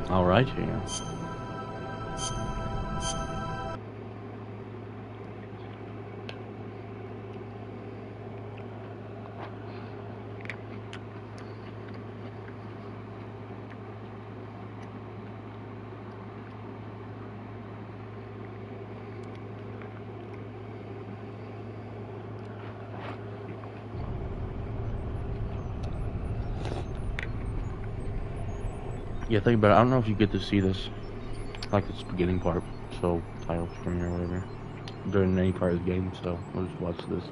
All right, yeah. Yeah, think about it. I don't know if you get to see this, like this beginning part, so title screen or whatever, during any part of the game. So we'll just watch this.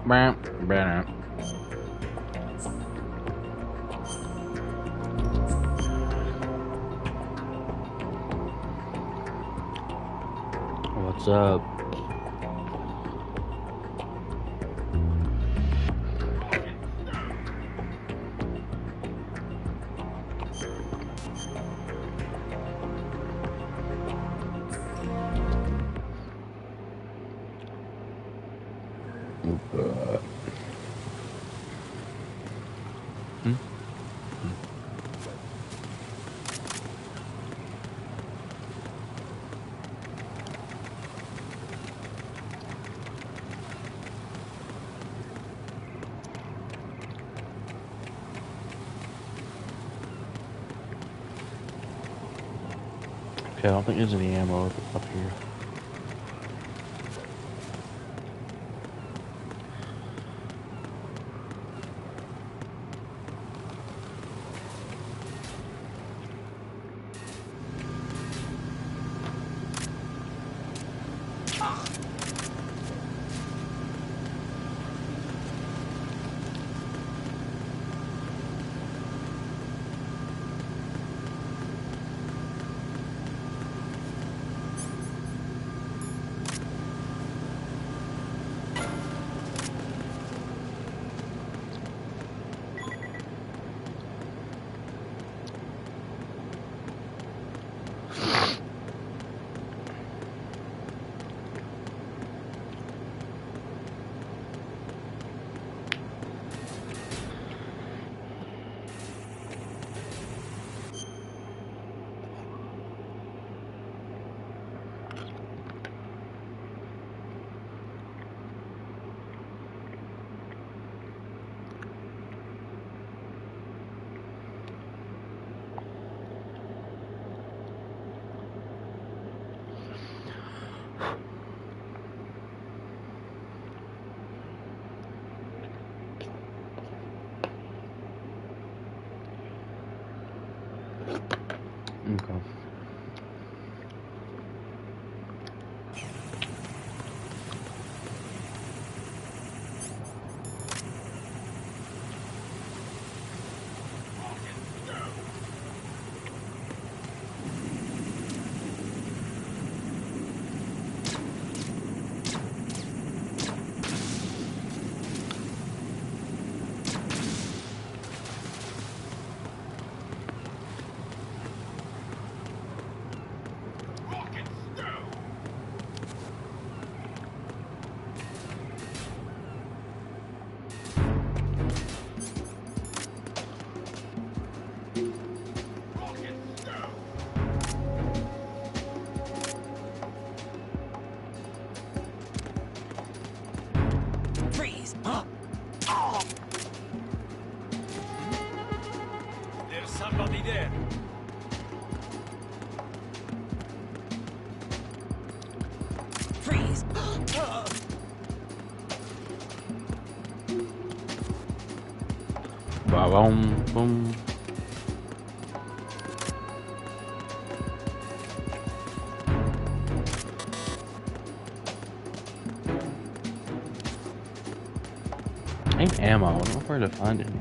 Bam, bam. What's up? Okay, I don't think there's any ammo up here. enemies. Ba-bum, boom. I need ammo. I don't know where to find any.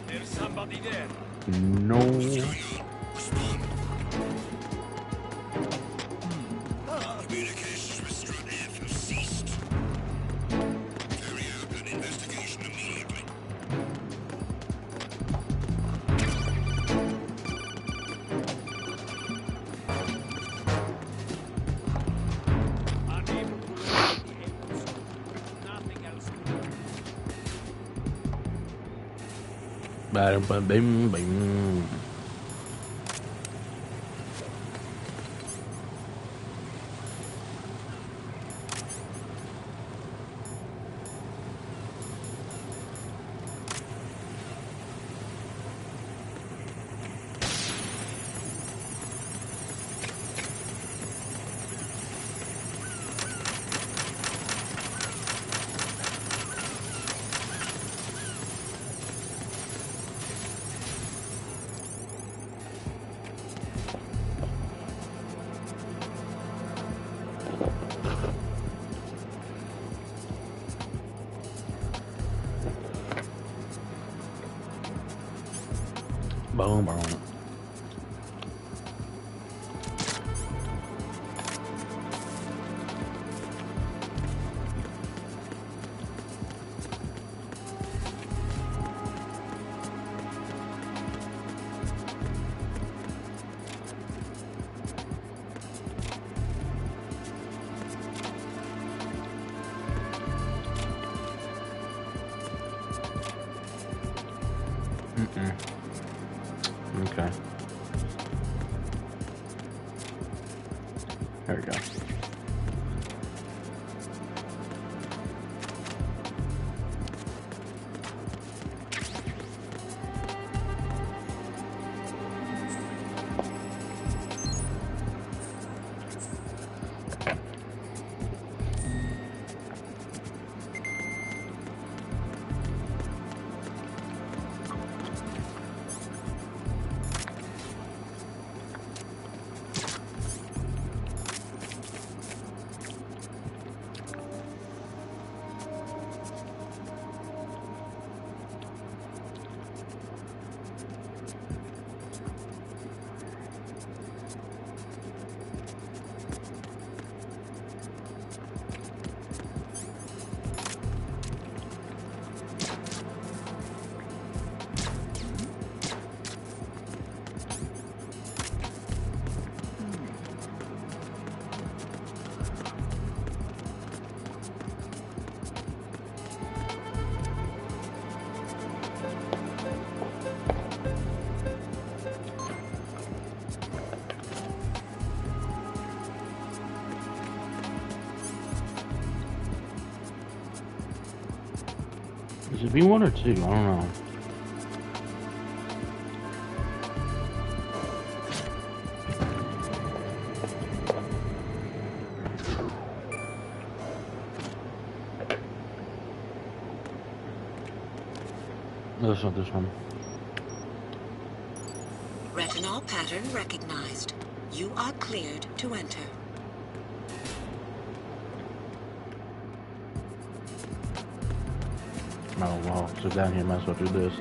There's somebody there. No. Communications with Strut F have ceased. Carry out an investigation immediately. Unable to locate the echoes. Nothing else to do. Ba-dum-bum-bim-bim. Boom, boom. Okay. There we go. Is it V1 or 2? I don't know. No, it's not this one. Retinol pattern recognized. You are cleared to enter. Oh wow, so down here might as well do this.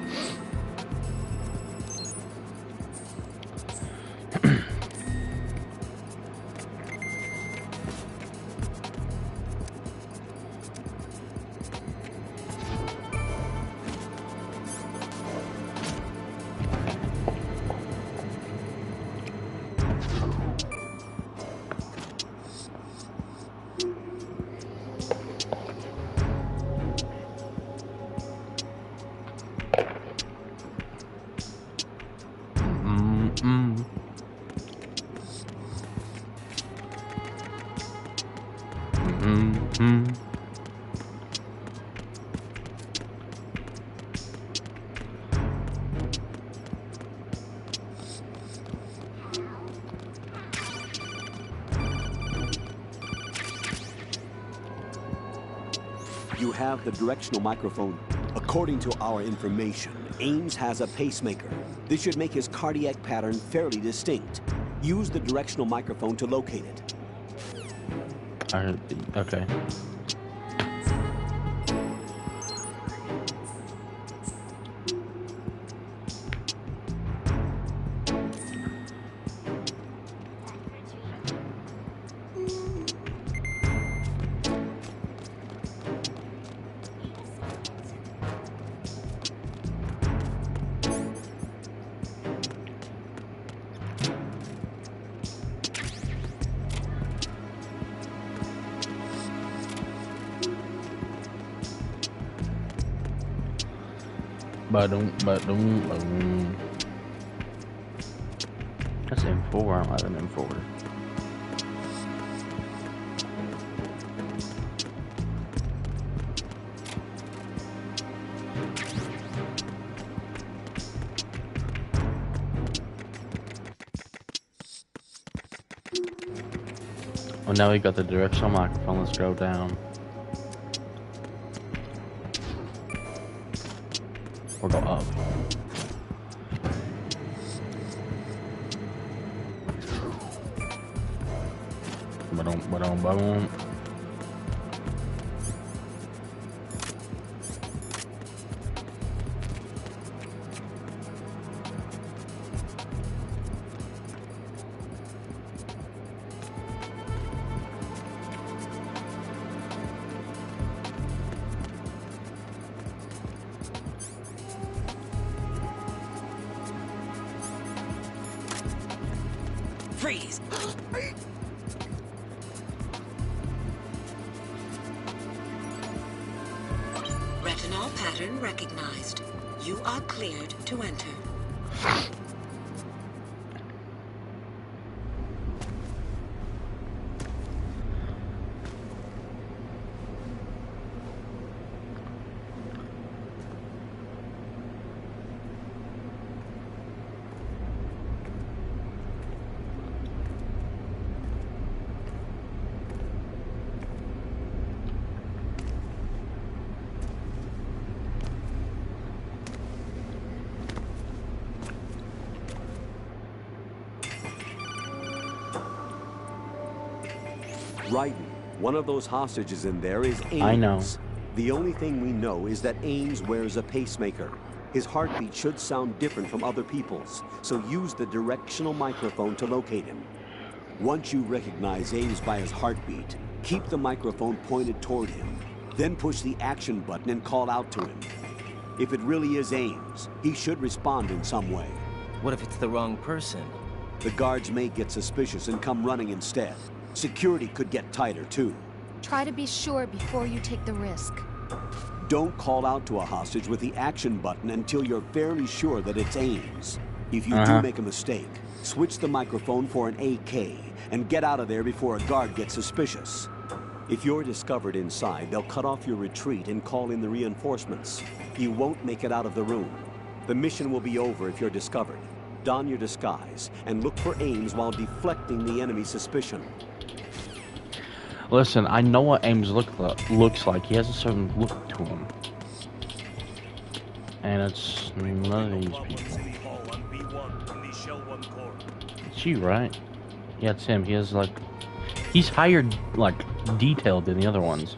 You have the directional microphone. According to our information, Ames has a pacemaker. This should make his cardiac pattern fairly distinct. Use the directional microphone to locate it. Okay. Ba-dum. That's M4. I don't have an M4. Well, now we got the directional microphone. Let's go down. Or go up. Ba-dum. Freeze! Retinol pattern recognized. You are cleared to enter. Raiden, one of those hostages in there is Ames. I know. The only thing we know is that Ames wears a pacemaker. His heartbeat should sound different from other people's, so use the directional microphone to locate him. Once you recognize Ames by his heartbeat, keep the microphone pointed toward him. Then push the action button and call out to him. If it really is Ames, he should respond in some way. What if it's the wrong person? The guards may get suspicious and come running instead. Security could get tighter, too. Try to be sure before you take the risk. Don't call out to a hostage with the action button until you're fairly sure that it's Ames. If you do make a mistake, switch the microphone for an AK and get out of there before a guard gets suspicious. If you're discovered inside, they'll cut off your retreat and call in the reinforcements. You won't make it out of the room. The mission will be over if you're discovered. Don your disguise and look for Ames while deflecting the enemy's suspicion. Listen, I know what Ames looks like. He has a certain look to him. And it's none of these people. It's you, right? Yeah, it's him. He has, like... He's higher, like, detailed than the other ones.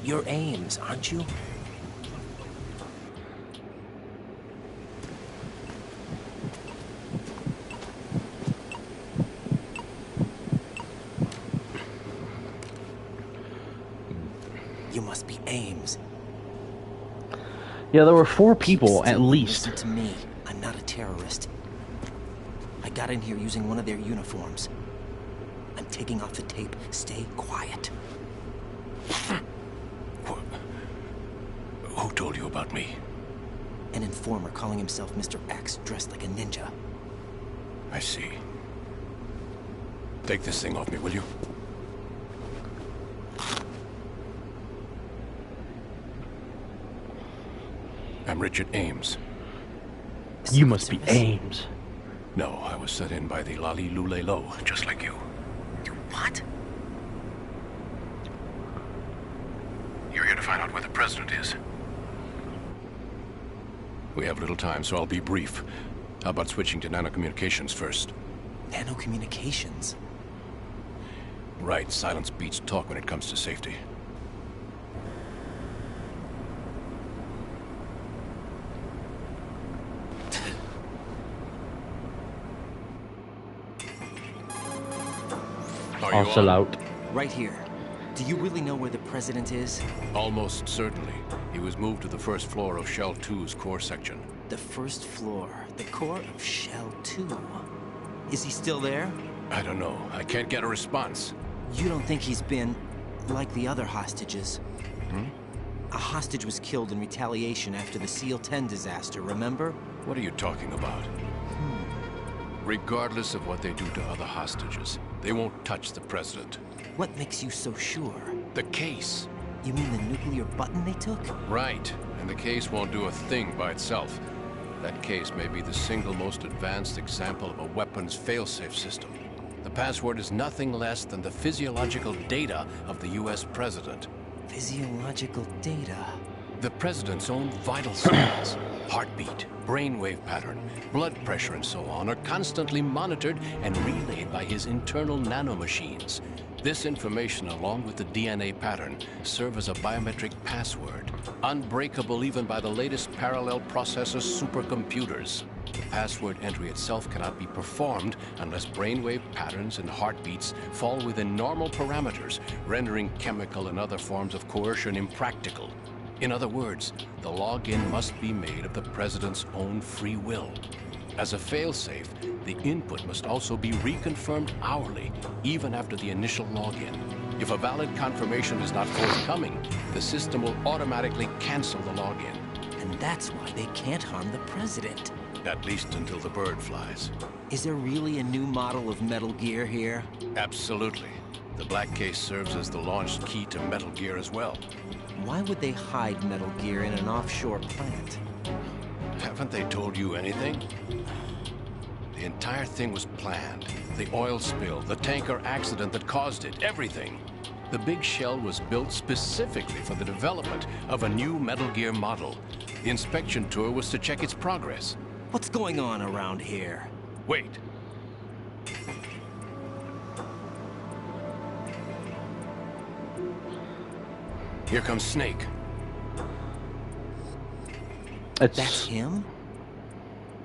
You're Ames, aren't you? You must be Ames. Yeah, there were 4 people at Still, least. listen to me. I'm not a terrorist. I got in here using one of their uniforms. I'm taking off the tape. Stay quiet. Who told you about me? An informer calling himself Mr. X, dressed like a ninja. I see. Take this thing off me, will you? I'm Richard Ames. You must be Service? Ames. No, I was set in by the Lali Lule Lo, just like you. You what? You're here to find out where the president is. We have little time, so I'll be brief. How about switching to nanocommunications first? Nanocommunications? Right, silence beats talk when it comes to safety. Are you Also on? out. Right here. Do you really know where the president is? Almost certainly. He was moved to the first floor of Shell 2's core section. The first floor. The core of Shell 2. Is he still there? I don't know. I can't get a response. You don't think he's been like the other hostages? Hmm? A hostage was killed in retaliation after the SEAL 10 disaster, remember? What are you talking about? Regardless of what they do to other hostages, they won't touch the president. What makes you so sure? The case. You mean the nuclear button they took? Right. And the case won't do a thing by itself. That case may be the single most advanced example of a weapons failsafe system. The password is nothing less than the physiological data of the US president. Physiological data. The president's own vital signs, heartbeat, brainwave pattern, blood pressure, and so on are constantly monitored and relayed by his internal nanomachines. This information, along with the DNA pattern, serve as a biometric password, unbreakable even by the latest parallel processor supercomputers. The password entry itself cannot be performed unless brainwave patterns and heartbeats fall within normal parameters, rendering chemical and other forms of coercion impractical. In other words, the login must be made of the president's own free will. As a failsafe, the input must also be reconfirmed hourly, even after the initial login. If a valid confirmation is not forthcoming, the system will automatically cancel the login. And that's why they can't harm the president. At least until the bird flies. Is there really a new model of Metal Gear here? Absolutely. The black case serves as the launch key to Metal Gear as well. Why would they hide Metal Gear in an offshore plant? Haven't they told you anything? The entire thing was planned. The oil spill, the tanker accident that caused it, everything. The big shell was built specifically for the development of a new Metal Gear model. The inspection tour was to check its progress. What's going on around here? Wait. Here comes Snake. That's him?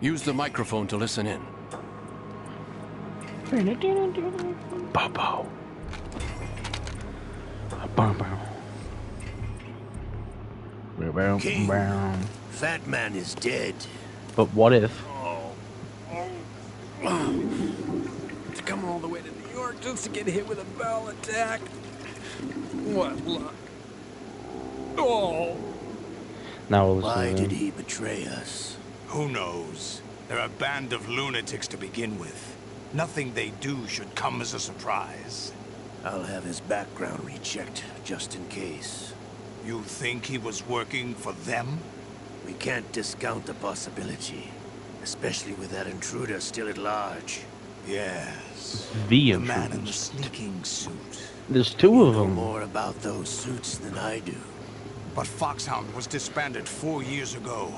Use the microphone to listen in. Bow. Bow. King, Fat Man is dead. But what if? To come all the way to New York just to get hit with a bowel attack. What luck. Oh. Now listen Why to did them. he betray us? Who knows? They're a band of lunatics to begin with. Nothing they do should come as a surprise. I'll have his background rechecked, just in case. You think he was working for them? We can't discount the possibility, especially with that intruder still at large. Yes. The The man in the intruders. sneaking suit. There's 2 You of know them. more about those suits than I do. But Foxhound was disbanded 4 years ago.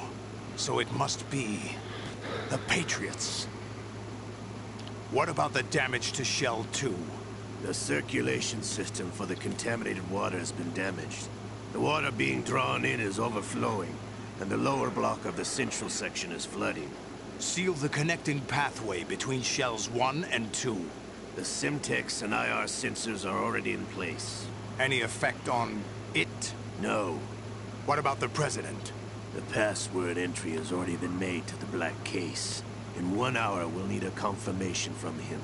So it must be the Patriots. What about the damage to Shell 2? The circulation system for the contaminated water has been damaged. The water being drawn in is overflowing, and the lower block of the central section is flooding. Seal the connecting pathway between shells 1 and 2. The Simtex and IR sensors are already in place. Any effect on it? No. What about the President? The password entry has already been made to the black case. In 1 hour, we'll need a confirmation from him.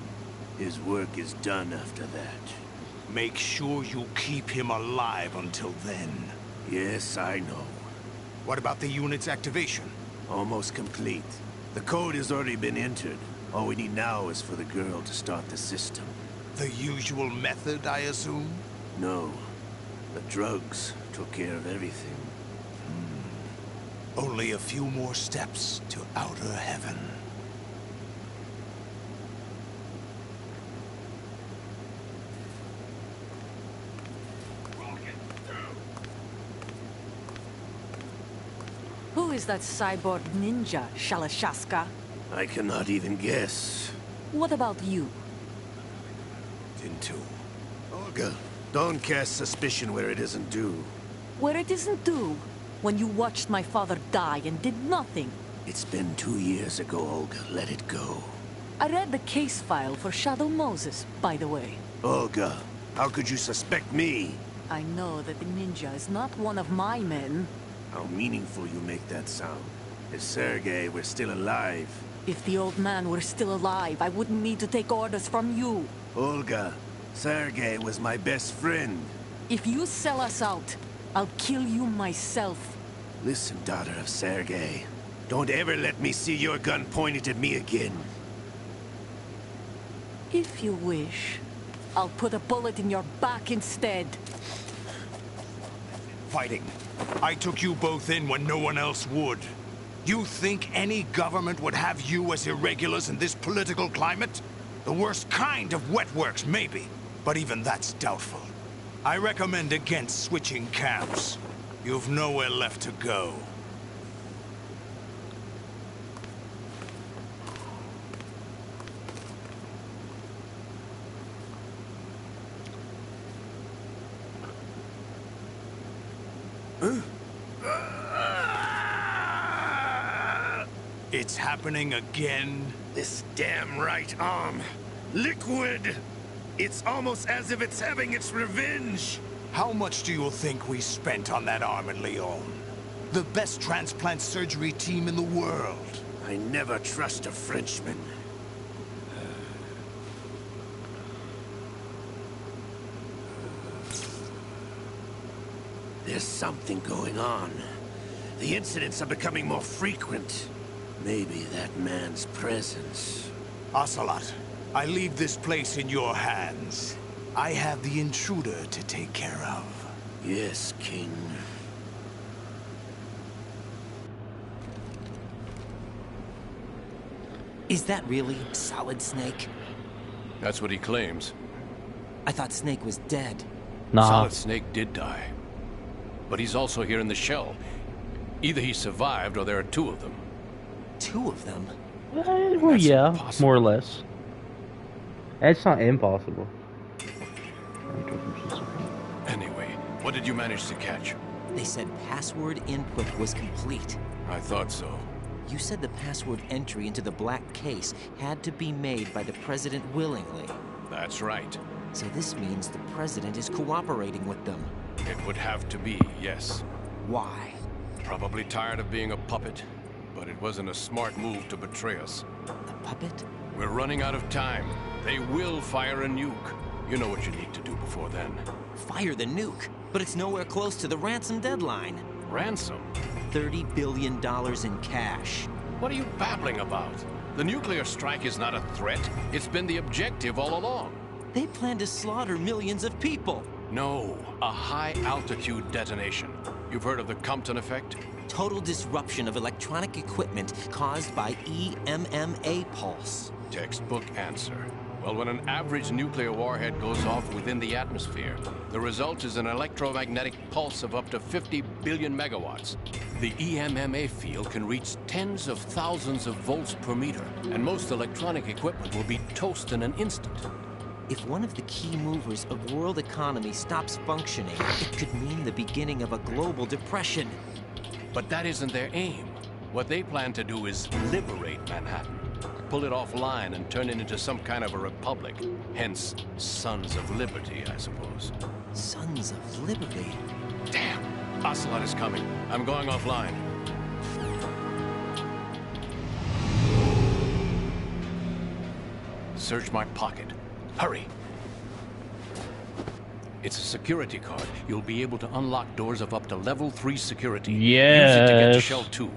His work is done after that. Make sure you keep him alive until then. Yes, I know. What about the unit's activation? Almost complete. The code has already been entered. All we need now is for the girl to start the system. The usual method, I assume? No. The drugs took care of everything. Only a few more steps to outer heaven. Who is that cyborg ninja, Shalashaska? I cannot even guess. What about you? Into. Olga, don't cast suspicion where it isn't due. Where it isn't due? When you watched my father die and did nothing. It's been 2 years ago, Olga. Let it go. I read the case file for Shadow Moses, by the way. Olga, how could you suspect me? I know that the ninja is not one of my men. How meaningful you make that sound. If Sergei were still alive... If the old man were still alive, I wouldn't need to take orders from you. Olga, Sergei was my best friend. If you sell us out, I'll kill you myself. Listen, daughter of Sergei. Don't ever let me see your gun pointed at me again. If you wish, I'll put a bullet in your back instead. Fighting. I took you both in when no one else would. You think any government would have you as irregulars in this political climate? The worst kind of wet works, maybe. But even that's doubtful. I recommend against switching camps. You've nowhere left to go. It's happening again? This damn right arm. Liquid! It's almost as if it's having its revenge. How much do you think we spent on that arm in Lyon? The best transplant surgery team in the world. I never trust a Frenchman. There's something going on. The incidents are becoming more frequent. Maybe that man's presence. Ocelot, I leave this place in your hands. I have the intruder to take care of. Yes, King. Is that really Solid Snake? That's what he claims. I thought Snake was dead. Nah. Solid Snake did die. But he's also here in the shell. Either he survived or there are 2 of them. 2 of them? Well, yeah, impossible. more or less. It's not impossible. Anyway, what did you manage to catch? They said password input was complete. I thought so. You said the password entry into the black case had to be made by the President willingly. That's right. So this means the President is cooperating with them. It would have to be, yes. Why? Probably tired of being a puppet, but it wasn't a smart move to betray us. A puppet? We're running out of time. They will fire a nuke. You know what you need to do before then. Fire the nuke, but it's nowhere close to the ransom deadline. Ransom? $30 billion in cash. What are you babbling about? The nuclear strike is not a threat. It's been the objective all along. They plan to slaughter millions of people. No, a high-altitude detonation. You've heard of the Compton effect? Total disruption of electronic equipment caused by EMMA pulse. Textbook answer. Well, when an average nuclear warhead goes off within the atmosphere, the result is an electromagnetic pulse of up to 50 billion megawatts. The EMMA field can reach tens of thousands of volts per meter, and most electronic equipment will be toast in an instant. If one of the key movers of world economy stops functioning, it could mean the beginning of a global depression. But that isn't their aim. What they plan to do is liberate Manhattan. Pull it offline and turn it into some kind of a republic. Hence, Sons of Liberty, I suppose. Sons of Liberty? Damn! Ocelot is coming. I'm going offline. Search my pocket. Hurry! It's a security card. You'll be able to unlock doors of up to level 3 security. Yes. Use it to get to Shell 2.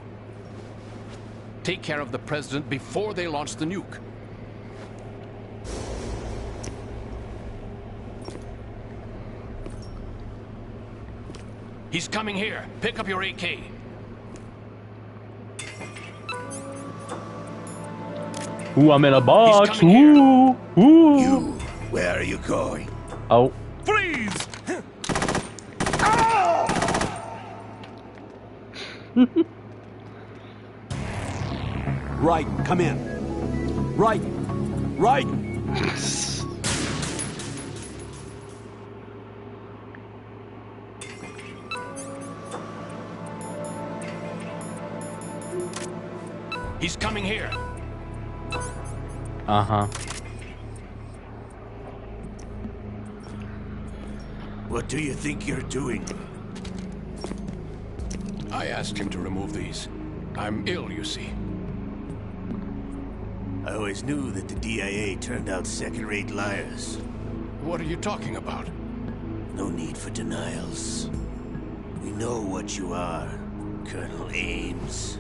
Take care of the president before they launch the nuke. He's coming here. Pick up your AK. Ooh, I'm in a box. Ooh, ooh. You, where are you going? Oh. Freeze! Raiden, come in. Raiden! Raiden! He's coming here. Uh-huh. What do you think you're doing? I asked him to remove these. I'm ill, you see. I always knew that the DIA turned out second-rate liars. What are you talking about? No need for denials. We know what you are, Colonel Ames.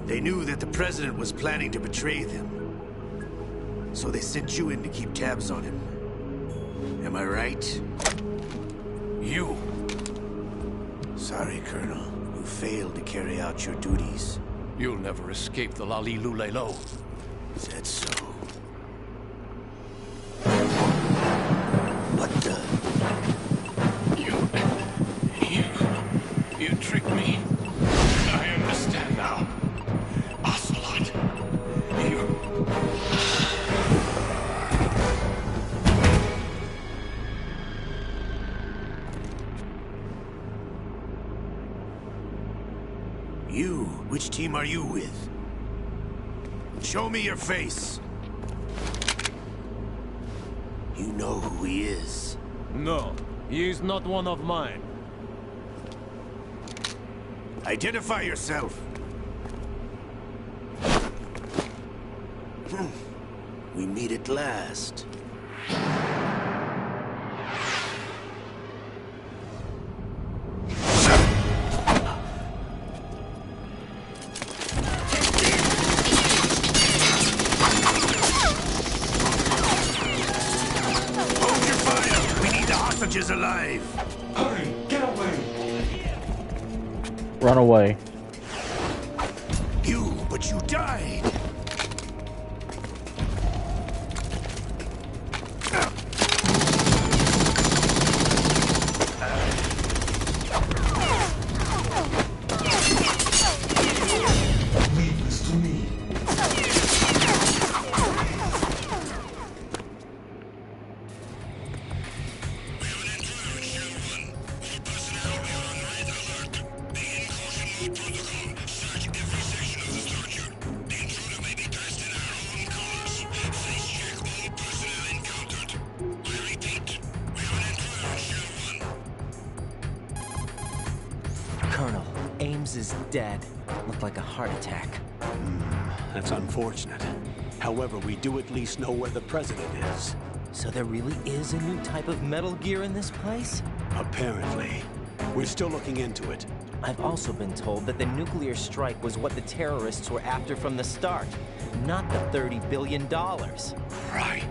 They knew that the president was planning to betray them. So they sent you in to keep tabs on him. Am I right? You. Sorry, Colonel. You failed to carry out your duties. You'll never escape the Lali Lulelo. Is that so? What the? You tricked me. I understand now. Ocelot. You? Which team are you with? Show me your face. You know who he is. No, he is not one of mine. Identify yourself. We meet at last. Hold your fire! We need the hostages alive! Hurry! Get away! Run away. But you died! Leave this to me. Colonel, Ames is dead. Looked like a heart attack. That's unfortunate. However, we do at least know where the president is. So there really is a new type of Metal Gear in this place? Apparently. We're still looking into it. I've also been told that the nuclear strike was what the terrorists were after from the start, not the $30 billion. Right.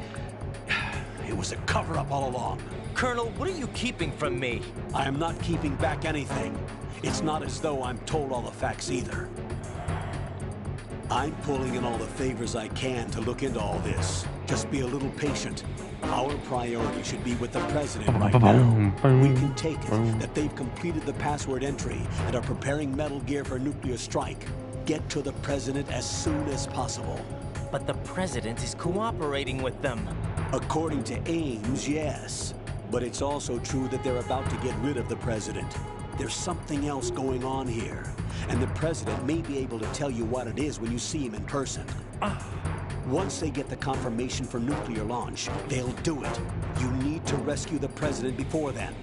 It was a cover-up all along. Colonel, what are you keeping from me? I am not keeping back anything. It's not as though I'm told all the facts either. I'm pulling in all the favors I can to look into all this. Just be a little patient. Our priority should be with the president right now. We can take it that they've completed the password entry and are preparing Metal Gear for a nuclear strike. Get to the president as soon as possible. But the president is cooperating with them. According to Ames, yes. But it's also true that they're about to get rid of the president. There's something else going on here. And the president may be able to tell you what it is when you see him in person. Once they get the confirmation for nuclear launch, they'll do it. You need to rescue the president before then.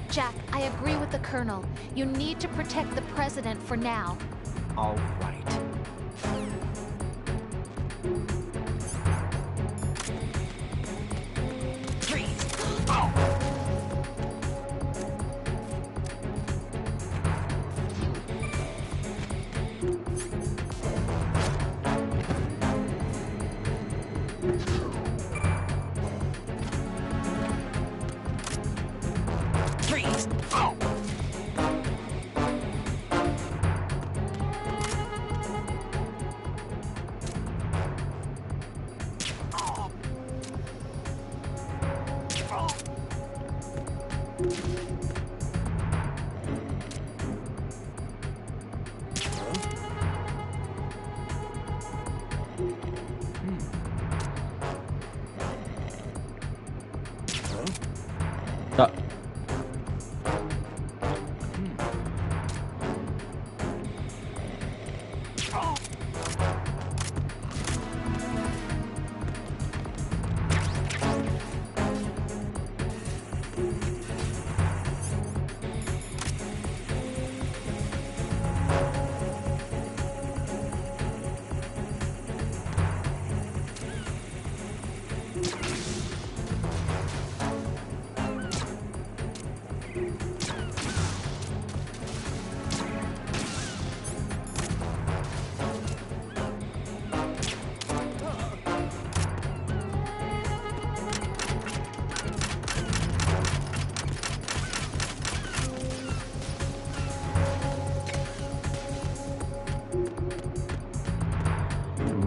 Jack, I agree with the Colonel. You need to protect the president for now. All right.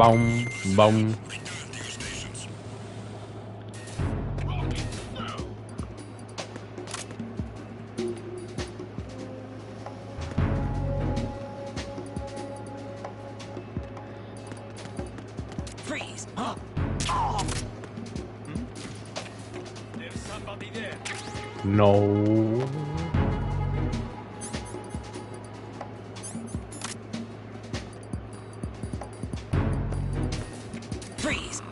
Boom, boom. Freeze! There's somebody there. No. Freeze!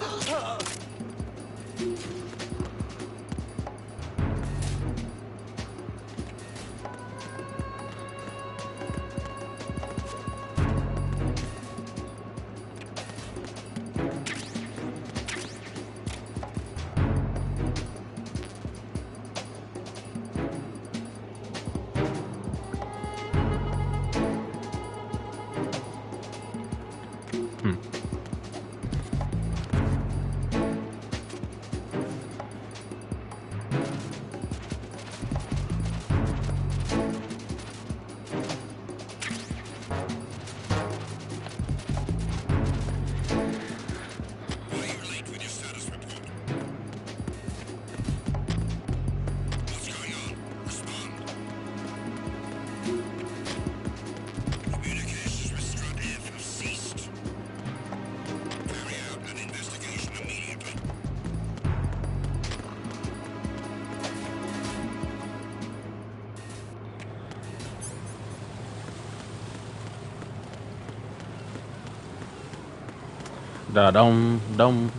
Da dum dum.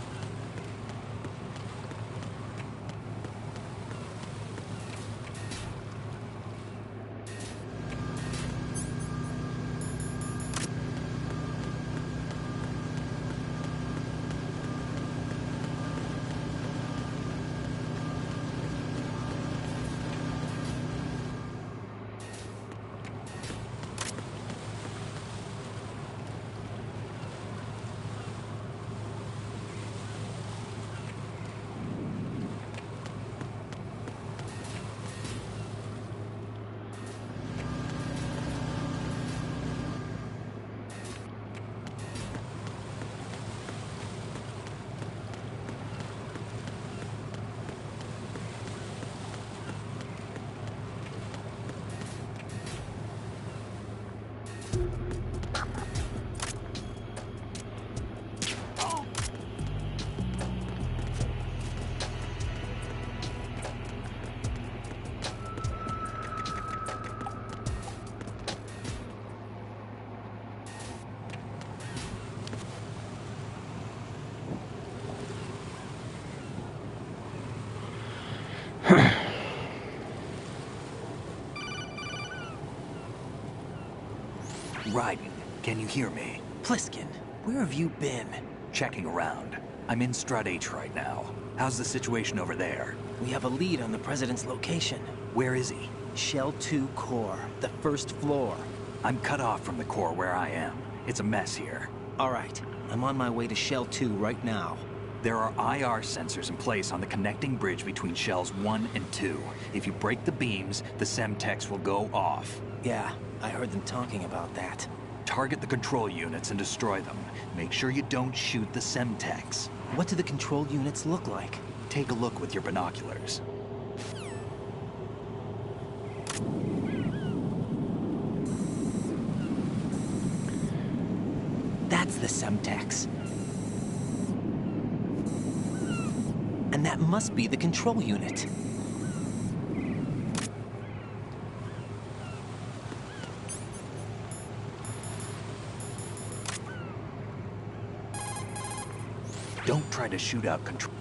Raiden, can you hear me? Pliskin, where have you been? Checking around. I'm in Strut H right now. How's the situation over there? We have a lead on the President's location. Where is he? Shell 2 core, the first floor. I'm cut off from the core where I am. It's a mess here. All right, I'm on my way to Shell 2 right now. There are IR sensors in place on the connecting bridge between Shells 1 and 2. If you break the beams, the Semtex will go off. Yeah, I heard them talking about that. Target the control units and destroy them. Make sure you don't shoot the Semtex. What do the control units look like? Take a look with your binoculars. That's the Semtex. And that must be the control unit. Don't try to shoot out control.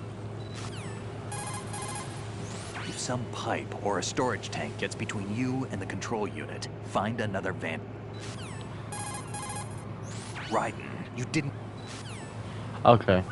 If some pipe or a storage tank gets between you and the control unit, find another van. Raiden, you didn't... Okay.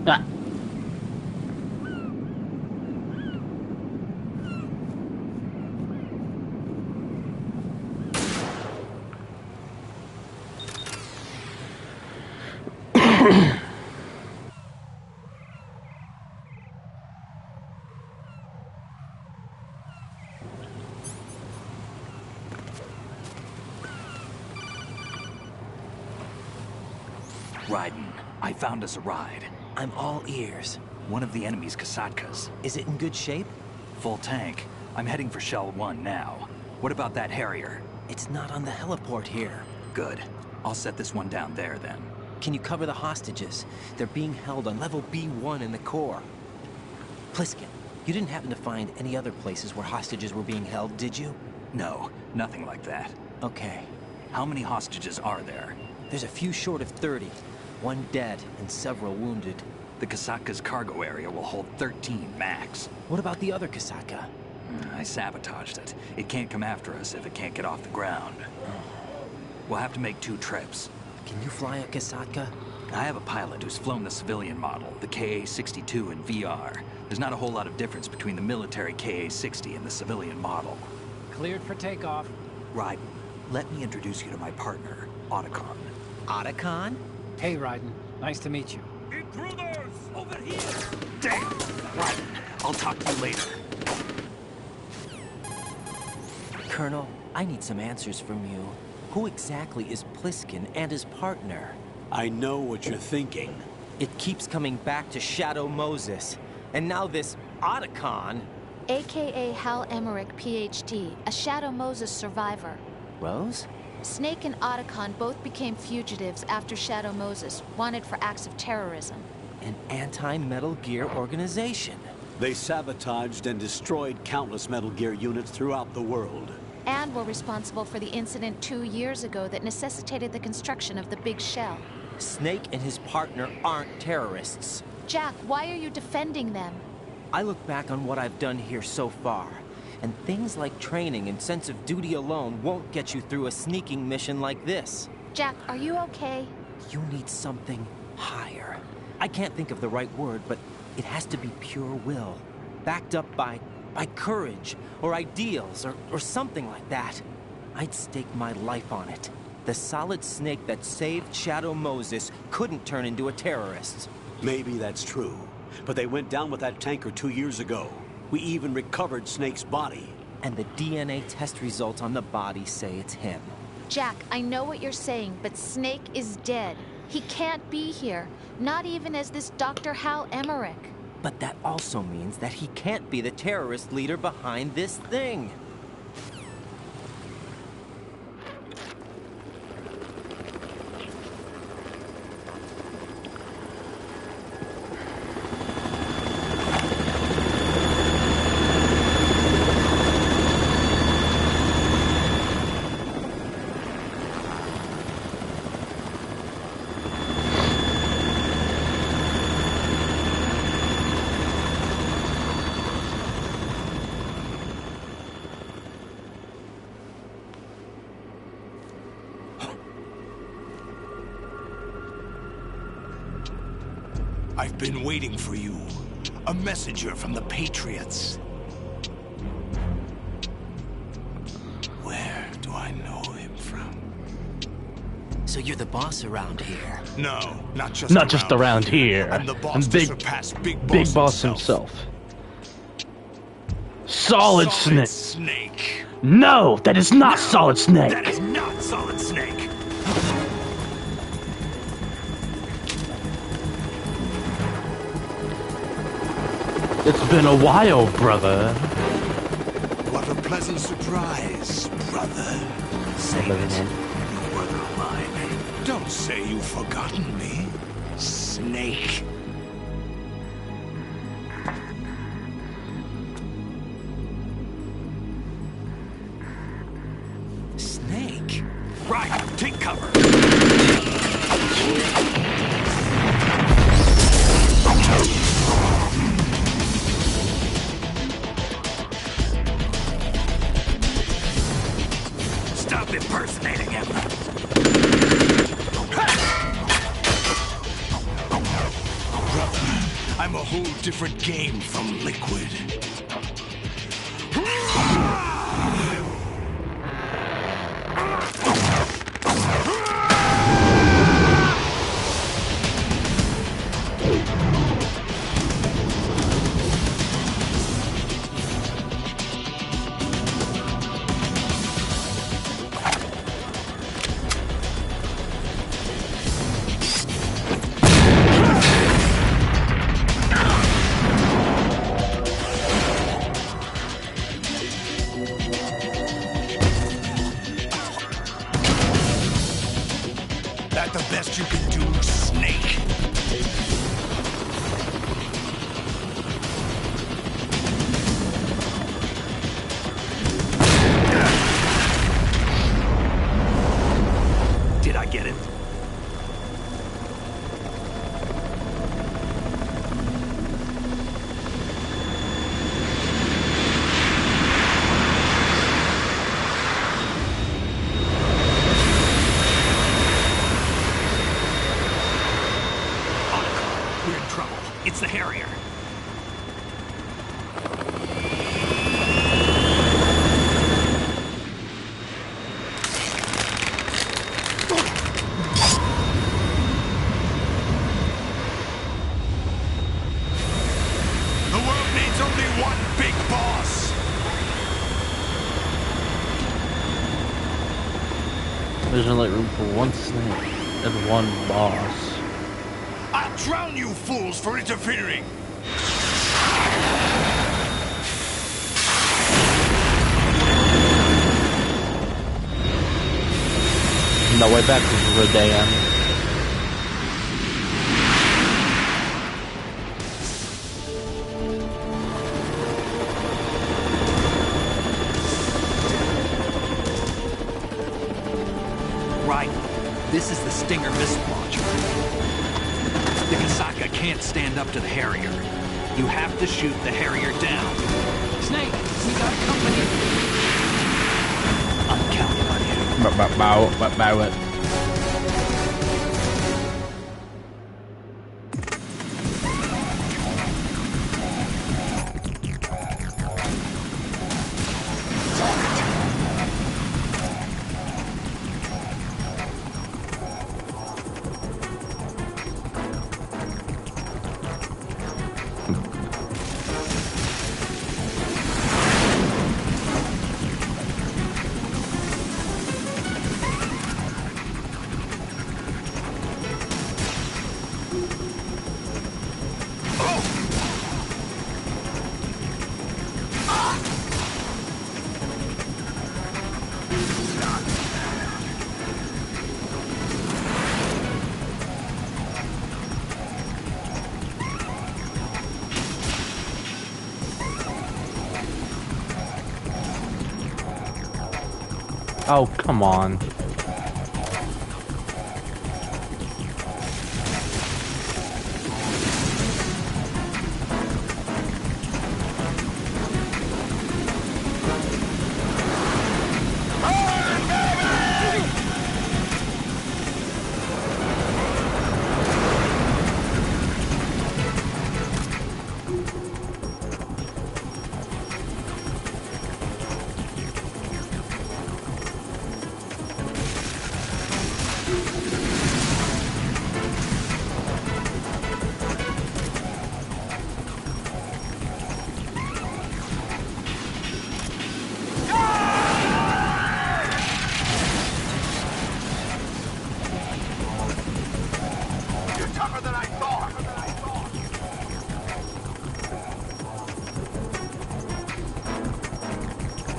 Ah. Raiden, I found us a ride. I'm all ears. One of the enemy's Kasatkas. Is it in good shape? Full tank. I'm heading for Shell 1 now. What about that Harrier? It's not on the heliport here. Good. I'll set this one down there then. Can you cover the hostages? They're being held on level B1 in the core. Pliskin, you didn't happen to find any other places where hostages were being held, did you? No, nothing like that. Okay. How many hostages are there? There's a few short of 30. One dead and several wounded. The Kasatka's cargo area will hold 13 max. What about the other Kasatka? I sabotaged it. It can't come after us if it can't get off the ground. We'll have to make 2 trips. Can you fly a Kasatka? I have a pilot who's flown the civilian model, the KA-62 in VR. There's not a whole lot of difference between the military KA-60 and the civilian model. Cleared for takeoff. Raiden, let me introduce you to my partner, Otacon. Otacon? Hey, Raiden. Nice to meet you. Intruders! Over here! Damn! Raiden, I'll talk to you later. Colonel, I need some answers from you. Who exactly is Pliskin and his partner? I know what you're thinking. It keeps coming back to Shadow Moses. And now this Otacon. AKA Hal Emmerich, PhD, a Shadow Moses survivor. Rose? Snake and Otacon both became fugitives after Shadow Moses, wanted for acts of terrorism. An anti-Metal Gear organization. They sabotaged and destroyed countless Metal Gear units throughout the world. And were responsible for the incident 2 years ago that necessitated the construction of the Big Shell. Snake and his partner aren't terrorists. Jack, why are you defending them? I look back on what I've done here so far, and things like training and sense of duty alone won't get you through a sneaking mission like this. Jack, are you okay? You need something higher. I can't think of the right word, but it has to be pure will, backed up by courage, or ideals, or something like that. I'd stake my life on it. The Solid Snake that saved Shadow Moses couldn't turn into a terrorist. Maybe that's true, but they went down with that tanker 2 years ago. We even recovered Snake's body. And the DNA test results on the body say it's him. Jack, I know what you're saying, but Snake is dead. He can't be here, not even as this Dr. Hal Emmerich. But that also means that he can't be the terrorist leader behind this thing. I've been waiting for you. A messenger from the Patriots. Where do I know him from? So you're the boss around here? No, not just around here. I'm the boss to surpass Big Boss himself. Solid Snake. No, that is not Solid Snake. That is not Solid Snake. It's been a while, brother. What a pleasant surprise, brother. Say it. You brother of mine. Don't say you've forgotten me, Snake. Snake? Right, take cover. Stop impersonating him. Brother, I'm a whole different game from Liquid. That the best you can do, Snake? Did I get it? We're in trouble. It's the Harrier. The world needs only one big boss. There's only room for one snake and one boss. I'll drown you fools for interfering! No way back to Rodan. Right. This is the Stinger missile launcher. The Kasaka can't stand up to the Harrier. You have to shoot the Harrier down. Snake, we got company. I'm counting on you. Bow it. Oh, come on.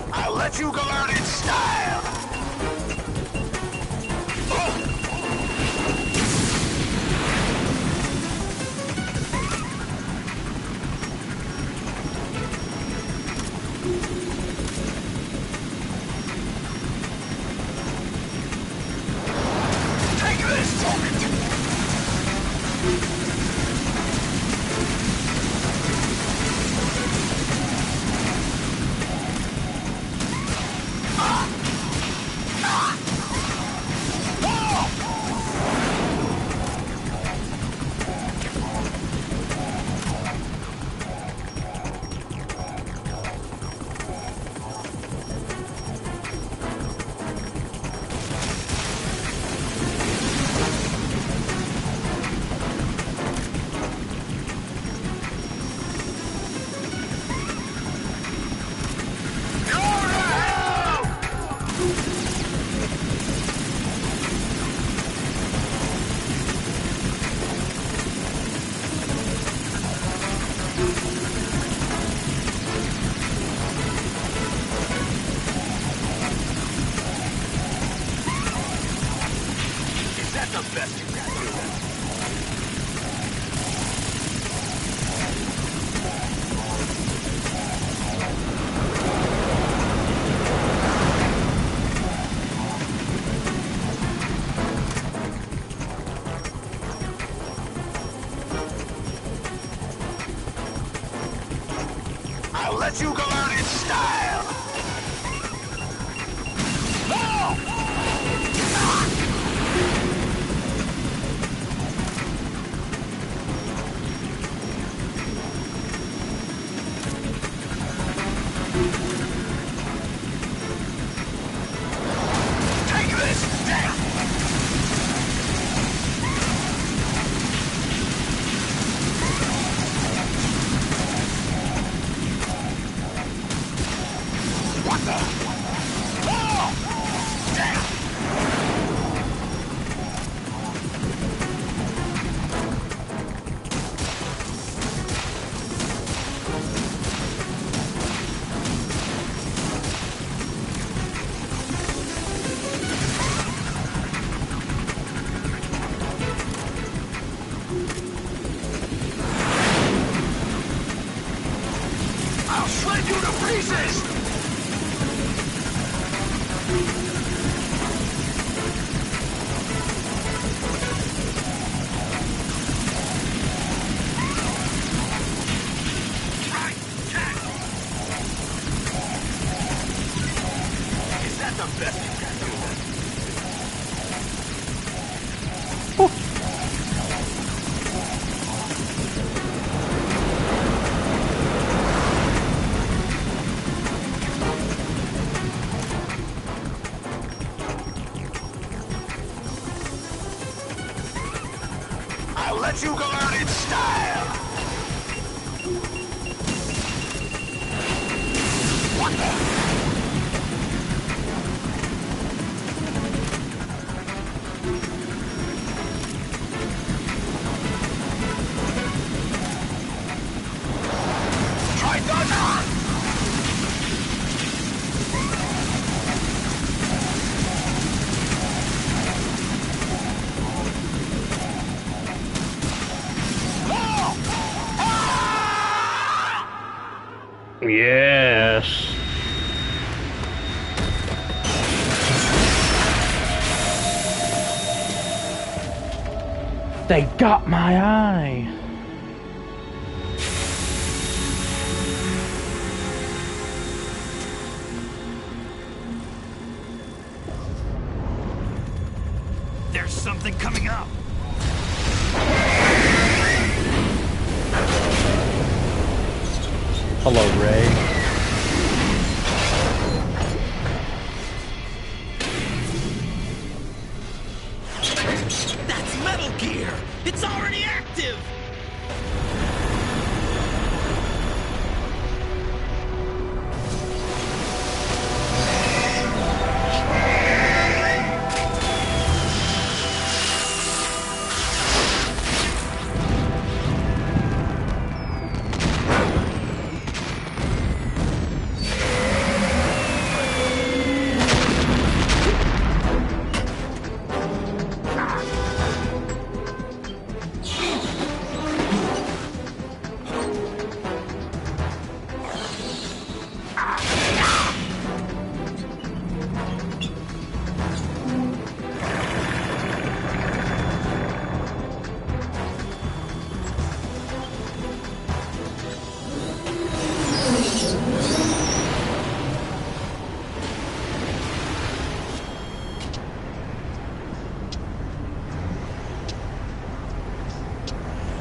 I'll let you go out in style! Take this, Torment! I'll let you go out in style! Take this, death! I'll shred you to pieces! Right, Jack! Is that the best you can do? I'll let you go out in style! What the? Try thunder! Yes. They got my eye. There's something coming up. Hello, Ray. That's Metal Gear! It's already active!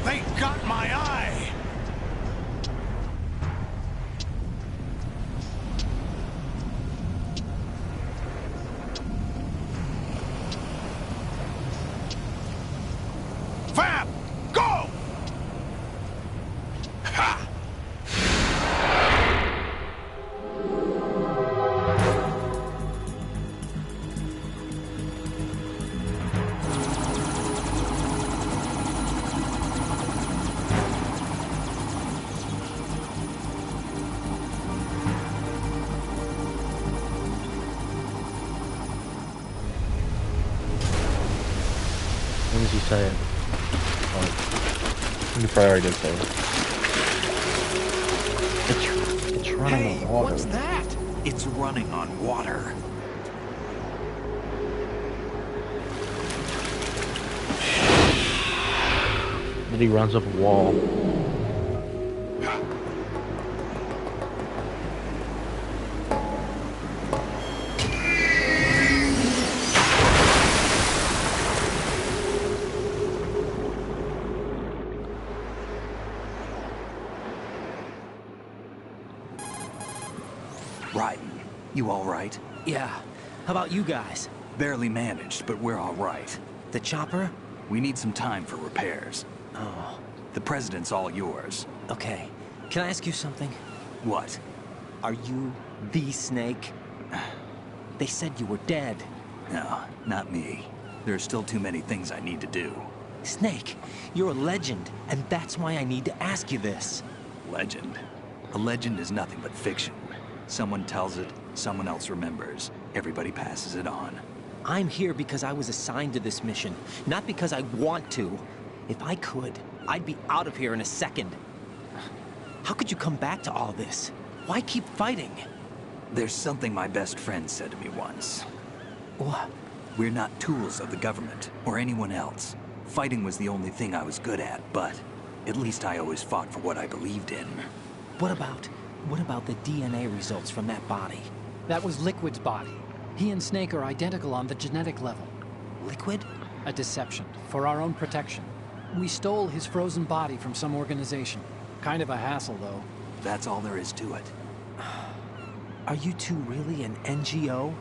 They got my eye! Fab! Go! Ha! When does he say it? Oh, he probably already did say it. It's running on water. What's that? It's running on water. Then he runs up a wall. Raiden, you all right? Yeah. How about you guys? Barely managed, but we're all right. The chopper? We need some time for repairs. Oh. The president's all yours. Okay. Can I ask you something? What? Are you the Snake? They said you were dead. No, not me. There are still too many things I need to do. Snake, you're a legend, and that's why I need to ask you this. Legend? A legend is nothing but fiction. Someone tells it, someone else remembers. Everybody passes it on. I'm here because I was assigned to this mission, not because I want to. If I could, I'd be out of here in a second. How could you come back to all this? Why keep fighting? There's something my best friend said to me once. What? We're not tools of the government, or anyone else. Fighting was the only thing I was good at, but at least I always fought for what I believed in. What about the DNA results from that body? That was Liquid's body. He and Snake are identical on the genetic level. Liquid? A deception, for our own protection. We stole his frozen body from some organization. Kind of a hassle, though. That's all there is to it. Are you two really an NGO?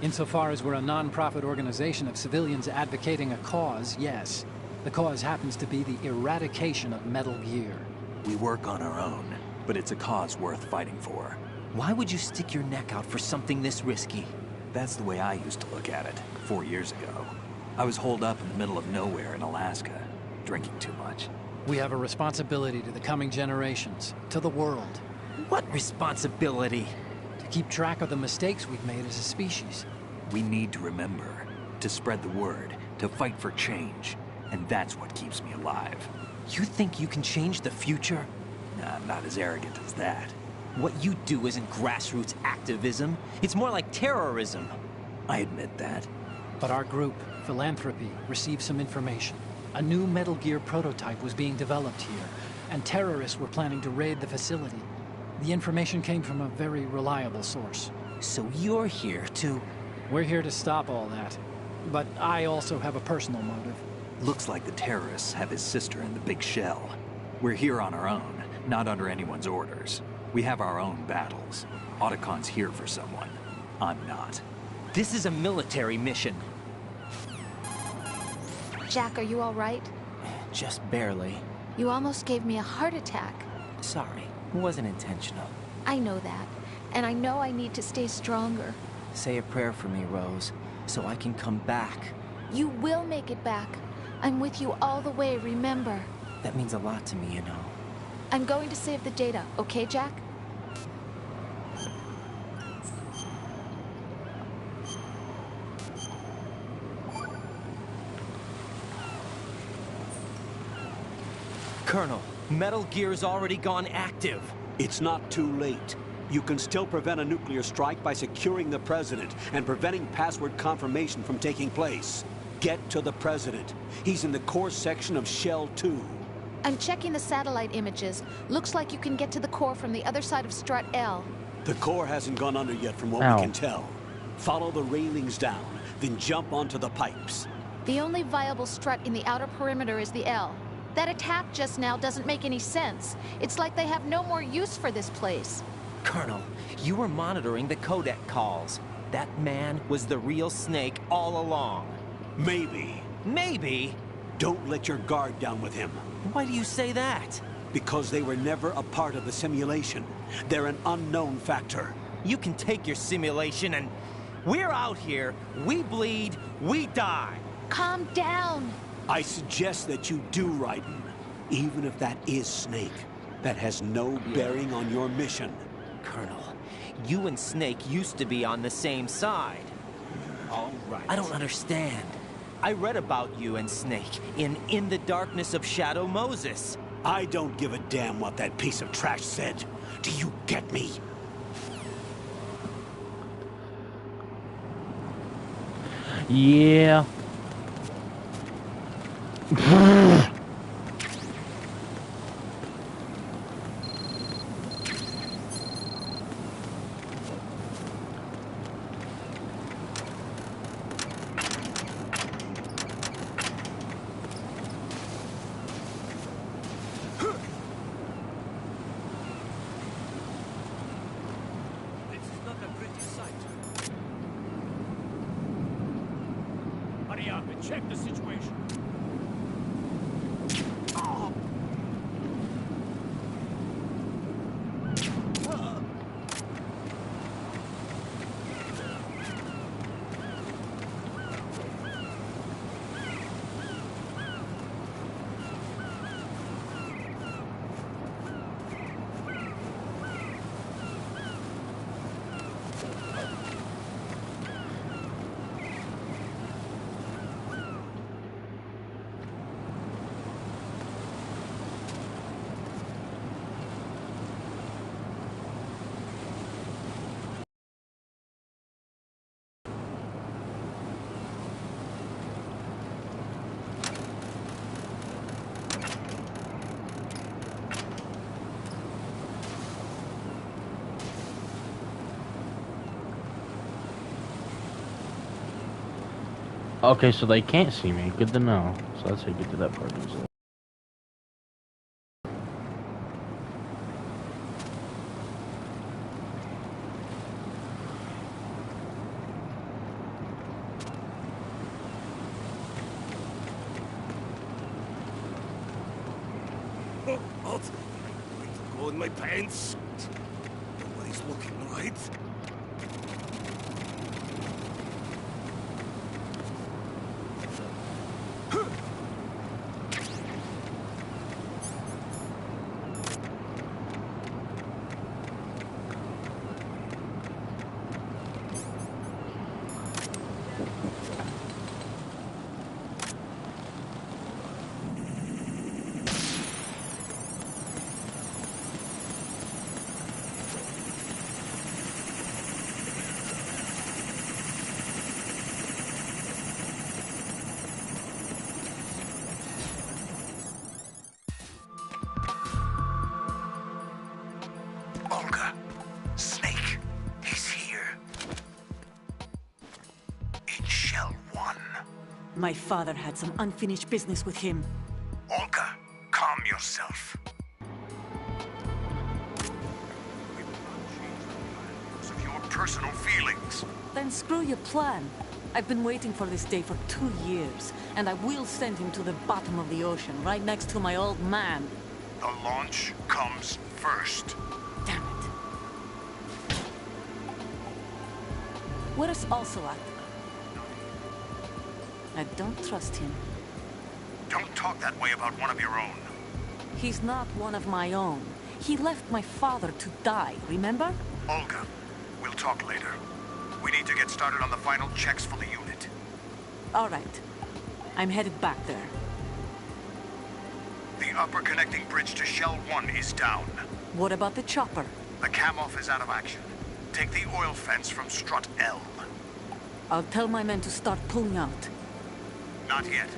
Insofar as we're a non-profit organization of civilians advocating a cause, yes. The cause happens to be the eradication of Metal Gear. We work on our own, but it's a cause worth fighting for. Why would you stick your neck out for something this risky? That's the way I used to look at it, 4 years ago. I was holed up in the middle of nowhere in Alaska, drinking too much. We have a responsibility to the coming generations, to the world. What responsibility? To keep track of the mistakes we've made as a species. We need to remember, to spread the word, to fight for change. And that's what keeps me alive. You think you can change the future? Nah, I'm not as arrogant as that. What you do isn't grassroots activism. It's more like terrorism. I admit that. But our group, Philanthropy, received some information. A new Metal Gear prototype was being developed here, and terrorists were planning to raid the facility. The information came from a very reliable source. So you're here to... We're here to stop all that. But I also have a personal motive. Looks like the terrorists have his sister in the big shell. We're here on our own, not under anyone's orders. We have our own battles. Otacon's here for someone. I'm not. This is a military mission. Jack, are you all right? Just barely. You almost gave me a heart attack. Sorry, it wasn't intentional. I know that, and I know I need to stay stronger. Say a prayer for me, Rose, so I can come back. You will make it back. I'm with you all the way, remember? That means a lot to me, you know. I'm going to save the data, okay, Jack? Colonel, Metal Gear's already gone active. It's not too late. You can still prevent a nuclear strike by securing the President and preventing password confirmation from taking place. Get to the President. He's in the core section of Shell 2. I'm checking the satellite images. Looks like you can get to the core from the other side of Strut L. The core hasn't gone under yet from what we can tell. Follow the railings down, then jump onto the pipes. The only viable strut in the outer perimeter is the L. That attack just now doesn't make any sense. It's like they have no more use for this place. Colonel, you were monitoring the codec calls. That man was the real Snake all along. Maybe. Maybe? Don't let your guard down with him. Why do you say that? Because they were never a part of the simulation. They're an unknown factor. You can take your simulation and... We're out here, we bleed, we die. Calm down. I suggest that you do, Raiden. Even if that is Snake. That has no bearing on your mission. Colonel, you and Snake used to be on the same side. All right. I don't understand. I read about you and Snake in the Darkness of Shadow Moses. I don't give a damn what that piece of trash said. Do you get me? Yeah. Hurry up and check the situation. Okay, so they can't see me. Good to know. So let's get to that part instead. What? Go in my pants. Nobody's looking, right? Olga, Snake, he's here. In Shell 1. My father had some unfinished business with him. Olga, calm yourself. Because of your personal feelings. Then screw your plan. I've been waiting for this day for 2 years, and I will send him to the bottom of the ocean, right next to my old man. The launch comes first. Damn it. Where's Ocelot? I don't trust him. Don't talk that way about one of your own. He's not one of my own. He left my father to die, remember? Olga, we'll talk later. We need to get started on the final checks for the unit. All right. I'm headed back there. The upper connecting bridge to Shell 1 is down. What about the chopper? The cam-off is out of action. Take the oil fence from strut L. I'll tell my men to start pulling out. Not yet.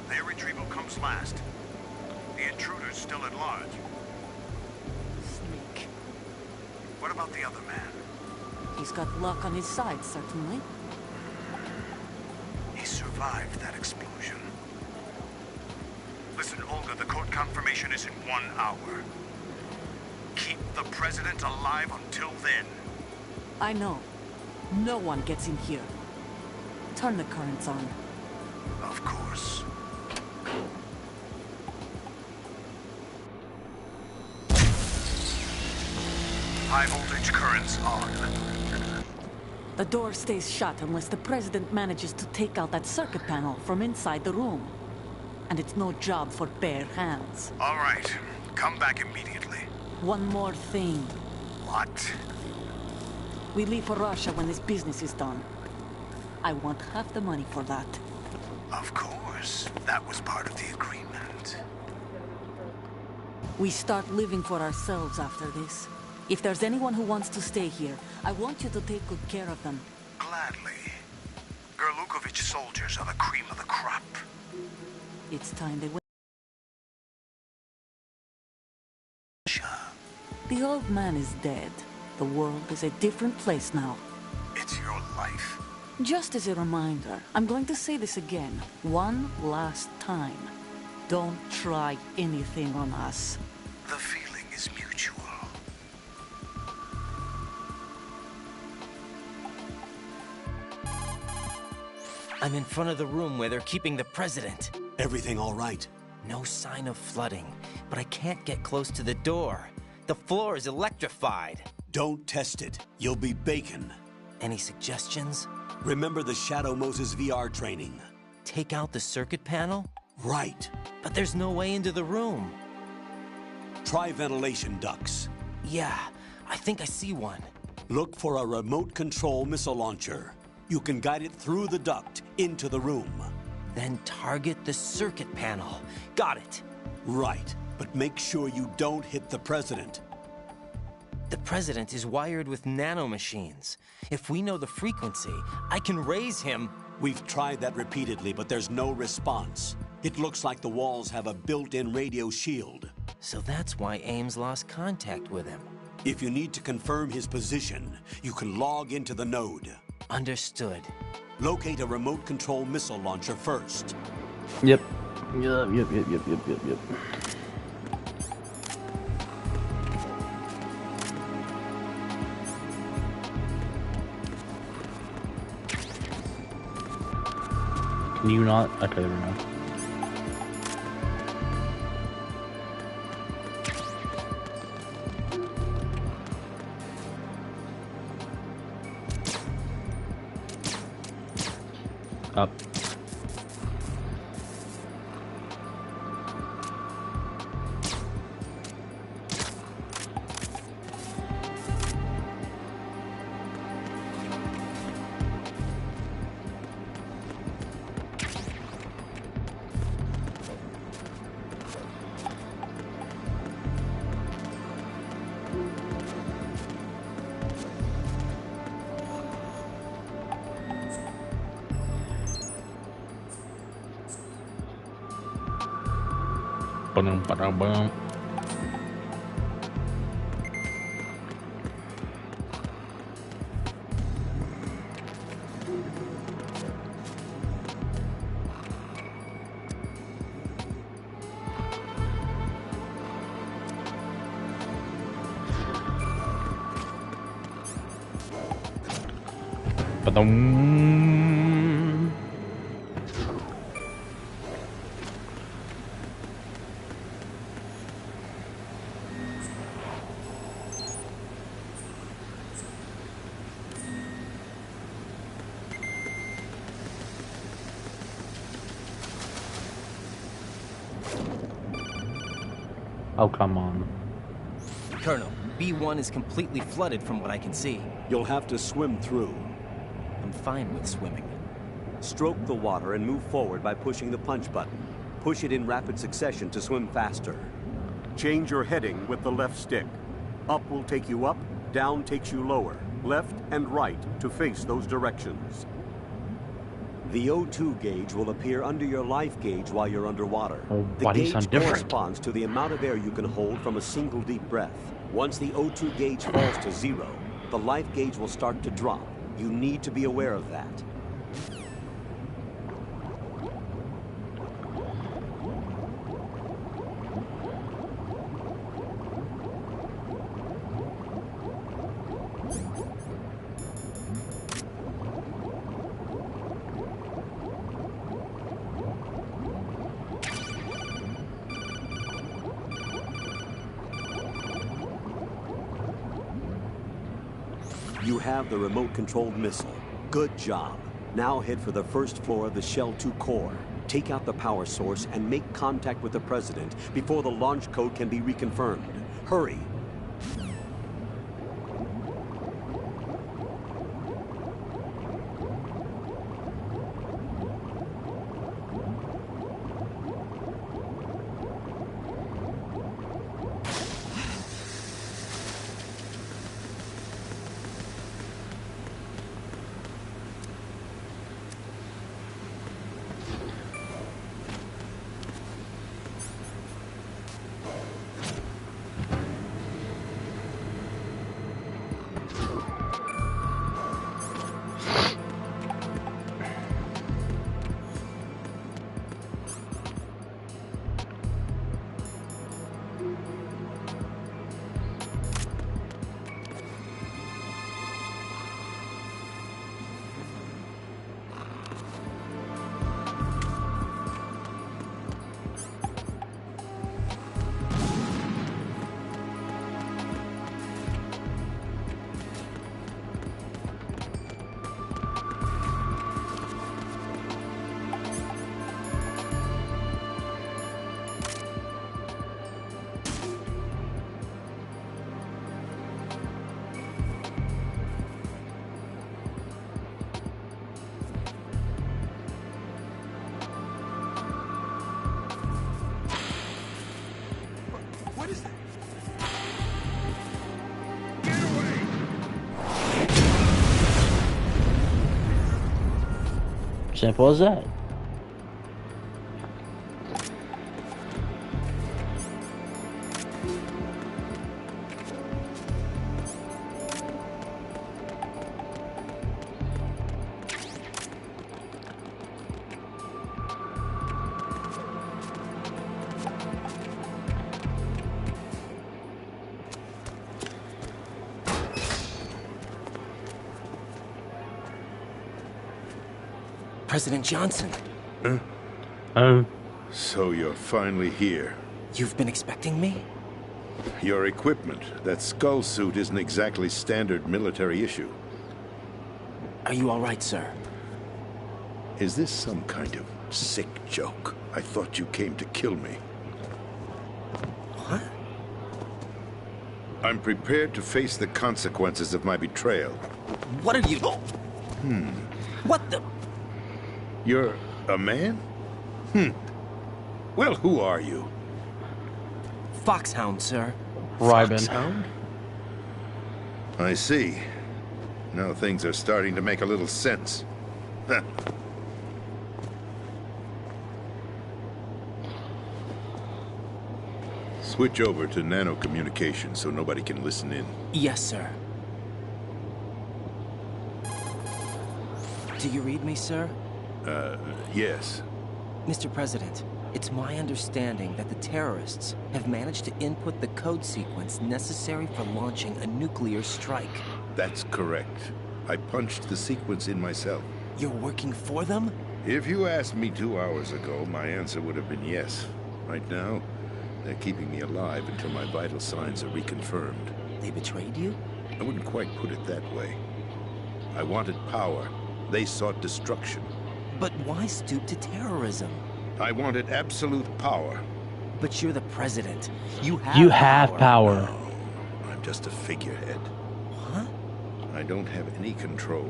Their retrieval comes last. The intruder's still at large. Snake. What about the other man? He's got luck on his side, certainly. He survived that explosion. Listen, Olga, the code confirmation is in 1 hour. Keep the president alive until then. I know. No one gets in here. Turn the currents on. Of course. High voltage currents on. The door stays shut unless the president manages to take out that circuit panel from inside the room. And it's no job for bare hands. All right. Come back immediately. One more thing. What? We leave for Russia when this business is done. I want half the money for that. Of course. That was part of the agreement. We start living for ourselves after this. If there's anyone who wants to stay here, I want you to take good care of them. Gladly. Gerlukovich soldiers are the cream of the crop. It's time they went. The old man is dead. The world is a different place now. It's your life. Just as a reminder, I'm going to say this again, one last time. Don't try anything on us. The feeling is mutual. I'm in front of the room where they're keeping the president. Everything all right? No sign of flooding, but I can't get close to the door. The floor is electrified. Don't test it. You'll be bacon. Any suggestions? Remember the Shadow Moses VR training. Take out the circuit panel? Right. But there's no way into the room. Try ventilation ducts. Yeah, I think I see one. Look for a remote control missile launcher. You can guide it through the duct into the room. Then target the circuit panel. Got it. Right, but make sure you don't hit the president. The president is wired with nanomachines. If we know the frequency, I can raise him. We've tried that repeatedly, but there's no response. It looks like the walls have a built-in radio shield. So that's why Ames lost contact with him. If you need to confirm his position, you can log into the node. Understood. Locate a remote control missile launcher first. Yep. Yep. Can you not? Okay, there we go. Up. Boom, boom. Ba-dum. Oh, come on. Colonel, B1 is completely flooded from what I can see. You'll have to swim through. I'm fine with swimming. Stroke the water and move forward by pushing the punch button. Push it in rapid succession to swim faster. Change your heading with the left stick. Up will take you up, down takes you lower, left and right to face those directions. The O2 gauge will appear under your life gauge while you're underwater. Oh, the why do you gauge sound different? corresponds to the amount of air you can hold from a single deep breath. Once the O2 gauge falls to 0, the life gauge will start to drop. You need to be aware of that. You have the remote-controlled missile. Good job. Now head for the first floor of the Shell 2 core. Take out the power source and make contact with the President before the launch code can be reconfirmed. Hurry. What is that? Simple as that. President Johnson. Huh? So you're finally here. You've been expecting me? Your equipment, that skull suit, isn't exactly standard military issue. Are you all right, sir? Is this some kind of sick joke? I thought you came to kill me. What? I'm prepared to face the consequences of my betrayal. What are you... What the... You're a man? Well, who are you? Foxhound, sir. Ryben. Foxhound? I see. Now things are starting to make a little sense. Huh. Switch over to nano communication so nobody can listen in. Yes, sir. Do you read me, sir? Yes. Mr. President, it's my understanding that the terrorists have managed to input the code sequence necessary for launching a nuclear strike. That's correct. I punched the sequence in myself. You're working for them? If you asked me 2 hours ago, my answer would have been yes. Right now, they're keeping me alive until my vital signs are reconfirmed. They betrayed you? I wouldn't quite put it that way. I wanted power. They sought destruction. But why stoop to terrorism? I wanted absolute power. But you're the president. You have power. No, I'm just a figurehead. Huh? I don't have any control.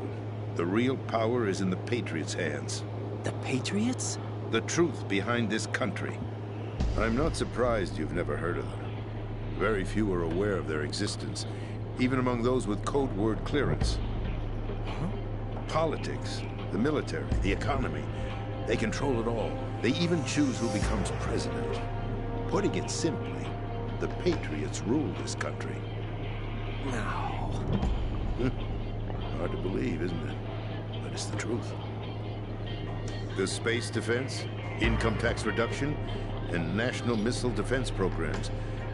The real power is in the Patriots' hands. The Patriots? The truth behind this country. I'm not surprised you've never heard of them. Very few are aware of their existence, even among those with code word clearance. Huh? Politics, the military, the economy. They control it all. They even choose who becomes president. Putting it simply, the Patriots rule this country. No. Hard to believe, isn't it? But it's the truth. The space defense, income tax reduction, and national missile defense programs.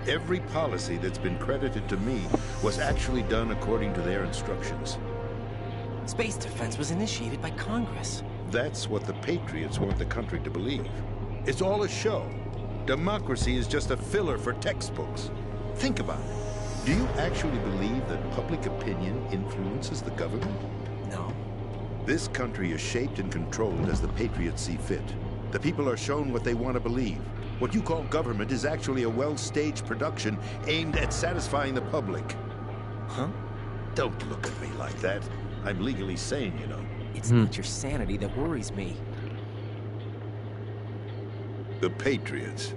Every policy that's been credited to me was actually done according to their instructions. Space defense was initiated by Congress. That's what the Patriots want the country to believe. It's all a show. Democracy is just a filler for textbooks. Think about it. Do you actually believe that public opinion influences the government? No. This country is shaped and controlled as the Patriots see fit. The people are shown what they want to believe. What you call government is actually a well-staged production aimed at satisfying the public. Huh? Don't look at me like that. I'm legally sane, you know. It's not your sanity that worries me. The Patriots.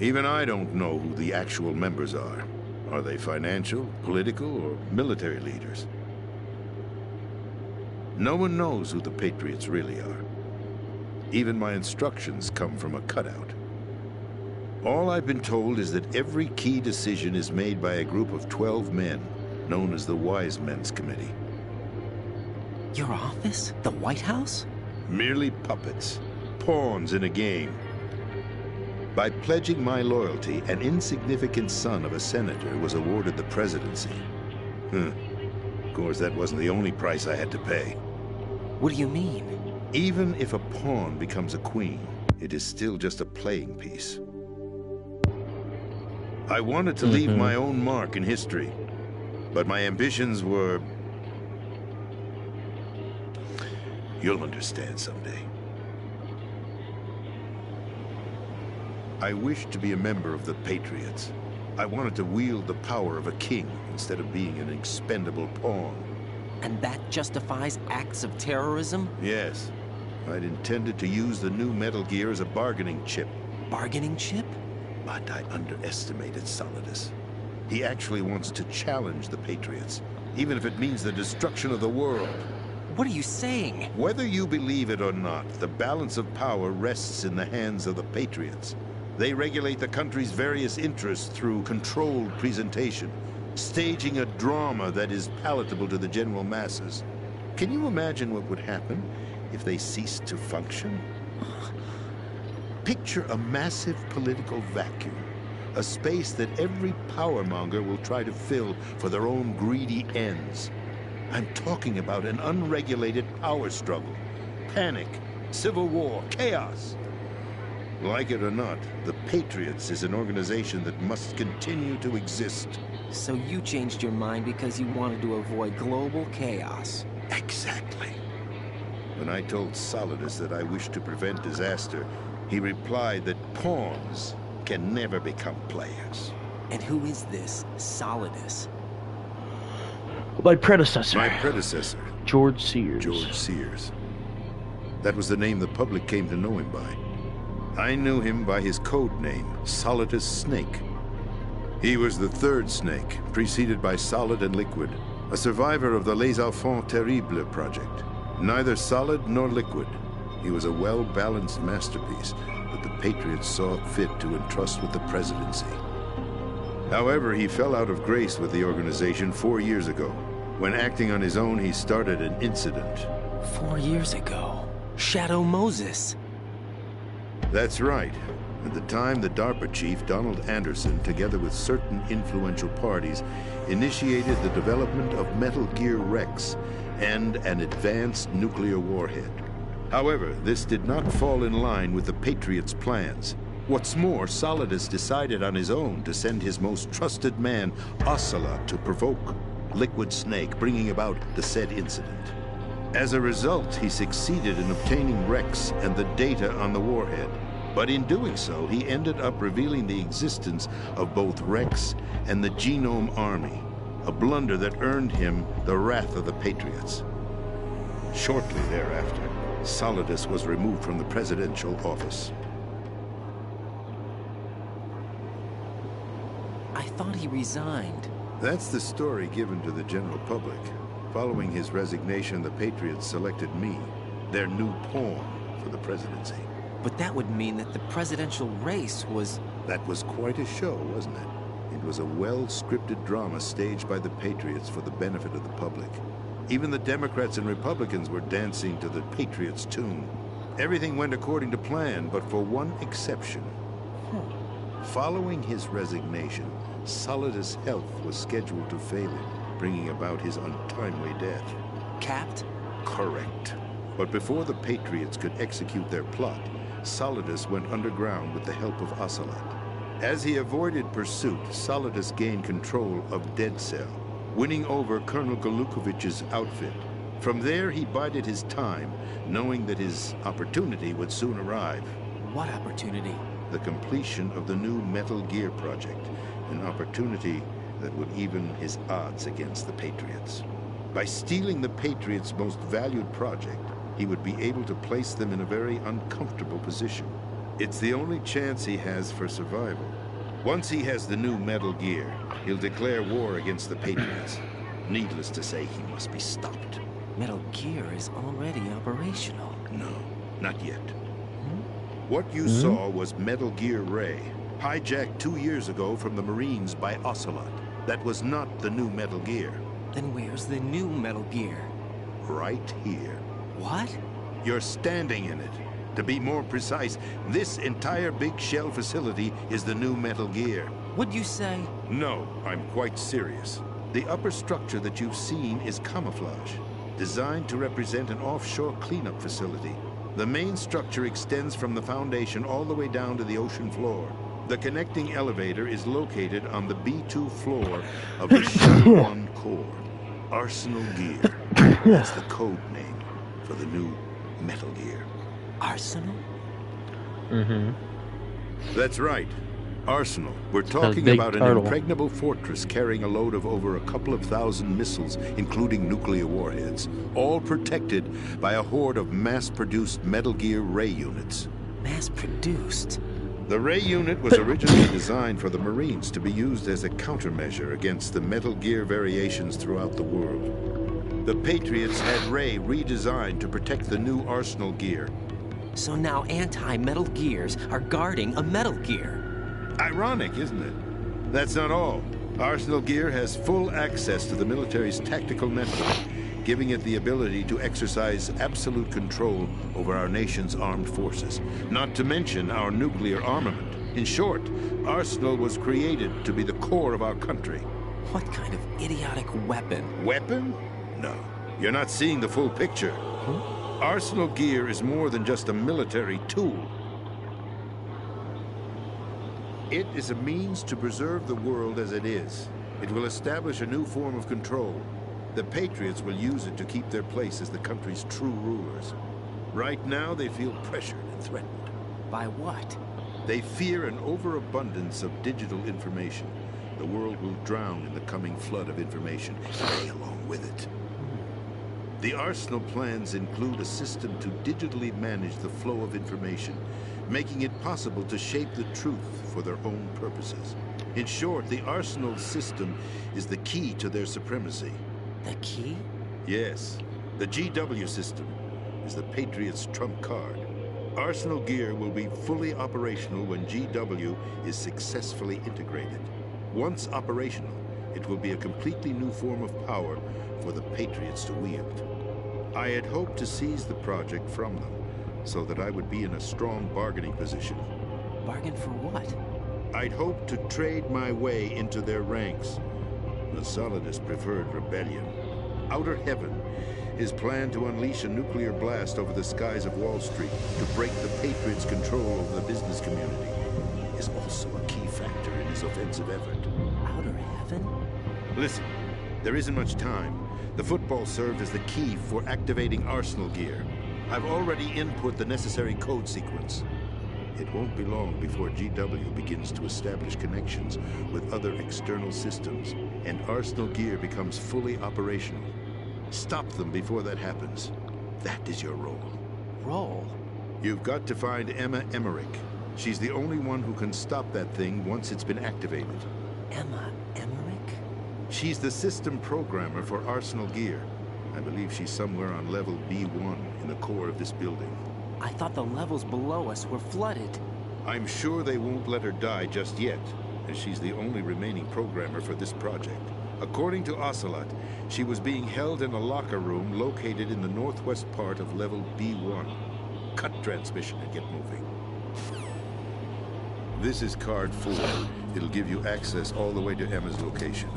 Even I don't know who the actual members are. Are they financial, political, or military leaders? No one knows who the Patriots really are. Even my instructions come from a cutout. All I've been told is that every key decision is made by a group of 12 men, known as the Wise Men's Committee. Your office? The White House? Merely puppets, pawns in a game. By pledging my loyalty, an insignificant son of a senator was awarded the presidency. Of course, that wasn't the only price I had to pay. What do you mean? Even if a pawn becomes a queen, it is still just a playing piece. I wanted to leave my own mark in history, but my ambitions were... You'll understand someday. I wished to be a member of the Patriots. I wanted to wield the power of a king instead of being an expendable pawn. And that justifies acts of terrorism? Yes. I'd intended to use the new Metal Gear as a bargaining chip. Bargaining chip? But I underestimated Solidus. He actually wants to challenge the Patriots, even if it means the destruction of the world. What are you saying? Whether you believe it or not, the balance of power rests in the hands of the Patriots. They regulate the country's various interests through controlled presentation, staging a drama that is palatable to the general masses. Can you imagine what would happen if they ceased to function? Picture a massive political vacuum, a space that every powermonger will try to fill for their own greedy ends. I'm talking about an unregulated power struggle, panic, civil war, chaos. Like it or not, the Patriots is an organization that must continue to exist. So you changed your mind because you wanted to avoid global chaos. Exactly. When I told Solidus that I wished to prevent disaster, he replied that pawns can never become players. And who is this Solidus? My predecessor. My predecessor. George Sears. George Sears. That was the name the public came to know him by. I knew him by his code name, Solidus Snake. He was the third Snake, preceded by Solid and Liquid, a survivor of the Les Enfants Terribles project. Neither solid nor liquid, he was a well-balanced masterpiece that the Patriots saw fit to entrust with the presidency. However, he fell out of grace with the organization 4 years ago. When acting on his own, he started an incident. 4 years ago? Shadow Moses. That's right. At the time, the DARPA chief, Donald Anderson, together with certain influential parties, initiated the development of Metal Gear Rex and an advanced nuclear warhead. However, this did not fall in line with the Patriots' plans. What's more, Solidus decided on his own to send his most trusted man, Ocelot, to provoke Liquid Snake, bringing about the said incident. As a result, he succeeded in obtaining Rex and the data on the warhead. But in doing so, he ended up revealing the existence of both Rex and the Genome Army, a blunder that earned him the wrath of the Patriots. Shortly thereafter, Solidus was removed from the presidential office. I thought he resigned. That's the story given to the general public. Following his resignation, the Patriots selected me, their new pawn, for the presidency. But that would mean that the presidential race was... That was quite a show, wasn't it? It was a well-scripted drama staged by the Patriots for the benefit of the public. Even the Democrats and Republicans were dancing to the Patriots' tune. Everything went according to plan, but for one exception. Following his resignation, Solidus' health was scheduled to fail him, bringing about his untimely death. Capped? Correct. But before the Patriots could execute their plot, Solidus went underground with the help of Ocelot. As he avoided pursuit, Solidus gained control of Dead Cell, winning over Colonel Golukovich's outfit. From there, he bided his time, knowing that his opportunity would soon arrive. What opportunity? The completion of the new Metal Gear project, an opportunity that would even his odds against the Patriots. By stealing the Patriots' most valued project, he would be able to place them in a very uncomfortable position. It's the only chance he has for survival. Once he has the new Metal Gear, he'll declare war against the Patriots. Needless to say, he must be stopped. Metal Gear is already operational. No, not yet. What you saw was Metal Gear Ray, hijacked 2 years ago from the Marines by Ocelot. That was not the new Metal Gear. Then where's the new Metal Gear? Right here. What? You're standing in it. To be more precise, this entire big shell facility is the new Metal Gear. What'd you say? No, I'm quite serious. The upper structure that you've seen is camouflage, designed to represent an offshore cleanup facility. The main structure extends from the foundation all the way down to the ocean floor. The connecting elevator is located on the B2 floor of the Shell 1 core. Arsenal Gear. That's the code name for the new Metal Gear. Arsenal? That's right. Arsenal. We're talking about an impregnable fortress carrying a load of over a couple of thousand missiles, including nuclear warheads, all protected by a horde of mass-produced Metal Gear Ray units. Mass-produced? The Ray unit was originally designed for the Marines to be used as a countermeasure against the Metal Gear variations throughout the world. The Patriots had Ray redesigned to protect the new Arsenal Gear. So now anti-Metal Gears are guarding a Metal Gear. Ironic, isn't it? That's not all. Arsenal Gear has full access to the military's tactical network, giving it the ability to exercise absolute control over our nation's armed forces, not to mention our nuclear armament. In short, Arsenal was created to be the core of our country. What kind of idiotic weapon? Weapon? No. You're not seeing the full picture. Arsenal gear is more than just a military tool. It is a means to preserve the world as it is. It will establish a new form of control. The Patriots will use it to keep their place as the country's true rulers. Right now, they feel pressured and threatened. By what? They fear an overabundance of digital information. The world will drown in the coming flood of information, and they along with it. The Arsenal plans include a system to digitally manage the flow of information, making it possible to shape the truth for their own purposes. In short, the Arsenal system is the key to their supremacy. The key? Yes. The GW system is the Patriots' trump card. Arsenal gear will be fully operational when GW is successfully integrated. Once operational, it will be a completely new form of power for the Patriots to wield. I had hoped to seize the project from them, so that I would be in a strong bargaining position. Bargain for what? I'd hoped to trade my way into their ranks. The Solidus preferred rebellion. Outer Heaven is planned to unleash a nuclear blast over the skies of Wall Street to break the Patriots' control over the business community. Is also a key factor in his offensive effort. Outer Heaven? Listen, there isn't much time. The football served as the key for activating Arsenal gear. I've already input the necessary code sequence. It won't be long before GW begins to establish connections with other external systems, and Arsenal gear becomes fully operational. Stop them before that happens. That is your role. Role? You've got to find Emma Emmerich. She's the only one who can stop that thing once it's been activated. Emma Emmerich? She's the system programmer for Arsenal gear. I believe she's somewhere on level B1 in the core of this building. I thought the levels below us were flooded. I'm sure they won't let her die just yet, as she's the only remaining programmer for this project. According to Ocelot, she was being held in a locker room located in the northwest part of level B1. Cut transmission and get moving. This is card 4. It'll give you access all the way to Emma's location.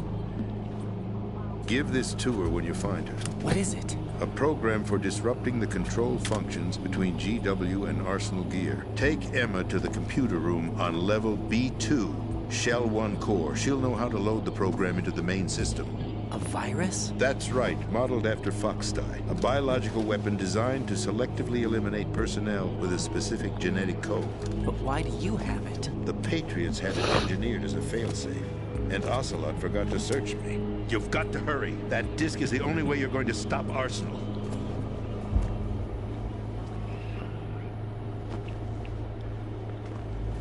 Give this to her when you find her. What is it? A program for disrupting the control functions between GW and Arsenal gear. Take Emma to the computer room on level B2, Shell 1 core. She'll know how to load the program into the main system. A virus? That's right, modeled after Foxdie. A biological weapon designed to selectively eliminate personnel with a specific genetic code. But why do you have it? The Patriots had it engineered as a failsafe, and Ocelot forgot to search me. You've got to hurry. That disk is the only way you're going to stop Arsenal.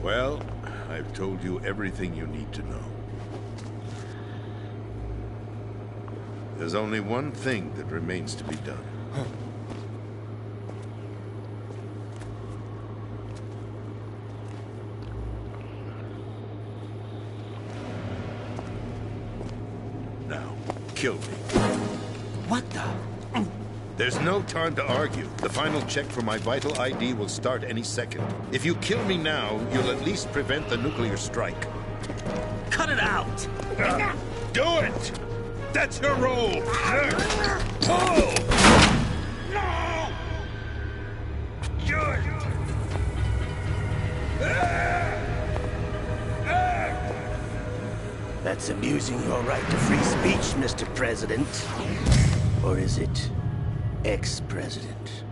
Well, I've told you everything you need to know. There's only one thing that remains to be done. Now, kill me. What the? There's no time to argue. The final check for my vital ID will start any second. If you kill me now, you'll at least prevent the nuclear strike. Cut it out! Do it! That's your role! Oh! No! Do it! That's abusing your right to free speech, Mr. President. Or is it ex-president?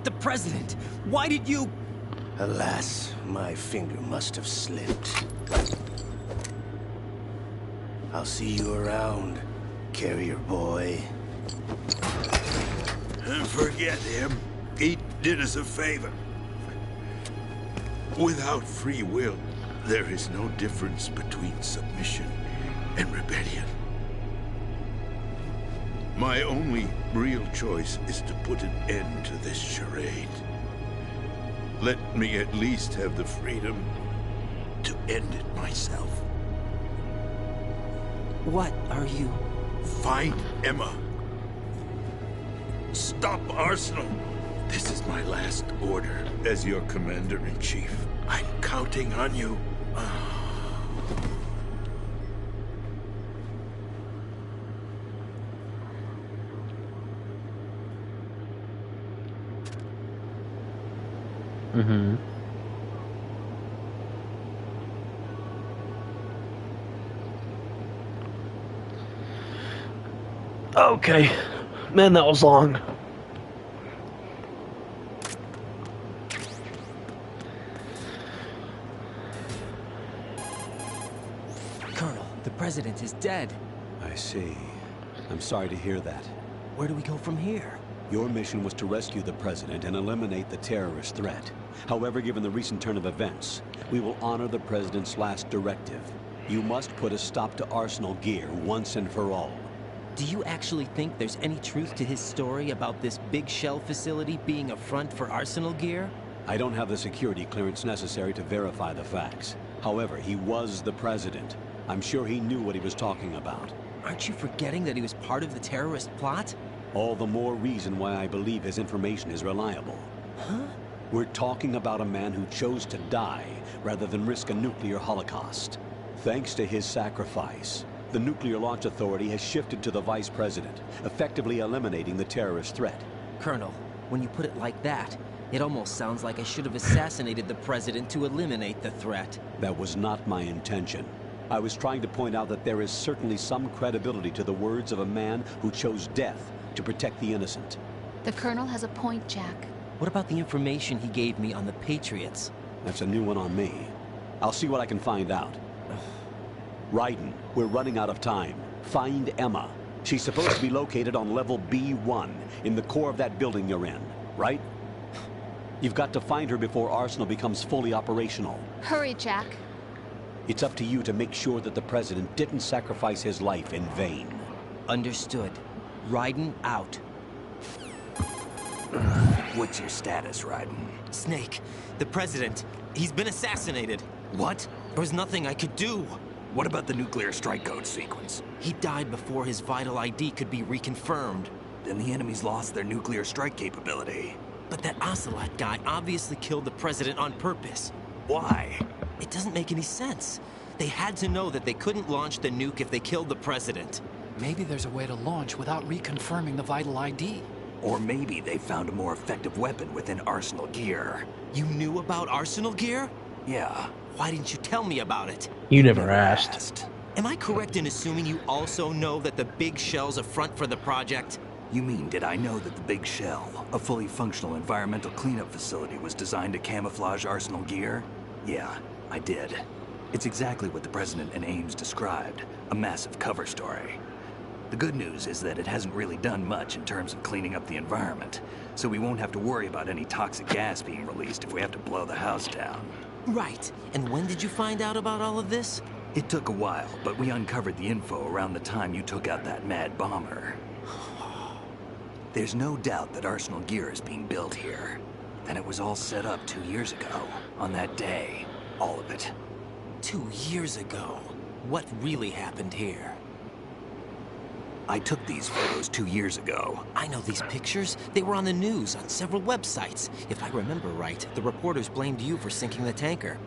The president! Why did you... Alas, my finger must have slipped. I'll see you around, carrier boy. Forget him. He did us a favor. Without free will, there is no difference between submission and rebellion. My only real choice is to put an end to this charade. Let me at least have the freedom to end it myself. What are you... Find Emma. Stop Arsenal. This is my last order as your commander-in-chief. I'm counting on you. Mm-hmm. Okay. Man, that was long. Colonel, the president is dead. I see. I'm sorry to hear that. Where do we go from here? Your mission was to rescue the president and eliminate the terrorist threat. However, given the recent turn of events, we will honor the president's last directive. You must put a stop to Arsenal Gear once and for all. Do you actually think there's any truth to his story about this big shell facility being a front for Arsenal Gear? I don't have the security clearance necessary to verify the facts. However, he was the president. I'm sure he knew what he was talking about. Aren't you forgetting that he was part of the terrorist plot? All the more reason why I believe his information is reliable. Huh? We're talking about a man who chose to die rather than risk a nuclear holocaust. Thanks to his sacrifice, the Nuclear Launch Authority has shifted to the Vice President, effectively eliminating the terrorist threat. Colonel, when you put it like that, it almost sounds like I should have assassinated the President to eliminate the threat. That was not my intention. I was trying to point out that there is certainly some credibility to the words of a man who chose death to protect the innocent. The Colonel has a point, Jack. What about the information he gave me on the Patriots? That's a new one on me. I'll see what I can find out. Raiden, we're running out of time. Find Emma. She's supposed to be located on level B1, in the core of that building you're in, right? You've got to find her before Arsenal becomes fully operational. Hurry, Jack. It's up to you to make sure that the President didn't sacrifice his life in vain. Understood. Raiden out. What's your status, Raiden? Snake, the President, he's been assassinated. What? There was nothing I could do. What about the nuclear strike code sequence? He died before his vital ID could be reconfirmed. Then the enemy's lost their nuclear strike capability. But that Ocelot guy obviously killed the President on purpose. Why? It doesn't make any sense. They had to know that they couldn't launch the nuke if they killed the President. Maybe there's a way to launch without reconfirming the vital ID. Or maybe they found a more effective weapon within Arsenal Gear. You knew about Arsenal Gear? Yeah. Why didn't you tell me about it? You never asked. Am I correct in assuming you also know that the Big Shell's a front for the project? You mean, did I know that the Big Shell, a fully functional environmental cleanup facility, was designed to camouflage Arsenal Gear? Yeah, I did. It's exactly what the President and Ames described, a massive cover story. The good news is that it hasn't really done much in terms of cleaning up the environment, so we won't have to worry about any toxic gas being released if we have to blow the house down. Right. And when did you find out about all of this? It took a while, but we uncovered the info around the time you took out that mad bomber. There's no doubt that Arsenal Gear is being built here. And it was all set up 2 years ago, on that day. All of it. 2 years ago? What really happened here? I took these photos 2 years ago. I know these pictures. They were on the news, on several websites. If I remember right, the reporters blamed you for sinking the tanker.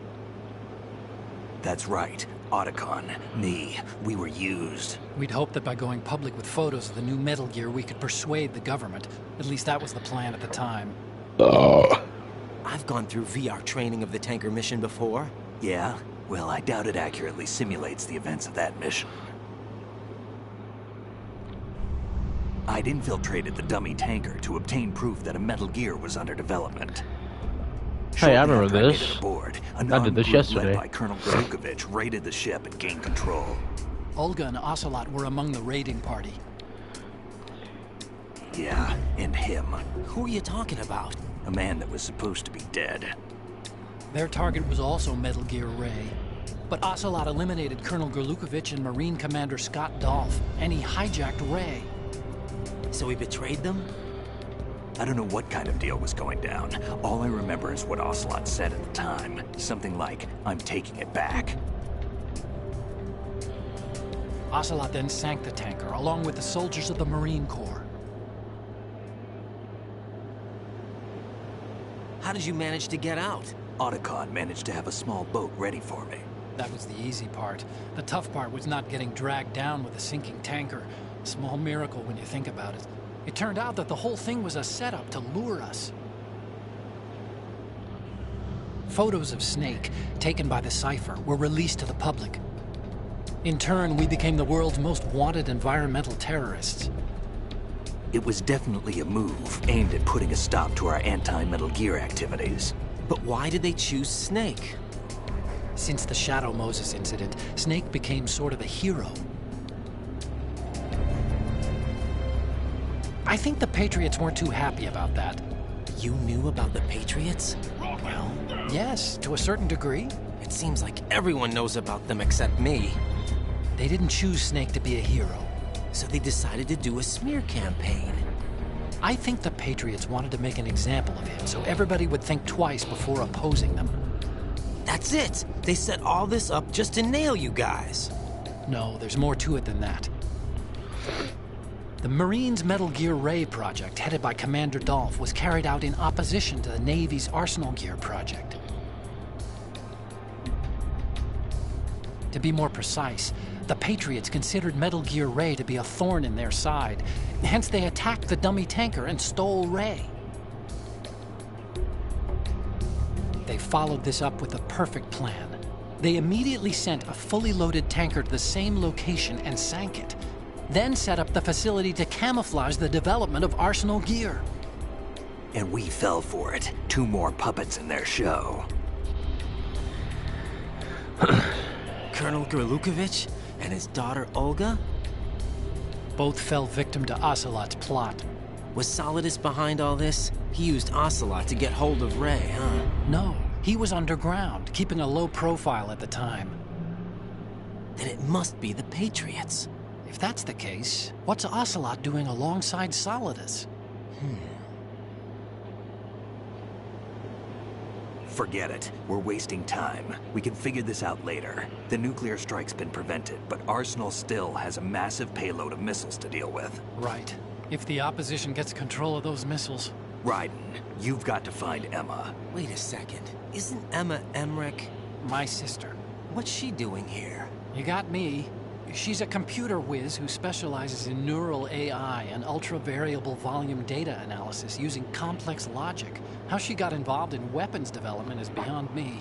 That's right. Otacon, me, we were used. We'd hoped that by going public with photos of the new Metal Gear, we could persuade the government. At least that was the plan at the time. I've gone through VR training of the tanker mission before. Yeah? Well, I doubt it accurately simulates the events of that mission. I'd infiltrated the dummy tanker to obtain proof that a Metal Gear was under development. Hey, I remember this. Aboard, I did this yesterday. led by Colonel Golukovich raided the ship and gained control. Olga and Ocelot were among the raiding party. Yeah, and him. Who are you talking about? A man that was supposed to be dead. Their target was also Metal Gear Ray. But Ocelot eliminated Colonel Golukovich and Marine Commander Scott Dolph, and he hijacked Ray. So he betrayed them? I don't know what kind of deal was going down. All I remember is what Ocelot said at the time. Something like, "I'm taking it back." Ocelot then sank the tanker, along with the soldiers of the Marine Corps. How did you manage to get out? Otacon managed to have a small boat ready for me. That was the easy part. The tough part was not getting dragged down with a sinking tanker. A small miracle when you think about it. It turned out that the whole thing was a setup to lure us. photos of Snake, taken by the Cypher, were released to the public. In turn, we became the world's most wanted environmental terrorists. It was definitely a move aimed at putting a stop to our anti-Metal Gear activities. But why did they choose Snake? Since the Shadow Moses incident, Snake became sort of a hero. I think the Patriots weren't too happy about that. You knew about the Patriots? Well, yes, to a certain degree. It seems like everyone knows about them except me. They didn't choose Snake to be a hero. So they decided to do a smear campaign. I think the Patriots wanted to make an example of him so everybody would think twice before opposing them. That's it! They set all this up just to nail you guys. No, there's more to it than that. The Marines' Metal Gear Ray project, headed by Commander Dolph, was carried out in opposition to the Navy's Arsenal Gear project. To be more precise, the Patriots considered Metal Gear Ray to be a thorn in their side. Hence, they attacked the dummy tanker and stole Ray. They followed this up with a perfect plan. They immediately sent a fully loaded tanker to the same location and sank it. Then set up the facility to camouflage the development of Arsenal Gear. And we fell for it. 2 more puppets in their show. Colonel Gurlukovich and his daughter Olga? Both fell victim to Ocelot's plot. Was Solidus behind all this? He used Ocelot to get hold of Ray, huh? No, he was underground, keeping a low profile at the time. Then it must be the Patriots. If that's the case, what's Ocelot doing alongside Solidus? Forget it. We're wasting time. We can figure this out later. The nuclear strike's been prevented, but Arsenal still has a massive payload of missiles to deal with. Right. If the opposition gets control of those missiles... Raiden, you've got to find Emma. Wait a second. Isn't Emma Emmerich... my sister? What's she doing here? You got me. She's a computer whiz who specializes in neural AI and ultra-variable volume data analysis using complex logic. How she got involved in weapons development is beyond me.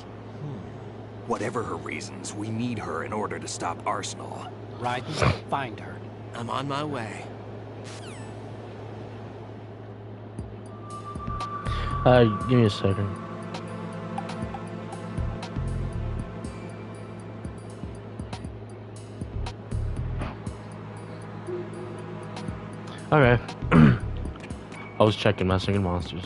Whatever her reasons, we need her in order to stop Arsenal. Raiden, find her. I'm on my way. Give me a second. Okay. I was checking my singing monsters.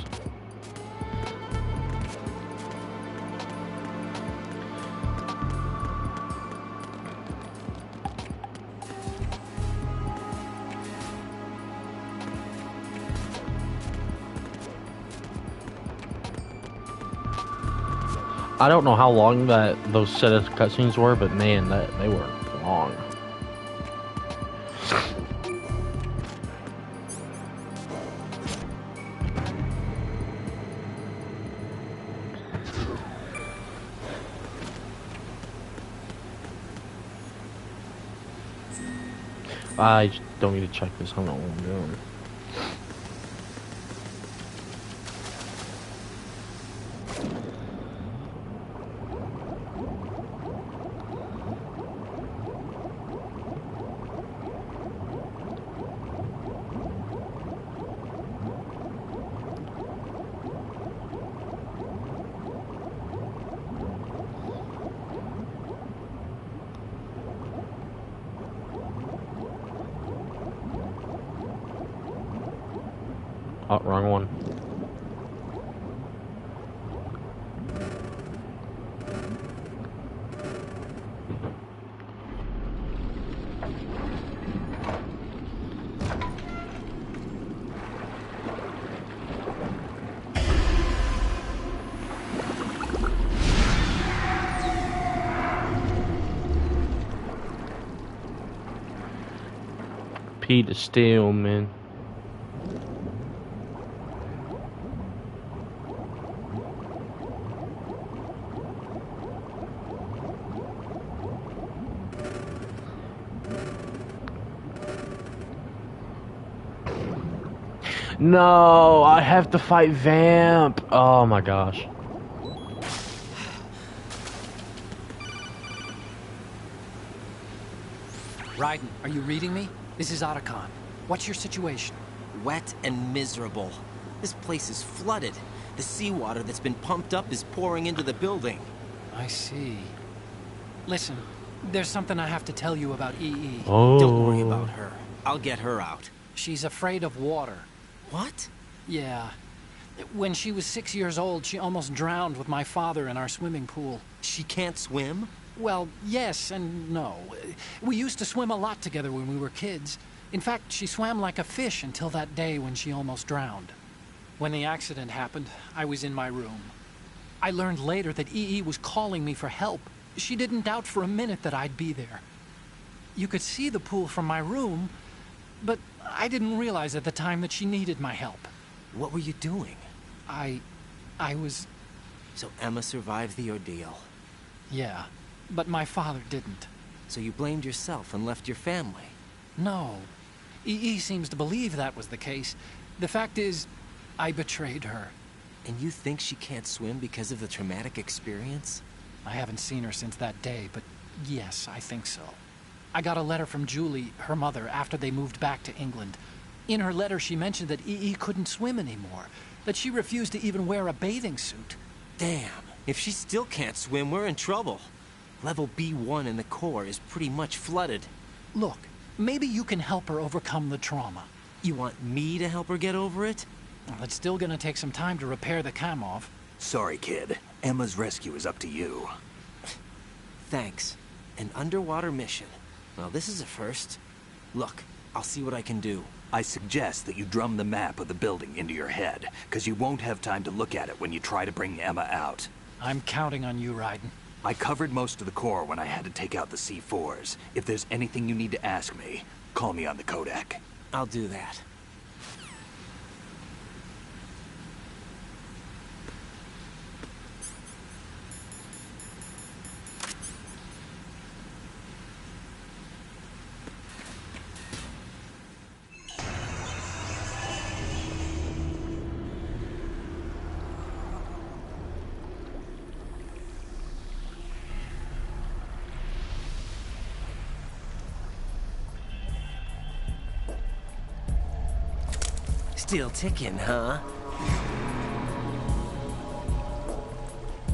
I don't know how long those set of cutscenes were, but man, they were long. I just don't need to check this. I don't know what I'm doing. Oh, wrong one. Peter Steele, man. No, I have to fight Vamp. Oh my gosh. Raiden, are you reading me? This is Otacon. What's your situation? Wet and miserable. This place is flooded. The seawater that's been pumped up is pouring into the building. I see. Listen, there's something I have to tell you about EE. Oh. Don't worry about her. I'll get her out. She's afraid of water. What? Yeah. When she was 6 years old, she almost drowned with my father in our swimming pool. She can't swim? Well, yes and no. We used to swim a lot together when we were kids. In fact, she swam like a fish until that day when she almost drowned. When the accident happened, I was in my room. I learned later that EE was calling me for help. She didn't doubt for a minute that I'd be there. You could see the pool from my room, but I didn't realize at the time that she needed my help. What were you doing? I was... So Emma survived the ordeal? Yeah, but my father didn't. So you blamed yourself and left your family? No. EE seems to believe that was the case. The fact is, I betrayed her. And you think she can't swim because of the traumatic experience? I haven't seen her since that day, but yes, I think so. I got a letter from Julie, her mother, after they moved back to England. In her letter, she mentioned that EE couldn't swim anymore, that she refused to even wear a bathing suit. Damn, if she still can't swim, we're in trouble. Level B1 in the core is pretty much flooded. Look, maybe you can help her overcome the trauma. You want me to help her get over it? Well, it's still gonna take some time to repair the Kamov. Sorry, kid. Emma's rescue is up to you. Thanks. An underwater mission. Well, this is a first. Look, I'll see what I can do. I suggest that you drum the map of the building into your head, because you won't have time to look at it when you try to bring Emma out. I'm counting on you, Raiden. I covered most of the core when I had to take out the C4s. If there's anything you need to ask me, call me on the Kodak. I'll do that. Still ticking, huh?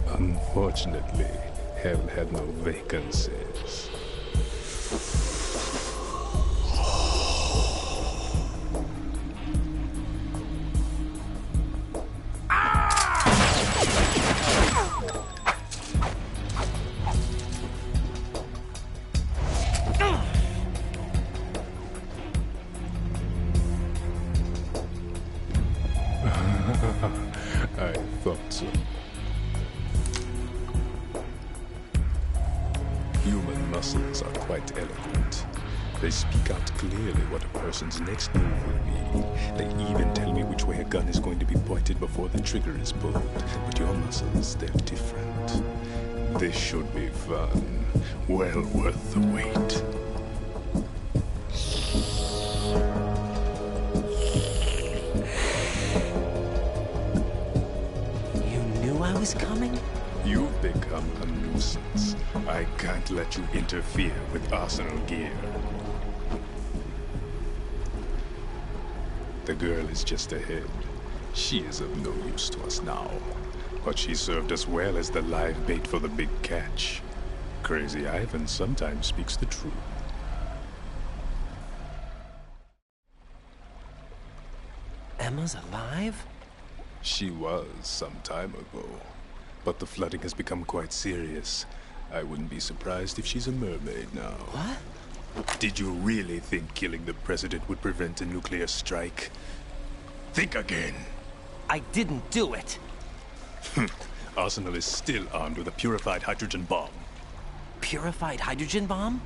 Unfortunately, hell had no vacancies. I thought so. Human muscles are quite eloquent. They speak out clearly what a person's next move will be. They even tell me which way a gun is going to be pointed before the trigger is pulled. But your muscles, they're different. This should be fun. Well worth the wait. Coming? You've become a nuisance. I can't let you interfere with Arsenal gear. The girl is just ahead. She is of no use to us now. But she served us well as the live bait for the big catch. Crazy Ivan sometimes speaks the truth. Emma's alive? She was some time ago. But the flooding has become quite serious. I wouldn't be surprised if she's a mermaid now. What? Did you really think killing the president would prevent a nuclear strike? Think again. I didn't do it. Arsenal is still armed with a purified hydrogen bomb. Purified hydrogen bomb?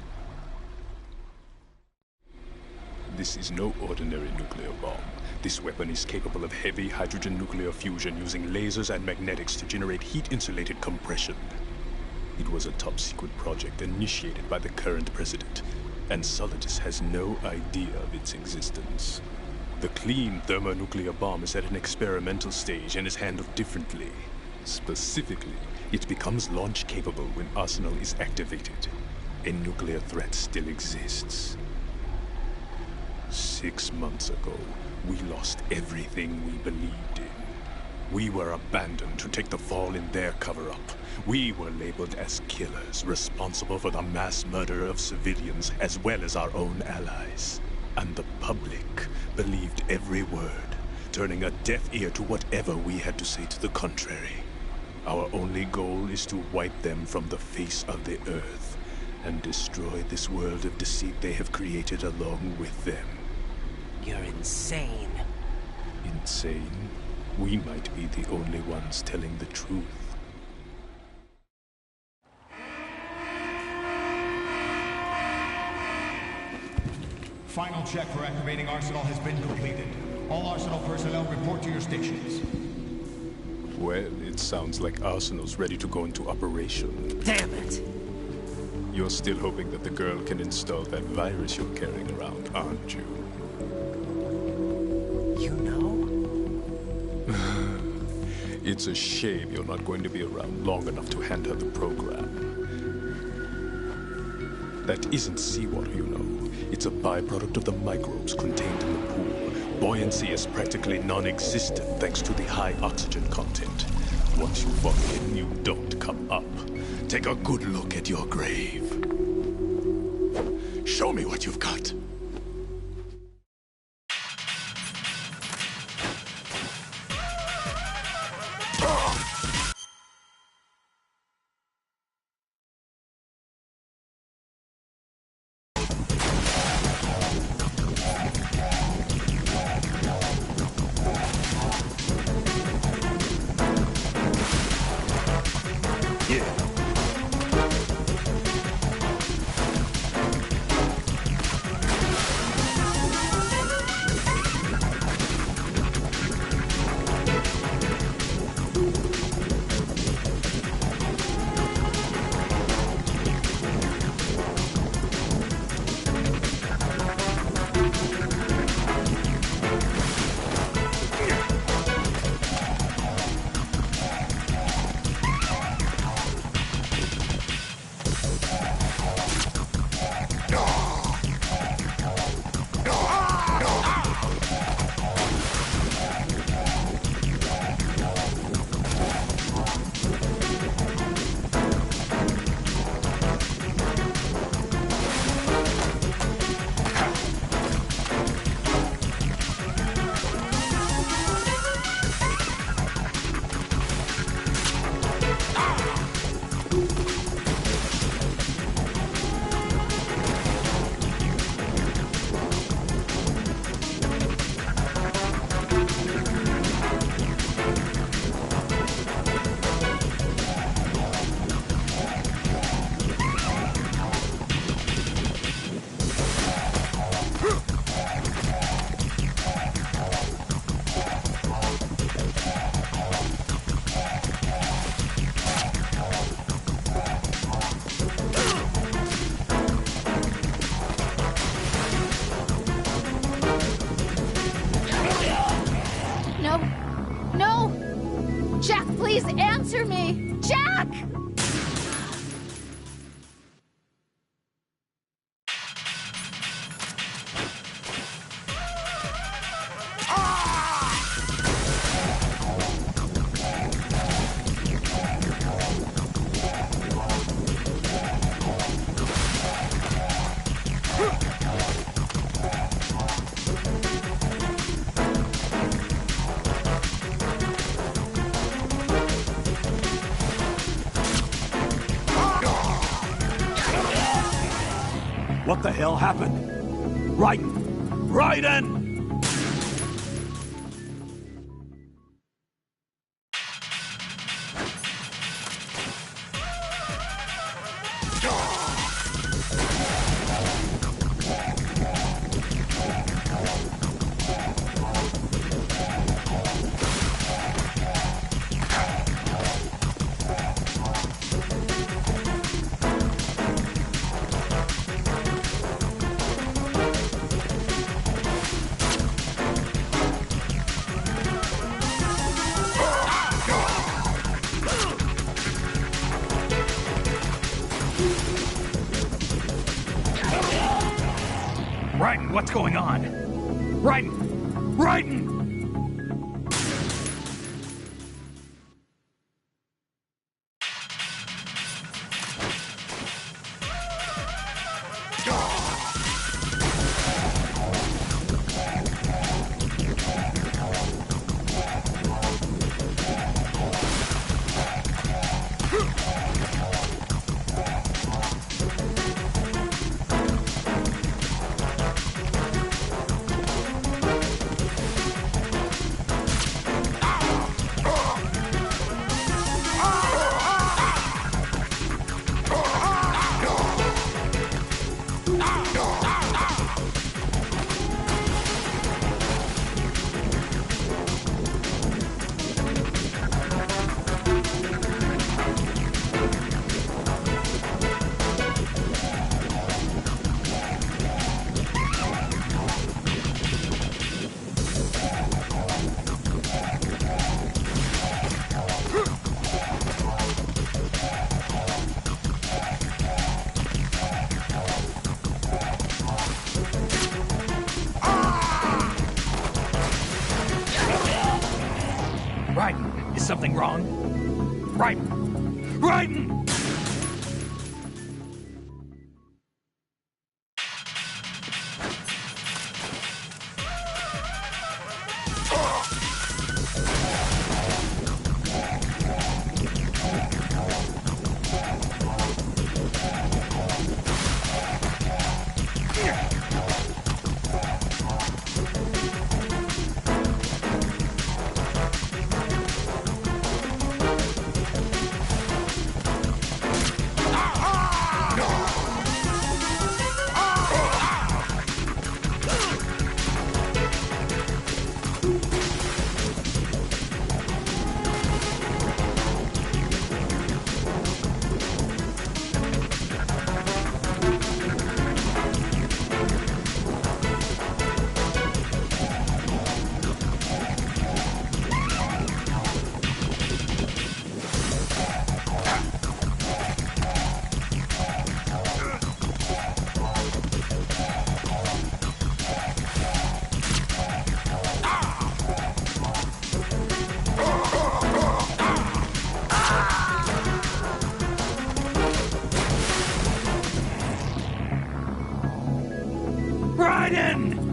This is no ordinary nuclear bomb. This weapon is capable of heavy hydrogen nuclear fusion using lasers and magnetics to generate heat-insulated compression. It was a top-secret project initiated by the current president, and Solidus has no idea of its existence. The clean thermonuclear bomb is at an experimental stage and is handled differently. Specifically, it becomes launch-capable when Arsenal is activated. a nuclear threat still exists. 6 months ago, we lost everything we believed in. We were abandoned to take the fall in their cover-up. We were labeled as killers, responsible for the mass murder of civilians as well as our own allies. And the public believed every word, turning a deaf ear to whatever we had to say to the contrary. Our only goal is to wipe them from the face of the earth and destroy this world of deceit they have created along with them. You're insane. Insane? We might be the only ones telling the truth. Final check for activating Arsenal has been completed. All Arsenal personnel report to your stations. Well, it sounds like Arsenal's ready to go into operation. Damn it! You're still hoping that the girl can install that virus you're carrying around, aren't you? You know? It's a shame you're not going to be around long enough to hand her the program. That isn't seawater, you know. It's a byproduct of the microbes contained in the pool. Buoyancy is practically non-existent thanks to the high oxygen content. Once you fall in, you don't come up. Take a good look at your grave. Show me what you've got. Please answer me! Jack! What the hell happened? Raiden! what's going on. Raiden! Raiden! Raiden, is something wrong? Raiden! Raiden! Raiden!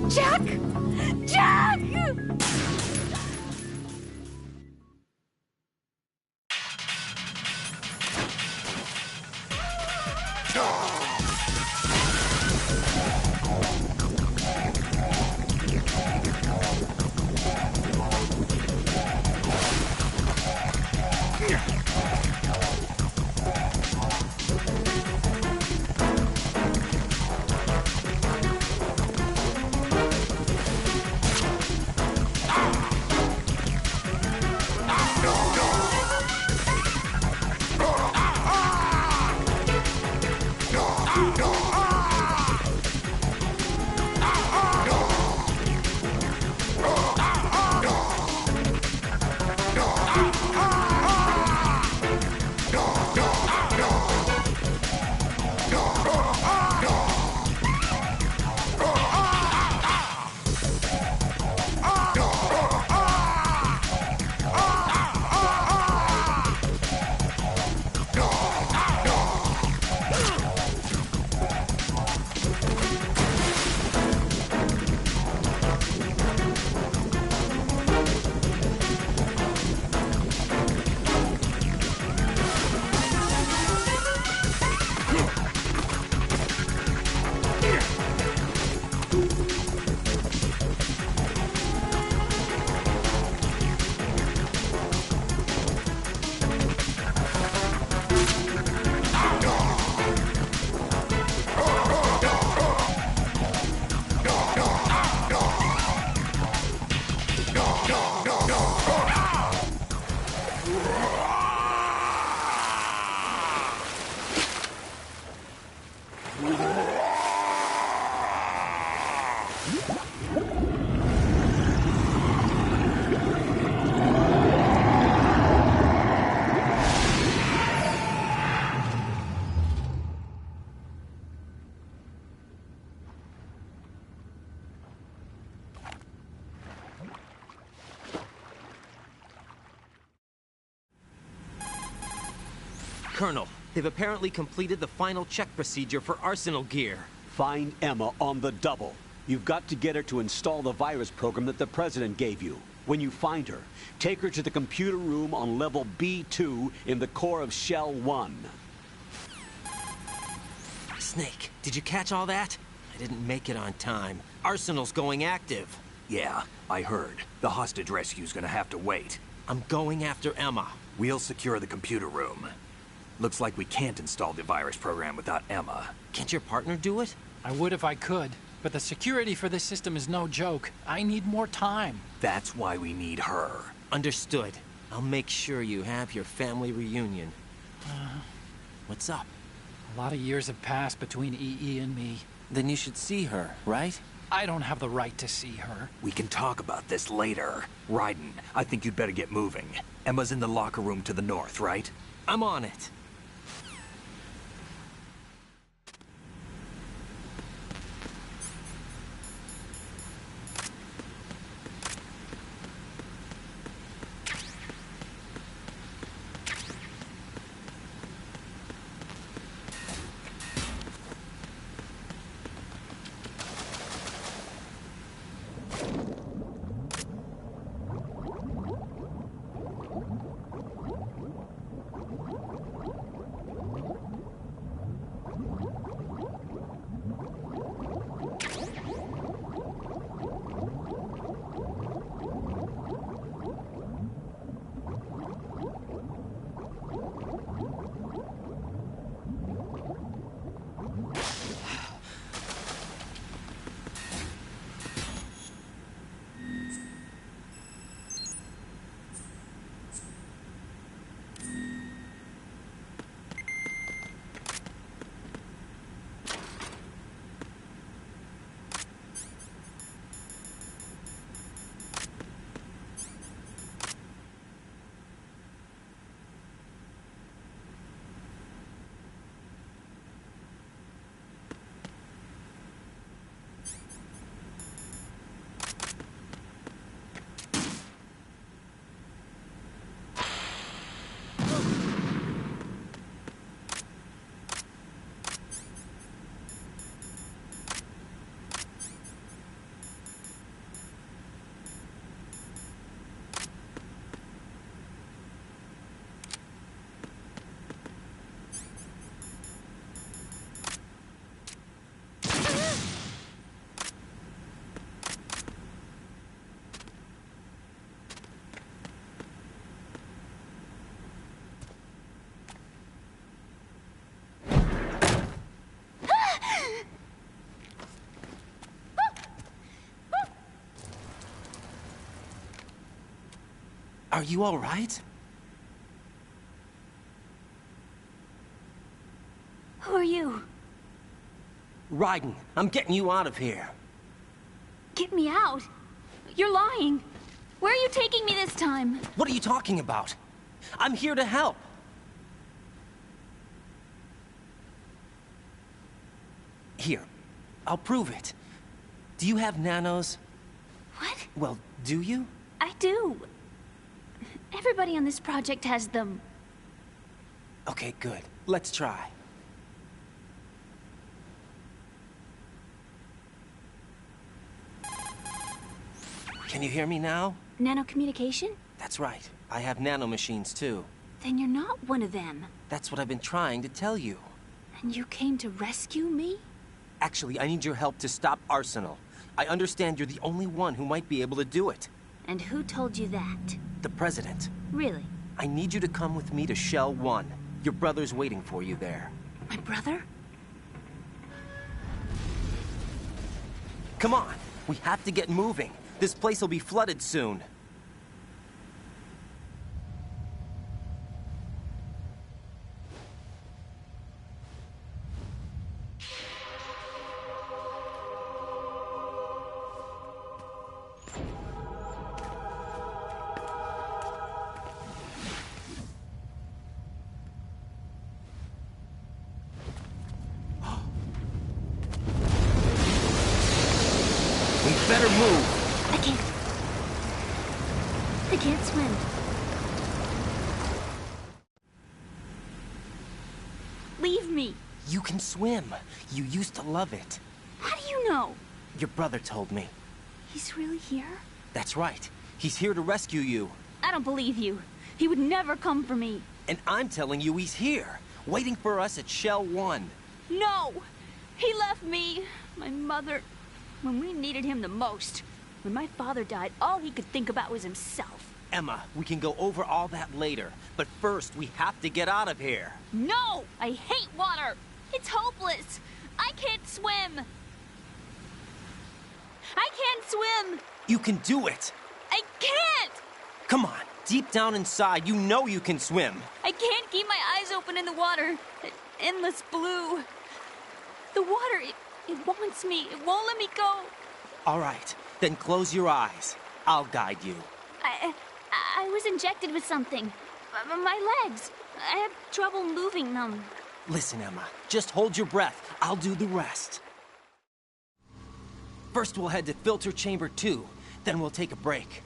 Jack! Jack! Colonel, they've apparently completed the final check procedure for Arsenal gear. Find Emma on the double. You've got to get her to install the virus program that the President gave you. When you find her, take her to the computer room on level B2 in the core of Shell 1. Snake, did you catch all that? I didn't make it on time. Arsenal's going active. Yeah, I heard. The hostage rescue's gonna have to wait. I'm going after Emma. We'll secure the computer room. Looks like we can't install the virus program without Emma. Can't your partner do it? I would if I could, but the security for this system is no joke. I need more time. That's why we need her. Understood. I'll make sure you have your family reunion. What's up? A lot of years have passed between EE and me. Then you should see her, right? I don't have the right to see her. We can talk about this later. Raiden, I think you'd better get moving. Emma's in the locker room to the north, right? I'm on it. Are you all right? Who are you? Raiden, I'm getting you out of here. Get me out. You're lying. Where are you taking me this time? What are you talking about? I'm here to help. Here, I'll prove it. Do you have nanos? What? Well, do you? I do. Everybody on this project has them. Okay, good. Let's try. Can you hear me now? Nanocommunication? That's right. I have nanomachines too. Then you're not one of them. That's what I've been trying to tell you. And you came to rescue me? Actually, I need your help to stop Arsenal. I understand you're the only one who might be able to do it. And who told you that? The President. Really? I need you to come with me to Shell 1. Your brother's waiting for you there. My brother? Come on! We have to get moving. This place will be flooded soon. I can't swim. Leave me. You can swim. You used to love it. How do you know? Your brother told me. He's really here? That's right. He's here to rescue you. I don't believe you. He would never come for me. And I'm telling you he's here, waiting for us at Shell 1. No! He left me, my mother, when we needed him the most. When my father died, all he could think about was himself. Emma, we can go over all that later. But first, we have to get out of here. No! I hate water! It's hopeless! I can't swim! I can't swim! You can do it! I can't! Come on, deep down inside, you know you can swim. I can't keep my eyes open in the water. That endless blue. The water, it wants me. It won't let me go. All right, then close your eyes. I'll guide you. I was injected with something. My legs. I have trouble moving them. Listen, Emma, just hold your breath. I'll do the rest. First, we'll head to filter chamber 2. Then we'll take a break.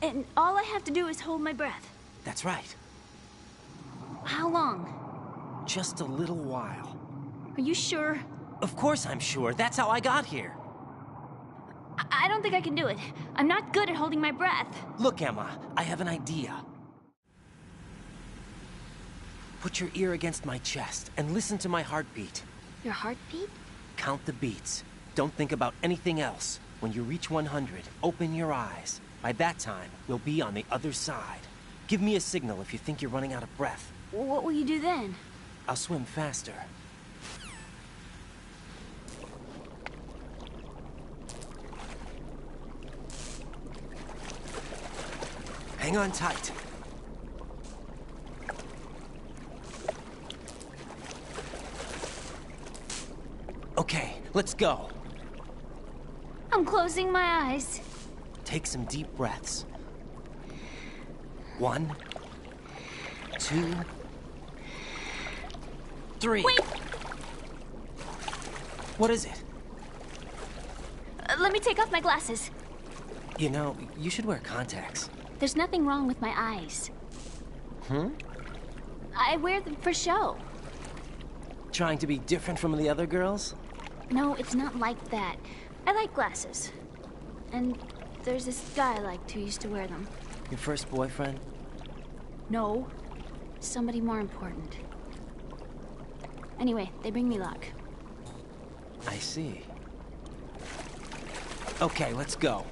And all I have to do is hold my breath. That's right. How long? Just a little while. Are you sure? Of course I'm sure. That's how I got here. I don't think I can do it. I'm not good at holding my breath. Look, Emma, I have an idea. Put your ear against my chest and listen to my heartbeat. Your heartbeat? Count the beats. Don't think about anything else. When you reach 100, open your eyes. By that time, we'll be on the other side. Give me a signal if you think you're running out of breath. What will you do then? I'll swim faster. Hang on tight. Okay, let's go. I'm closing my eyes. Take some deep breaths. 1, 2, 3. Wait! What is it? Let me take off my glasses. You know, you should wear contacts. There's nothing wrong with my eyes. I wear them for show. Trying to be different from the other girls? No, it's not like that. I like glasses. And there's this guy I liked who used to wear them. Your first boyfriend? No. Somebody more important. Anyway, they bring me luck. I see. Okay, let's go.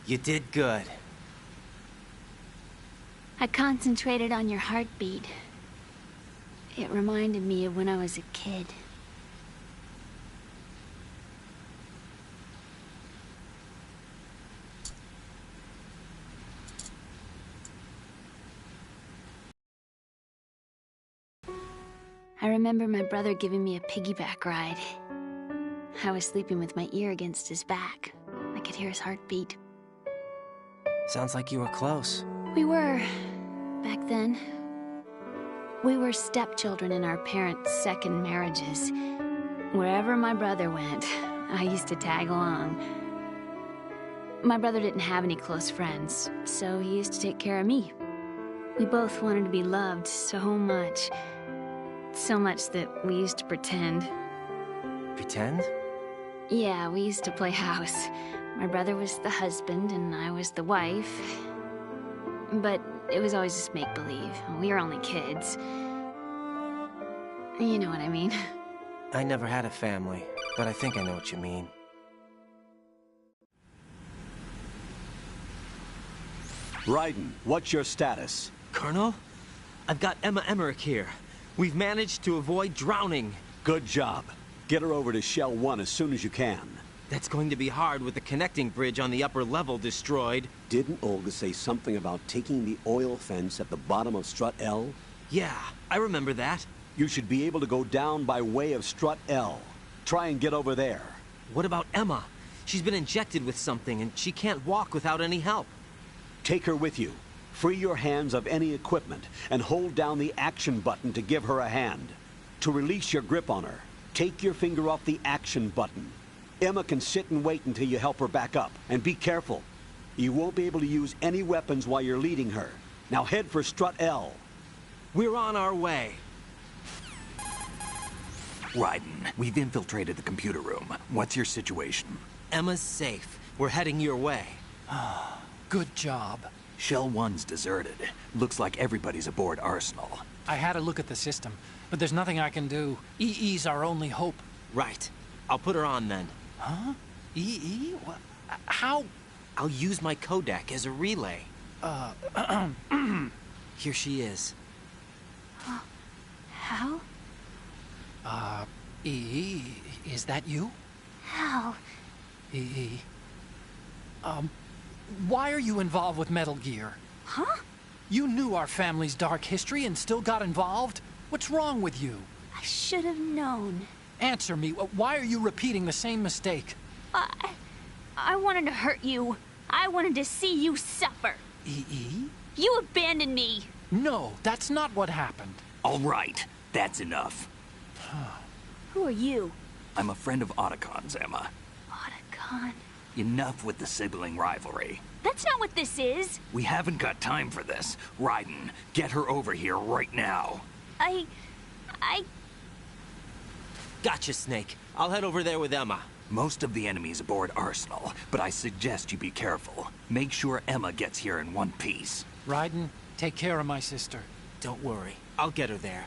You did good. I concentrated on your heartbeat. It reminded me of when I was a kid. I remember my brother giving me a piggyback ride. I was sleeping with my ear against his back. I could hear his heartbeat. Sounds like you were close. We were, back then. We were stepchildren in our parents' second marriages. Wherever my brother went, I used to tag along. My brother didn't have any close friends, so he used to take care of me. We both wanted to be loved so much. So much that we used to pretend. pretend? Yeah, we used to play house. My brother was the husband and I was the wife. But it was always just make-believe. We were only kids. You know what I mean. I never had a family, but I think I know what you mean. Raiden, what's your status? Colonel? I've got Emma Emmerich here. We've managed to avoid drowning. Good job. Get her over to Shell 1 as soon as you can. That's going to be hard with the connecting bridge on the upper level destroyed. Didn't Olga say something about taking the oil fence at the bottom of Strut L? Yeah, I remember that. You should be able to go down by way of Strut L. Try and get over there. What about Emma? She's been injected with something and she can't walk without any help. Take her with you. Free your hands of any equipment and hold down the action button to give her a hand. To release your grip on her, take your finger off the action button. Emma can sit and wait until you help her back up. And be careful. You won't be able to use any weapons while you're leading her. Now head for Strut L. We're on our way. Raiden, we've infiltrated the computer room. What's your situation? Emma's safe. We're heading your way. Good job. Shell 1's deserted. Looks like everybody's aboard Arsenal. I had a look at the system, but there's nothing I can do. EE's our only hope. Right. I'll put her on then. Huh? EE? What? How? I'll use my codec as a relay. Here she is. Hal? EE, is that you? Hal. EE. Why are you involved with Metal Gear? Huh? You knew our family's dark history and still got involved? What's wrong with you? I should have known. Answer me. Why are you repeating the same mistake? I wanted to hurt you. I wanted to see you suffer. EE? You abandoned me. No, that's not what happened. All right, that's enough. Who are you? I'm a friend of Otacon's, Emma. Otacon? Enough with the sibling rivalry. That's not what this is. We haven't got time for this. Raiden, get her over here right now. I... Gotcha, Snake. I'll head over there with Emma. Most of the enemy's aboard Arsenal, but I suggest you be careful. Make sure Emma gets here in one piece. Raiden, take care of my sister. Don't worry. I'll get her there.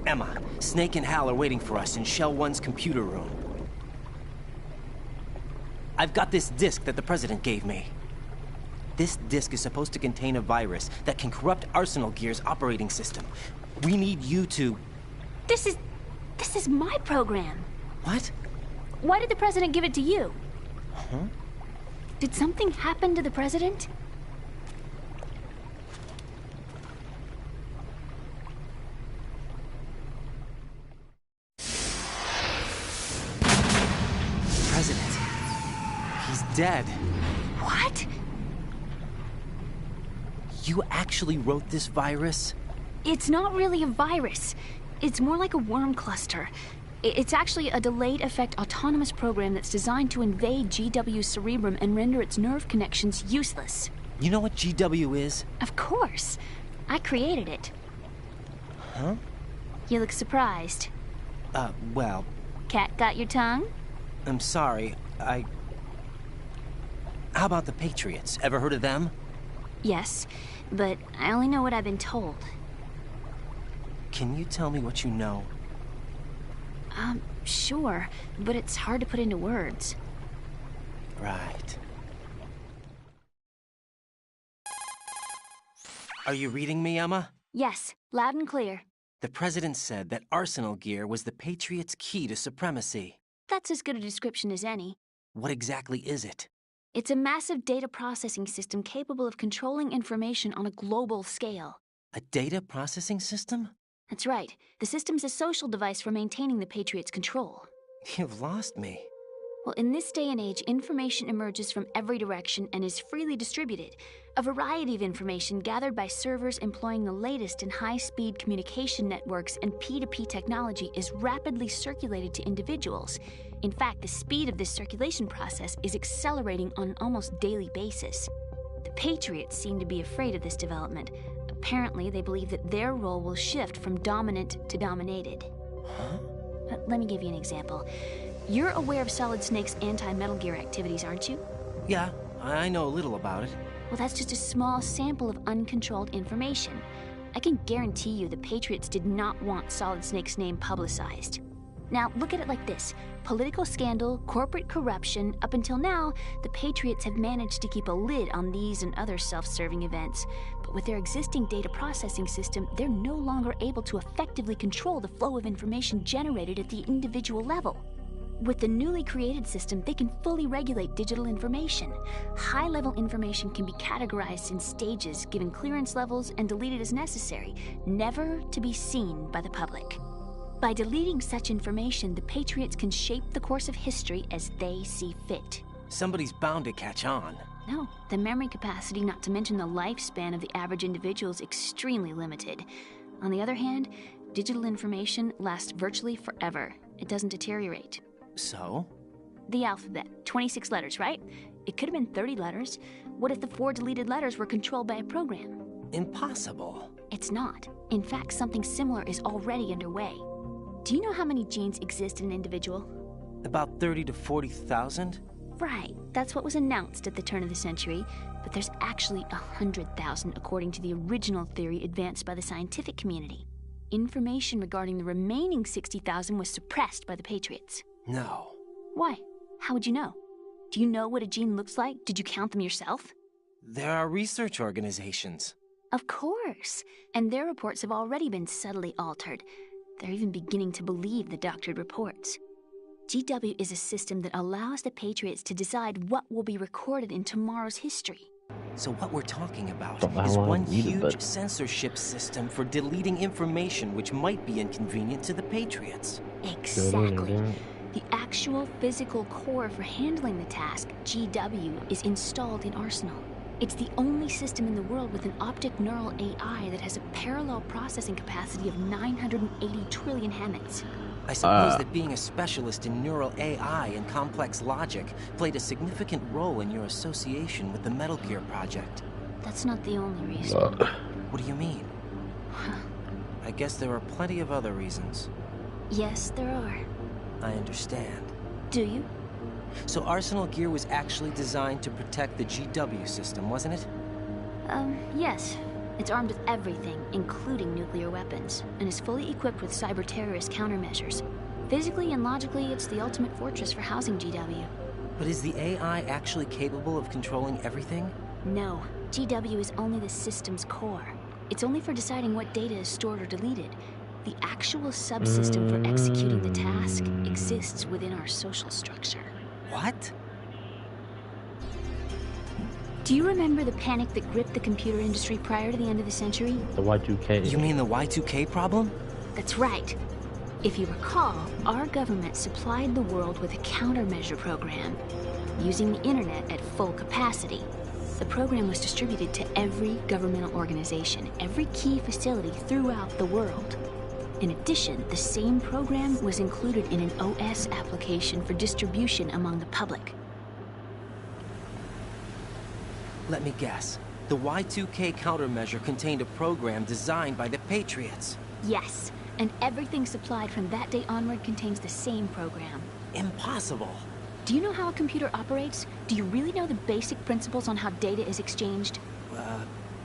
Emma, Snake and Hal are waiting for us in Shell 1's computer room. I've got this disk that the President gave me. This disk is supposed to contain a virus that can corrupt Arsenal Gear's operating system. We need you to... This is my program. What? Why did the President give it to you? Huh? Did something happen to the President? President. He's dead. What? You actually wrote this virus? It's not really a virus. It's more like a worm cluster. It's actually a delayed effect autonomous program that's designed to invade GW's cerebrum and render its nerve connections useless. You know what GW is? Of course. I created it. Huh? You look surprised. Well... Cat got your tongue? I'm sorry, How about the Patriots? Ever heard of them? Yes, but I only know what I've been told. Can you tell me what you know? Sure, but it's hard to put into words. Right. Are you reading me, Emma? Yes, loud and clear. The President said that Arsenal gear was the Patriots' key to supremacy. That's as good a description as any. What exactly is it? It's a massive data processing system capable of controlling information on a global scale. A data processing system? That's right. The system's a social device for maintaining the Patriots' control. You've lost me. Well, in this day and age, information emerges from every direction and is freely distributed. A variety of information gathered by servers employing the latest in high-speed communication networks and P2P technology is rapidly circulated to individuals. In fact, the speed of this circulation process is accelerating on an almost daily basis. The Patriots seem to be afraid of this development. Apparently, they believe that their role will shift from dominant to dominated. Huh? Let me give you an example. You're aware of Solid Snake's anti-Metal Gear activities, aren't you? Yeah, I know a little about it. Well, that's just a small sample of uncontrolled information. I can guarantee you the Patriots did not want Solid Snake's name publicized. Now, look at it like this. Political scandal, corporate corruption, up until now, the Patriots have managed to keep a lid on these and other self-serving events. But with their existing data processing system, they're no longer able to effectively control the flow of information generated at the individual level. With the newly created system, they can fully regulate digital information. High-level information can be categorized in stages, given clearance levels, and deleted as necessary, never to be seen by the public. By deleting such information, the Patriots can shape the course of history as they see fit. Somebody's bound to catch on. No, the memory capacity, not to mention the lifespan of the average individual, is extremely limited. On the other hand, digital information lasts virtually forever. It doesn't deteriorate. So? The alphabet, 26 letters, right? It could have been 30 letters. What if the 4 deleted letters were controlled by a program? Impossible. It's not. In fact, something similar is already underway. Do you know how many genes exist in an individual? About 30 to 40,000? Right. That's what was announced at the turn of the century. But there's actually 100,000 according to the original theory advanced by the scientific community. Information regarding the remaining 60,000 was suppressed by the Patriots. No. Why? How would you know? Do you know what a gene looks like? Did you count them yourself? There are research organizations. Of course. And their reports have already been subtly altered. They're even beginning to believe the doctored reports. GW is a system that allows the Patriots to decide what will be recorded in tomorrow's history. So what we're talking about is one huge censorship system for deleting information which might be inconvenient to the Patriots. Exactly. The actual physical core for handling the task, GW, is installed in Arsenal. It's the only system in the world with an optic neural AI that has a parallel processing capacity of 980 trillion Hammets. I suppose that being a specialist in neural AI and complex logic played a significant role in your association with the Metal Gear project. That's not the only reason. What do you mean? I guess there are plenty of other reasons. Yes, there are. I understand. Do you? So Arsenal gear was actually designed to protect the GW system, wasn't it? Yes. It's armed with everything, including nuclear weapons, and is fully equipped with cyber-terrorist countermeasures. Physically and logically, it's the ultimate fortress for housing GW. But is the AI actually capable of controlling everything? No. GW is only the system's core. It's only for deciding what data is stored or deleted. The actual subsystem for executing the task exists within our social structure. What? Do you remember the panic that gripped the computer industry prior to the end of the century? The Y2K. You mean the Y2K problem? That's right. If you recall, our government supplied the world with a countermeasure program, using the internet at full capacity. The program was distributed to every governmental organization, every key facility throughout the world. In addition, the same program was included in an OS application for distribution among the public. Let me guess. The Y2K countermeasure contained a program designed by the Patriots. Yes, and everything supplied from that day onward contains the same program. Impossible. Do you know how a computer operates? Do you really know the basic principles on how data is exchanged?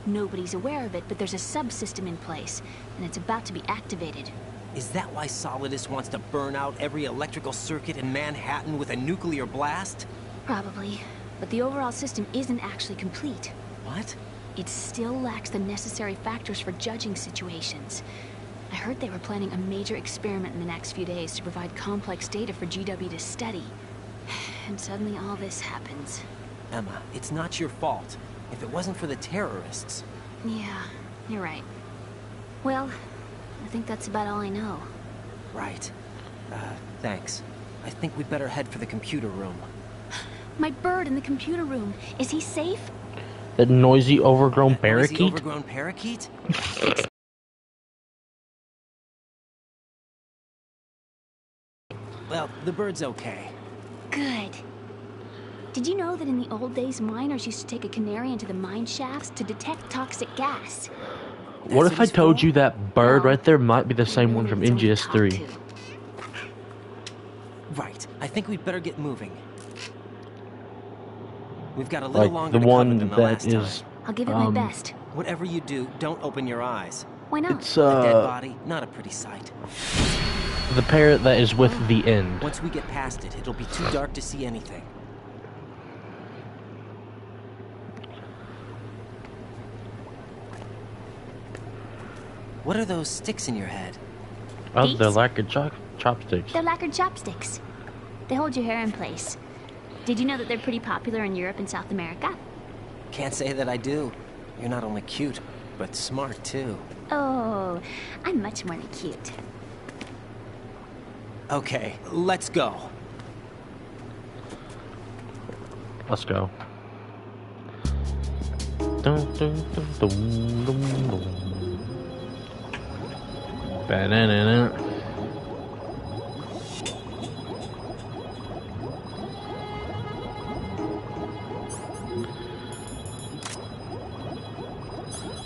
Nobody's aware of it, but there's a subsystem in place, and it's about to be activated. Is that why Solidus wants to burn out every electrical circuit in Manhattan with a nuclear blast? Probably, but the overall system isn't actually complete. What? it still lacks the necessary factors for judging situations. I heard they were planning a major experiment in the next few days to provide complex data for GW to study. And suddenly all this happens. Emma, it's not your fault. If it wasn't for the terrorists... Yeah, you're right. Well, I think that's about all I know. Right. Thanks. I think we'd better head for the computer room. My bird in the computer room. Is he safe? That noisy, overgrown parakeet? Noisy, overgrown parakeet? Well, the bird's okay. Good. Did you know that in the old days, miners used to take a canary into the mine shafts to detect toxic gas? What if I told you that bird right there might be the same one from NGS3? Right. I think we'd better get moving. We've got a little Like longer the to cover one than the that last time. is... I'll give it my best. Whatever you do, don't open your eyes. Why not? It's, A dead body, not a pretty sight. the parrot that is with the end. Once we get past it, it'll be too dark to see anything. What are those sticks in your head? Oh, they're lacquered chopsticks. They're lacquered chopsticks. They hold your hair in place. Did you know that they're pretty popular in Europe and South America? Can't say that I do. You're not only cute, but smart too. Oh, I'm much more than cute. Okay, let's go. Let's go. Dun, dun, dun, dun, dun, dun. Ba-na-na-na.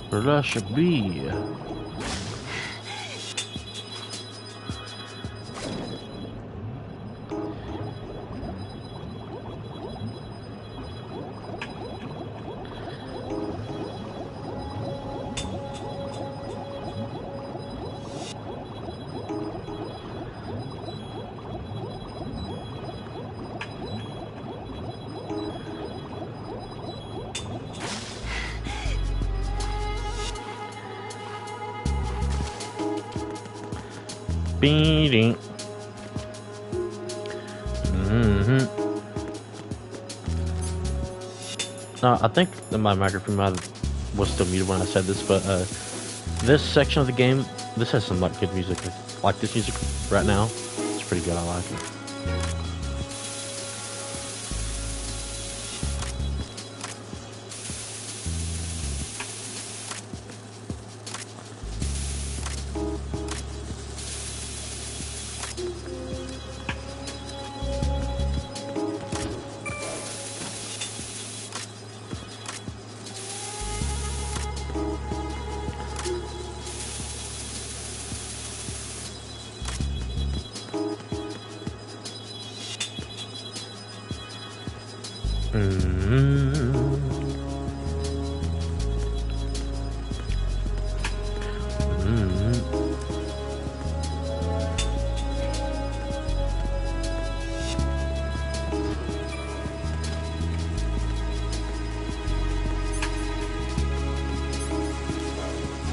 Where I should be. Beating. No, I think that my microphone was still muted when I said this, but this section of the game, this has some like good music. Like this music right now, it's pretty good. I like it.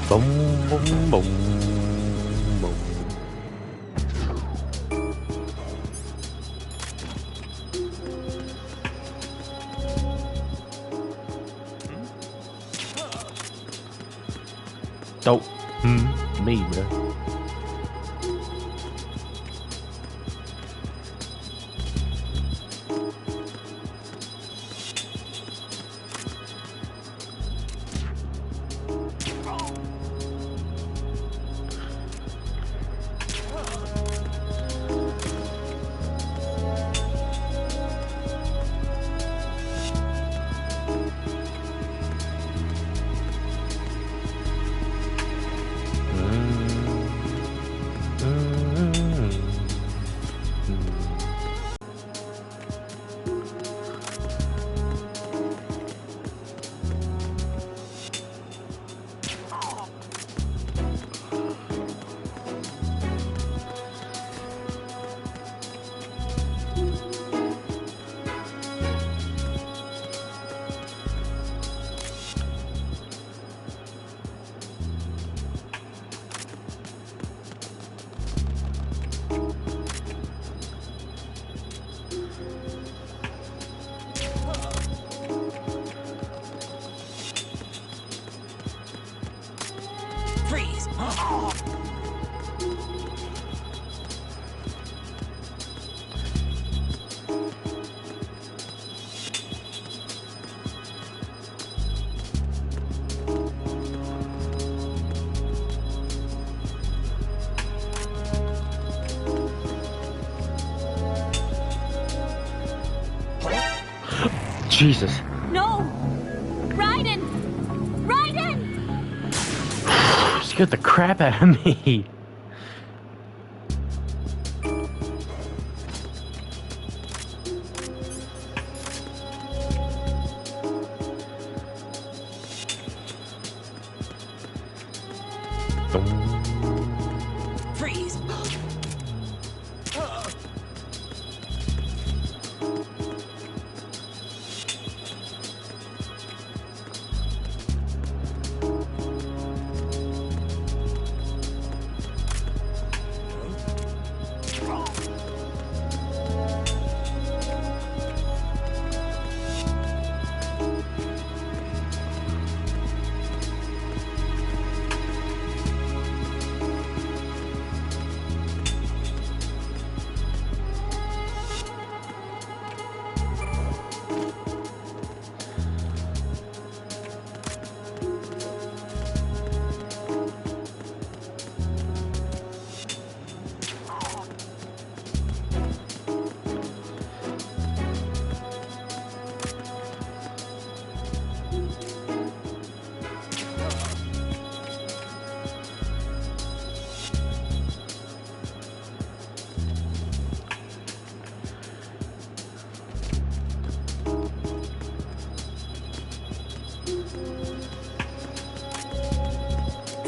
Boom, boom, boom, boom. Don't me, bro. Jesus. No! Raiden! Raiden! Scared the crap out of me.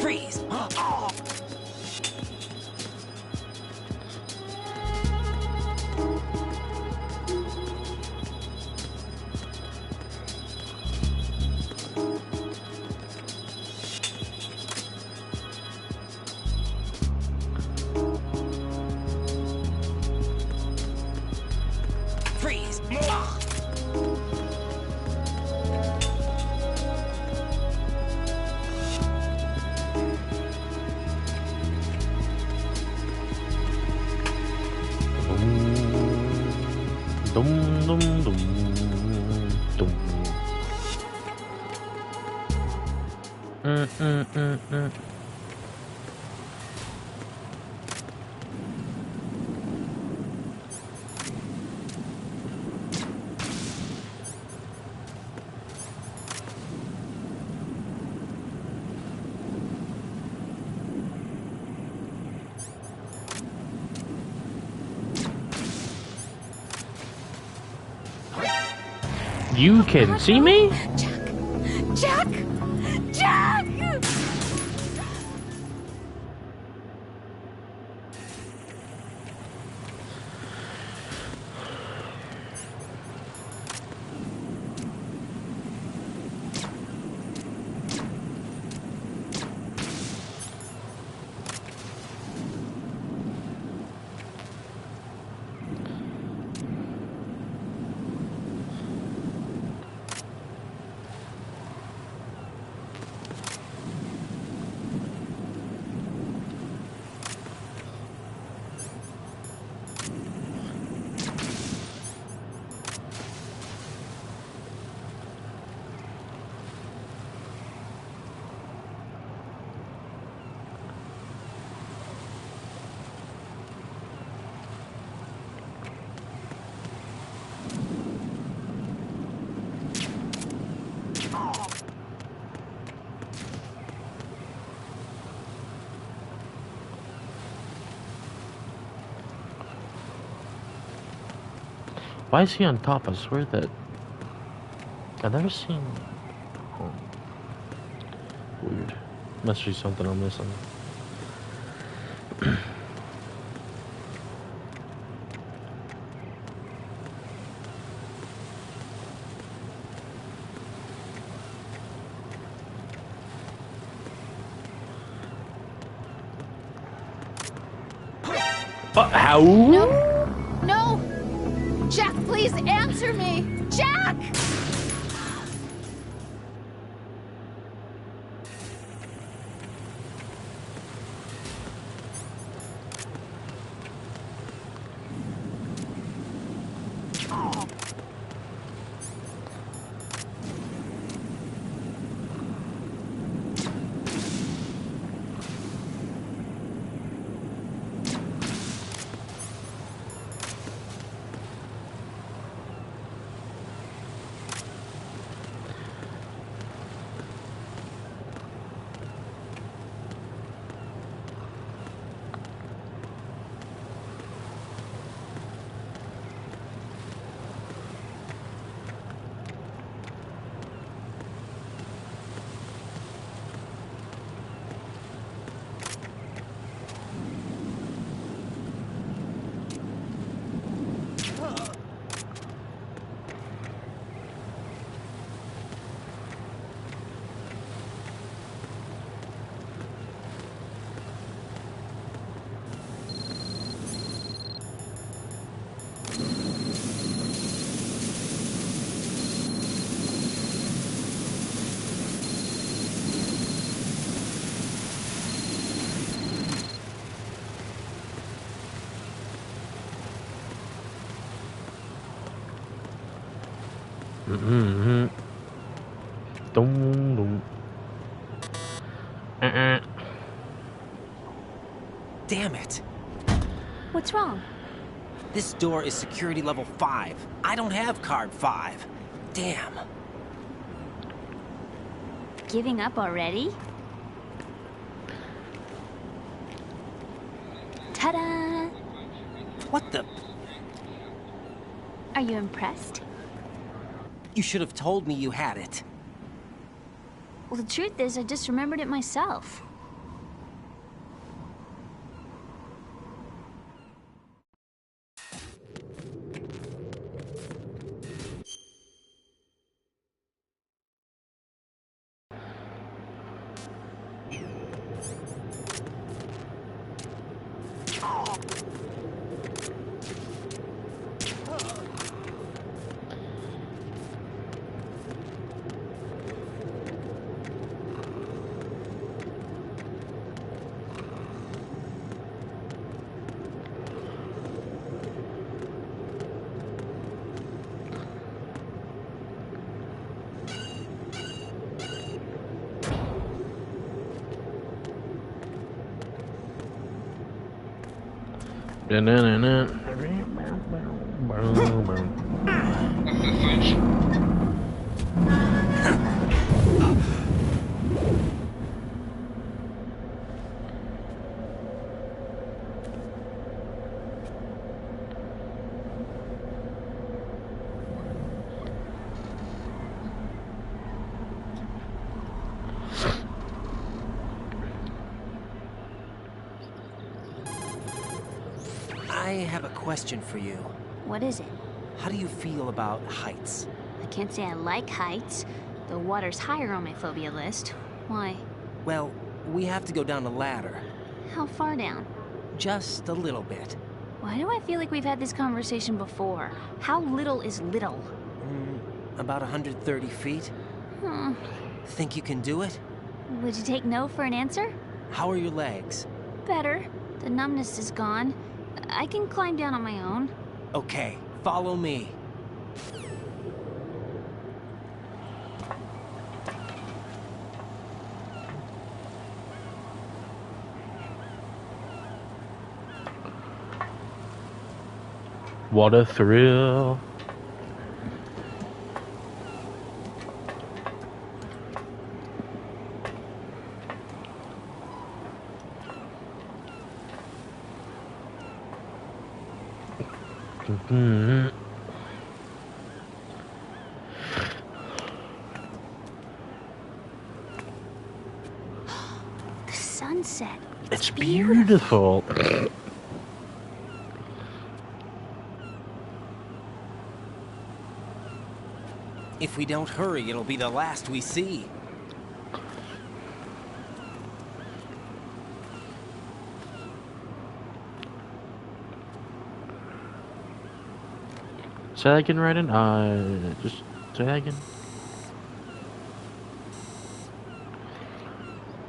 Freeze. Freeze. Freeze. Dum dum dum dum. Mm. You can see me? Jack! Jack! Why is he on top? I swear that I've never seen. Oh. Weird. Must be something I'm missing. How? No! No! Jack, please answer me! Jack! Mm-hmm. Dum, dum. Damn it. What's wrong? This door is security level 5. I don't have card 5. Damn. Giving up already? Ta-da! What the? Are you impressed? You should have told me you had it. Well, the truth is, I just remembered it myself. I have a question for you. What is it? How do you feel about heights? I can't say I like heights. The water's higher on my phobia list. Why? Well, we have to go down a ladder. How far down? Just a little bit. Why do I feel like we've had this conversation before? How little is little? About 130 feet. Think you can do it? Would you take no for an answer? How are your legs? Better. The numbness is gone. I can climb down on my own. Okay, follow me. What a thrill. The sunset. It's beautiful. If we don't hurry, it'll be the last we see. Say that again, Raiden. Just say that again.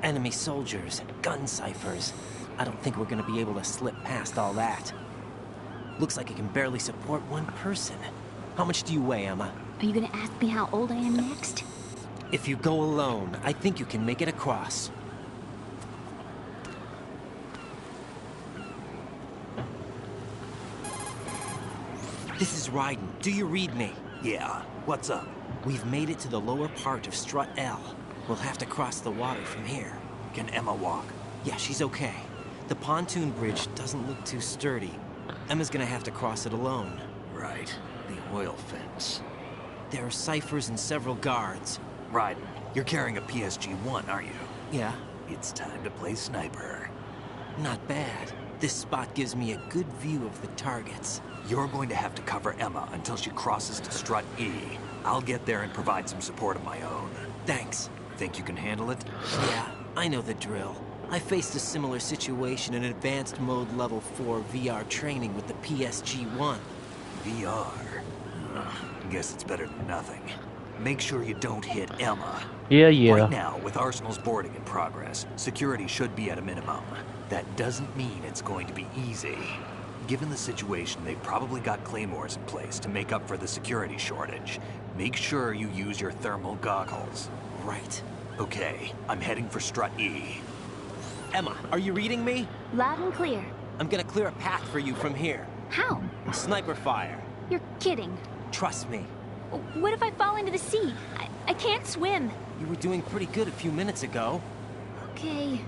Enemy soldiers, gun ciphers. I don't think we're gonna be able to slip past all that. Looks like it can barely support one person. How much do you weigh, Emma? Are you gonna ask me how old I am next? If you go alone, I think you can make it across. This is Raiden. Do you read me? Yeah. What's up? We've made it to the lower part of Strut L. We'll have to cross the water from here. Can Emma walk? Yeah, she's okay. The pontoon bridge doesn't look too sturdy. Emma's gonna have to cross it alone. Right. The oil fence. There are ciphers and several guards. Raiden, you're carrying a PSG-1, aren't you? Yeah. It's time to play sniper. Not bad. This spot gives me a good view of the targets. You're going to have to cover Emma until she crosses to Strut E. I'll get there and provide some support of my own. Thanks. Think you can handle it? Yeah, I know the drill. I faced a similar situation in advanced mode level 4 VR training with the PSG-1. VR? Guess it's better than nothing. Make sure you don't hit Emma. Yeah. Right now, with Arsenal's boarding in progress, security should be at a minimum. That doesn't mean it's going to be easy. Given the situation, they've probably got claymores in place to make up for the security shortage. Make sure you use your thermal goggles. Right. Okay, I'm heading for Strut E. Emma, are you reading me? Loud and clear. I'm gonna clear a path for you from here. How? Sniper fire. You're kidding. Trust me. What if I fall into the sea? I can't swim. You were doing pretty good a few minutes ago. Okay.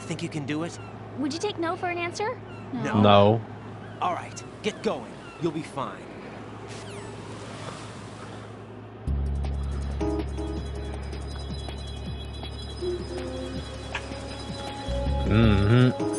Think you can do it? Would you take no for an answer? No. All right, get going. You'll be fine. Mm-hmm.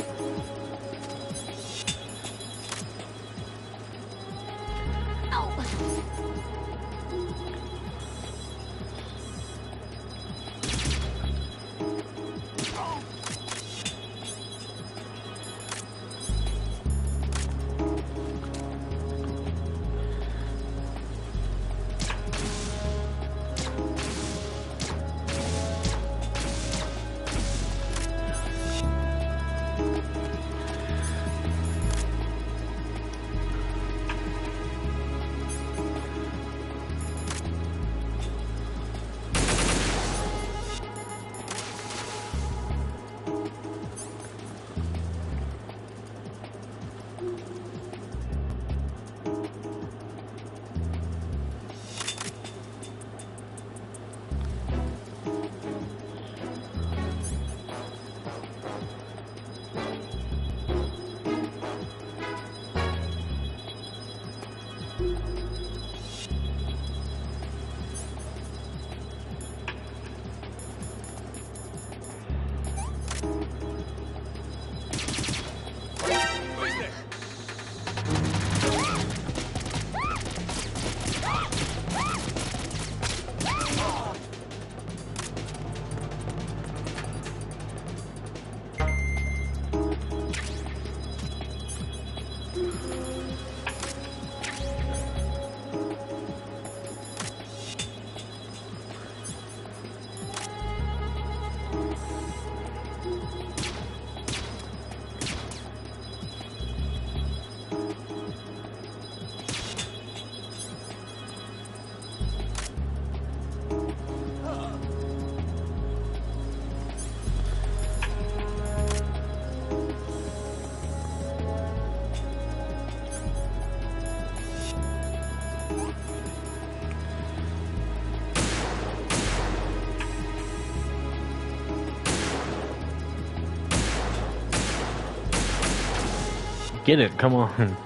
Get it, come on.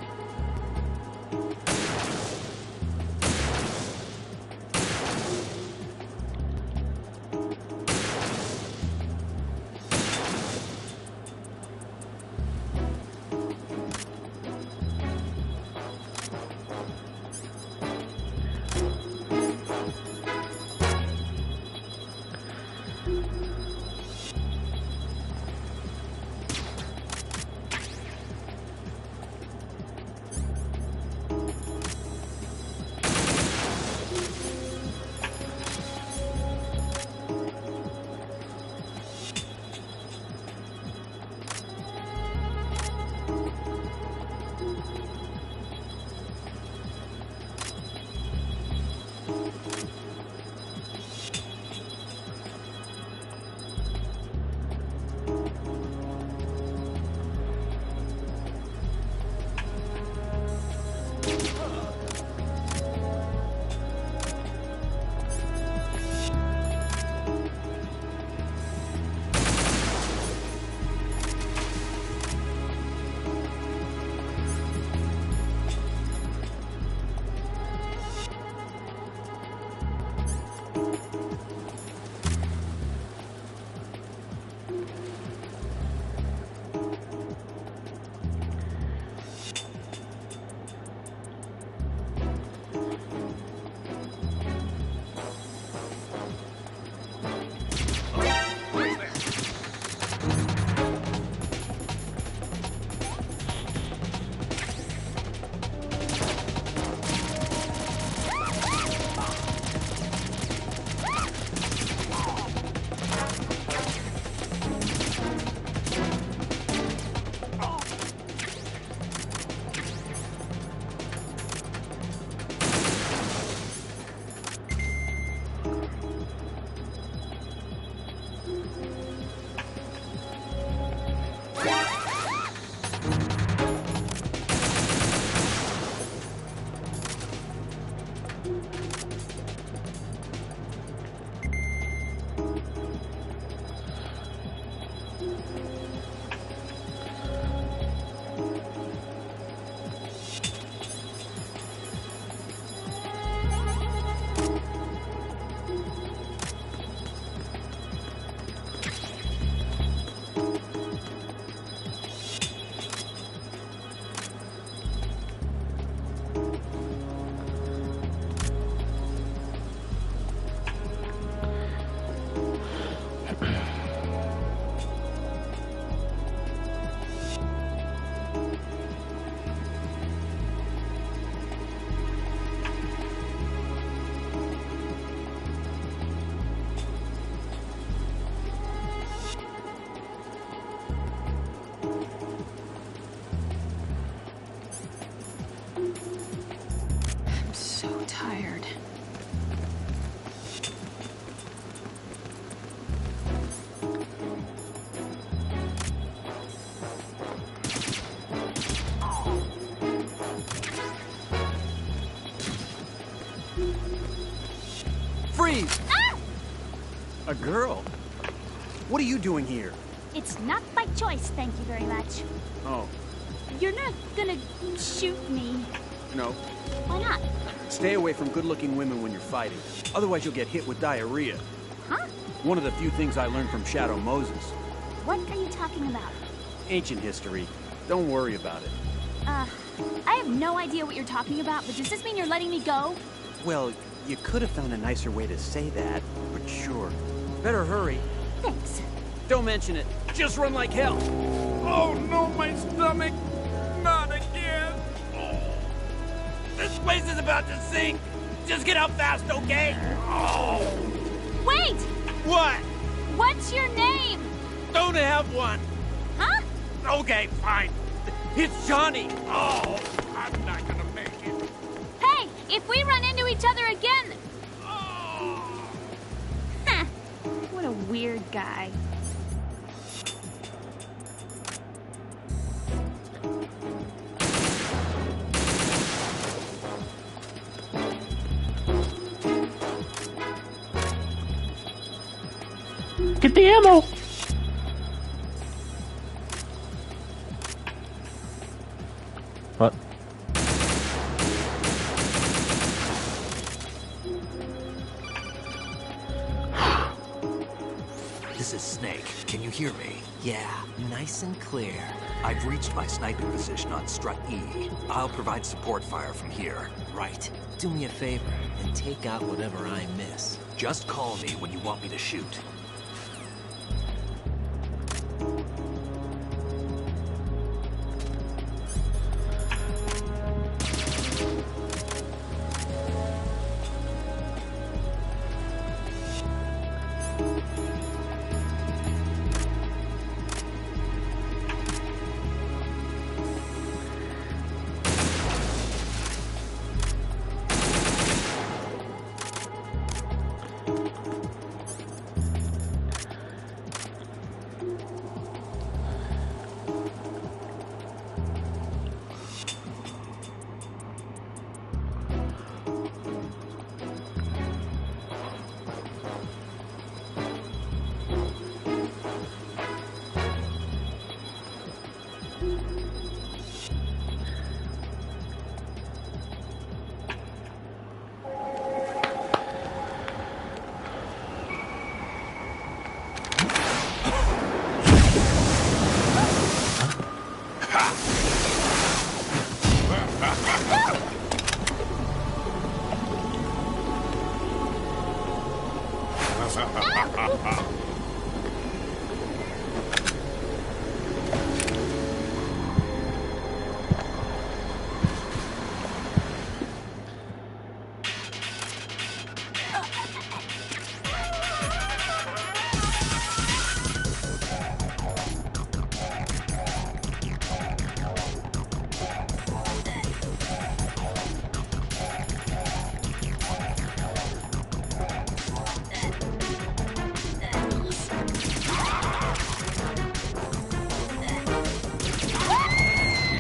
A girl? What are you doing here? It's not by choice, thank you very much. Oh, You're not gonna shoot me. no. Why not? Stay away from good-looking women when you're fighting. Otherwise, you'll get hit with diarrhea. Huh? One of the few things I learned from Shadow Moses. What are you talking about? Ancient history. Don't worry about it. I have no idea what you're talking about, but does this mean you're letting me go? Well, you could have found a nicer way to say that, but sure. Better hurry. Thanks. Don't mention it. Just run like hell. Oh no, my stomach! Not again! This place is about to sink. Just get out fast, okay? Oh. Wait! What? What's your name? Don't have one. Huh? Okay, fine. It's Johnny. Oh, I'm not gonna make it. Hey, if we run into each other again... Huh. What a weird guy. Get the ammo! What? This is Snake. Can you hear me? Yeah, nice and clear. I've reached my sniping position on Strut E. I'll provide support fire from here. Right. Do me a favor and take out whatever I miss. Just call me when you want me to shoot.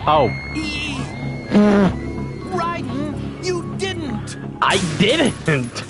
Oh. Right? You didn't! I didn't!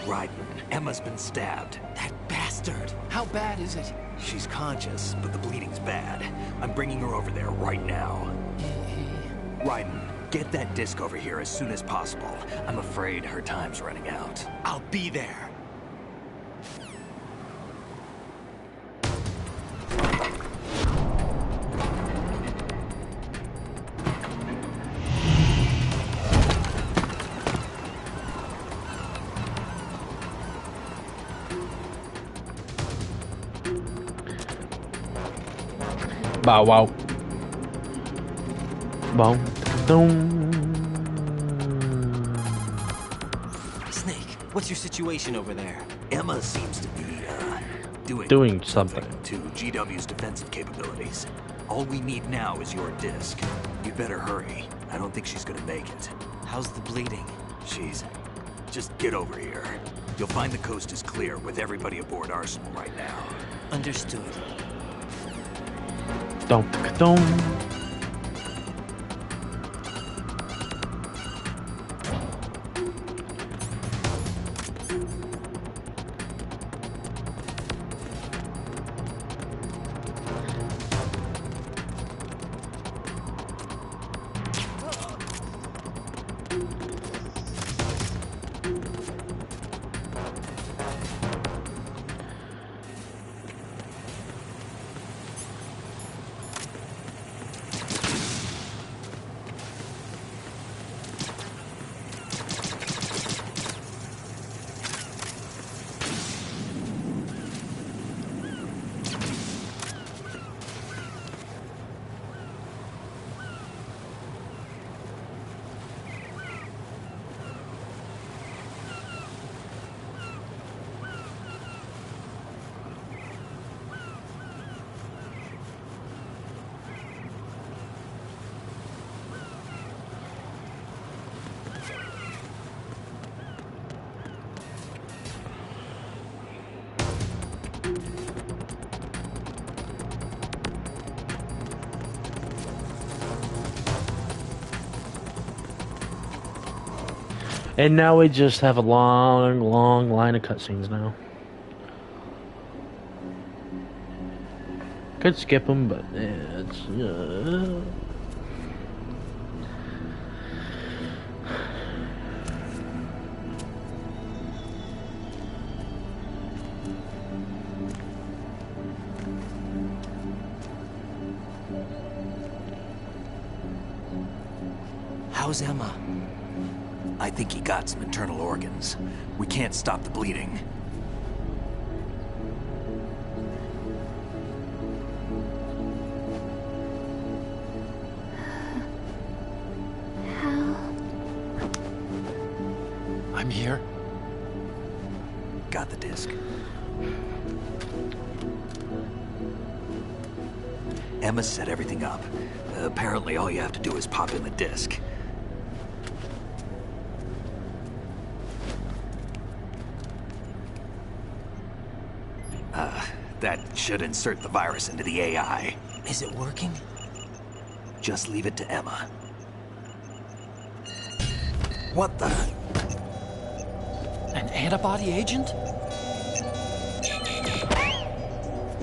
Raiden, Emma's been stabbed. That bastard! How bad is it? She's conscious, but the bleeding's bad. I'm bringing her over there right now. Raiden, get that disc over here as soon as possible. I'm afraid her time's running out. I'll be there. Bow wow. Bow. Boom. Snake, what's your situation over there? Emma seems to be, doing something to GW's defensive capabilities. All we need now is your disc. You better hurry. I don't think she's gonna make it. How's the bleeding? Just get over here. You'll find the coast is clear with everybody aboard Arsenal right now. Understood. Dum. And now we just have a long line of cutscenes now. Could skip them, but yeah, it's... How's Emma? I think he got some internal organs. We can't stop the bleeding. I'm here. Got the disc. Emma set everything up. Apparently all you have to do is pop in the disc. That should insert the virus into the AI. Is it working? Just leave it to Emma. What the? An antibody agent?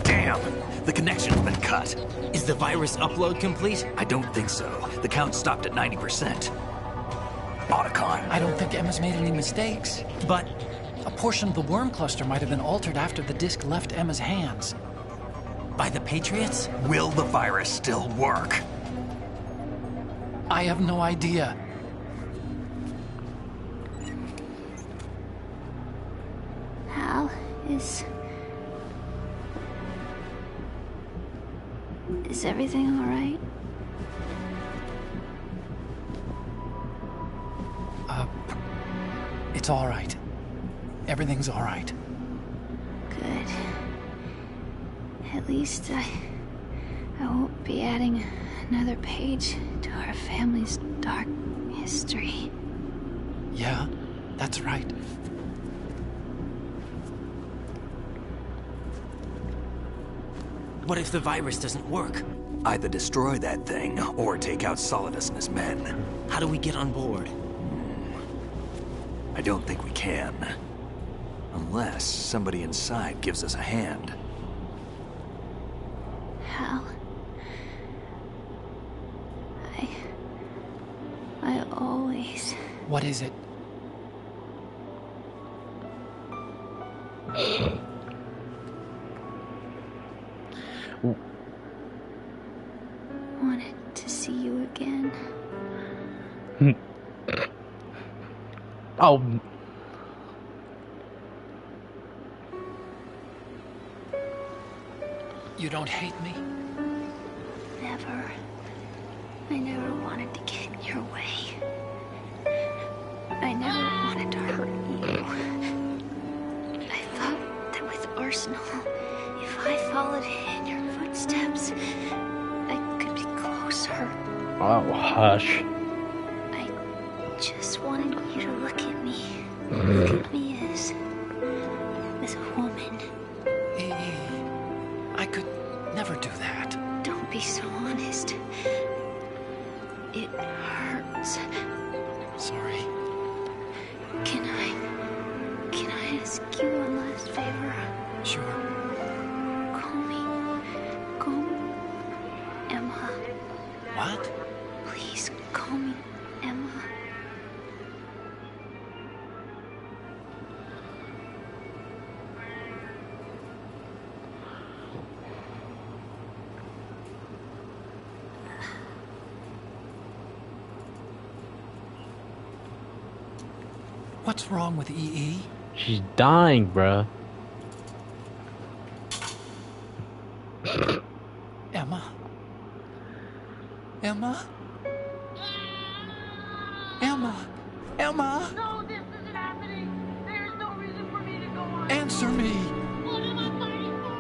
Damn! The connection's been cut. Is the virus upload complete? I don't think so. The count stopped at 90%. Otacon. I don't think Emma's made any mistakes. But a portion of the worm cluster might have been altered after the disc left Emma's hands. By the Patriots? Will the virus still work? I have no idea. Hal, is everything all right? It's all right. Everything's all right. Good. At least I won't be adding another page to our family's dark history. Yeah, that's right. What if the virus doesn't work? Either destroy that thing, or take out Solidus and his men. How do we get on board? I don't think we can. Unless somebody inside gives us a hand. Hal. I always... What is it? wanted to see you again. Oh. You don't hate me? Never. I never wanted to get in your way. I never wanted to hurt you. I thought that with Arsenal, if I followed in your footsteps, I could be closer. Oh, hush. I just wanted you to look at me. Look at me as a woman. I could never do that. Don't be so honest. It hurts. Sorry. Can I ask you one last favor? Sure. Call me Emma. What? Please call me Emma. What's wrong with EE? She's dying, bruh. Emma? Emma? Emma? Emma? No, this isn't happening. There's no reason for me to go on. Answer me. What am I fighting for?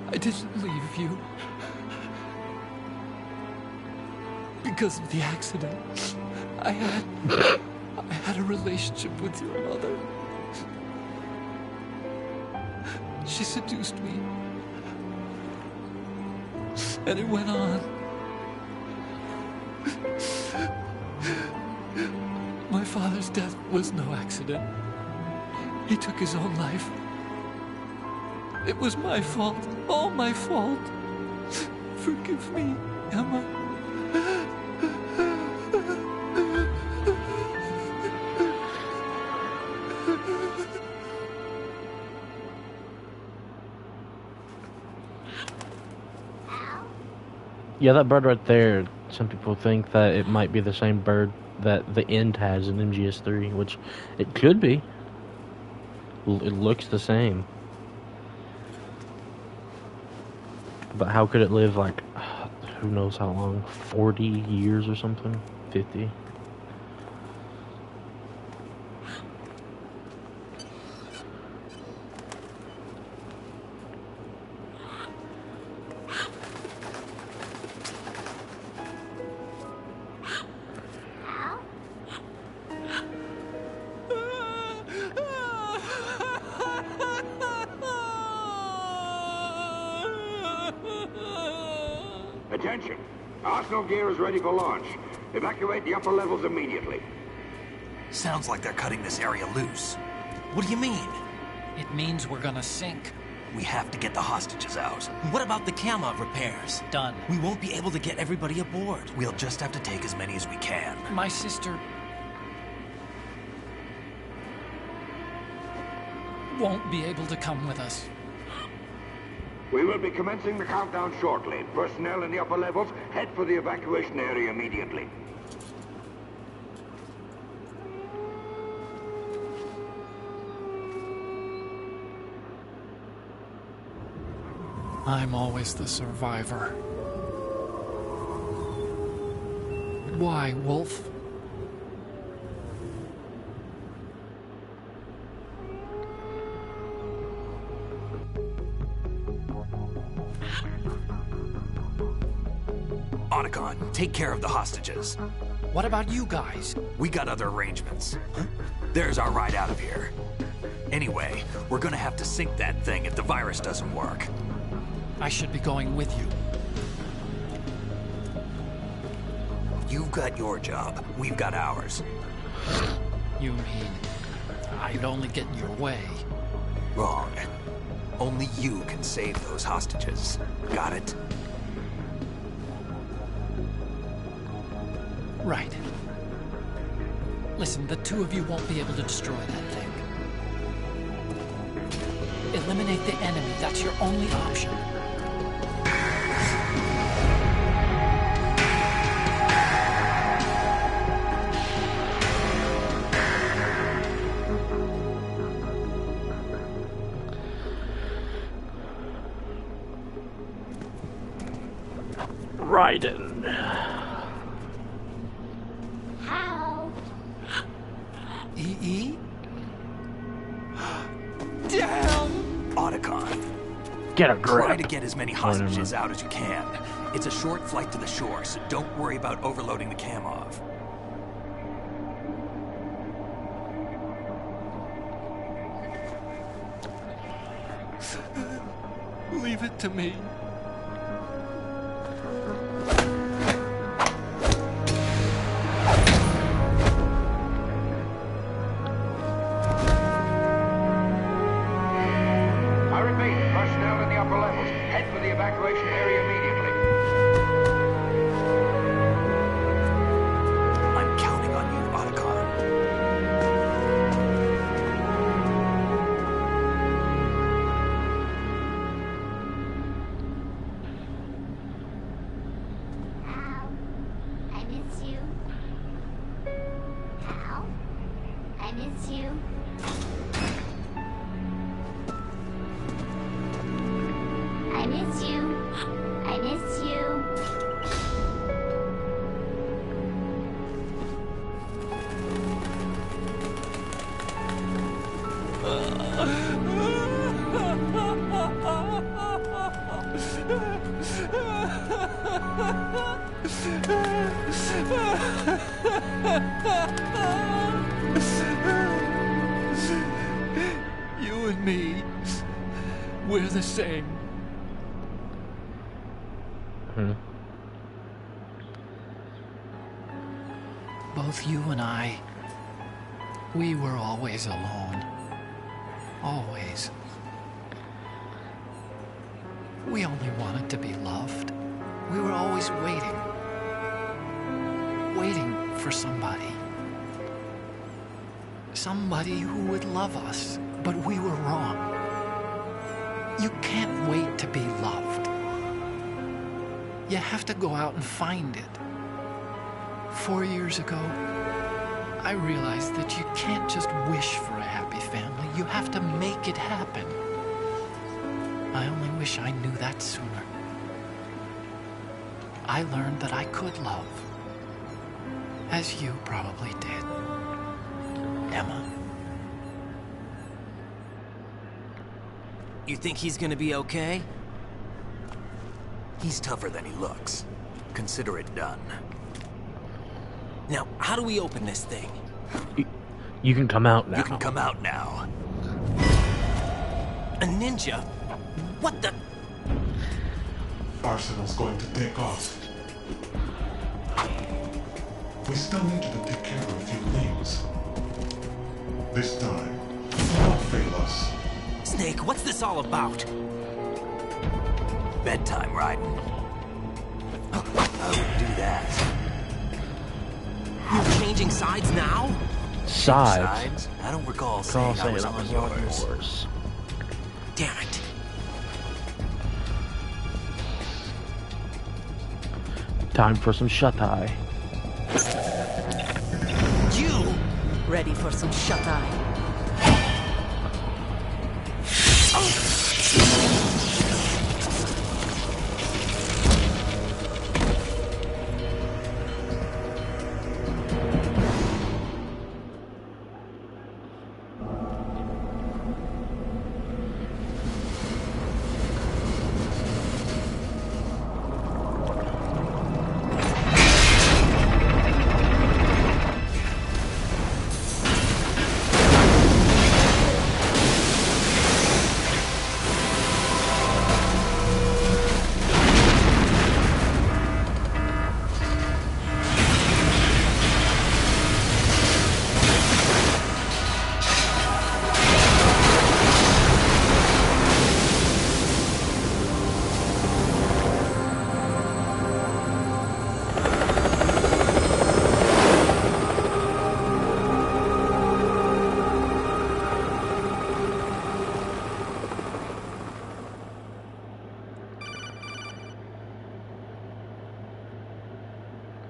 I didn't leave you. Because of the accident, I had a relationship with your mother. She seduced me. And it went on. My father's death was no accident. He took his own life. It was my fault, all my fault. Forgive me, Emma. Yeah, that bird right there, some people think that it might be the same bird that the End has in MGS3, which it could be. It looks the same. But how could it live, like, who knows how long? 40 years or something? 50? Attention! Arsenal gear is ready for launch. Evacuate the upper levels immediately. Sounds like they're cutting this area loose. What do you mean? It means we're gonna sink. We have to get the hostages out. What about the camera repairs? Done. We won't be able to get everybody aboard. We'll just have to take as many as we can. My sister won't be able to come with us. We will be commencing the countdown shortly. Personnel in the upper levels, head for the evacuation area immediately. I'm always the survivor. Why, Wolf? Otacon, take care of the hostages. What about you guys? We got other arrangements. There's our ride out of here. Anyway, we're gonna have to sink that thing if the virus doesn't work. I should be going with you. You've got your job. We've got ours. You mean I'd only get in your way? Wrong. Only you can save those hostages. Got it? Right. Listen, the two of you won't be able to destroy that thing. Eliminate the enemy. That's your only option. Raiden. EE? Damn! Otacon. Get a grip. Try to get as many hostages out as you can. It's a short flight to the shore, so don't worry about overloading the Kamov. Leave it to me. I repeat, personnel in the upper levels, head for the evacuation area immediately. I'm counting on you, Otacon. I miss you. Hal, I miss you. I miss you. I miss you. You and me, we're the same. Both you and I, we were always alone. Always. We only wanted to be loved. We were always waiting. Waiting for somebody. Somebody who would love us, but we were wrong. You can't wait to be loved. You have to go out and find it. 4 years ago, I realized that you can't just wish for a happy family. You have to make it happen. I only wish I knew that sooner. I learned that I could love, as you probably did, Emma. You think he's gonna be okay? He's tougher than he looks. Consider it done. Now, how do we open this thing? You can come out now. You can come out now. A ninja? What the? Arsenal's going to take off. We still needed to take care of a few things. This time, don't fail us. Snake, what's this all about? Bedtime, Raiden. I would do that. You're changing sides now? Sides? I don't recall saying I was on yours. Damn it. Time for some shut-eye. You! Ready for some shut-eye?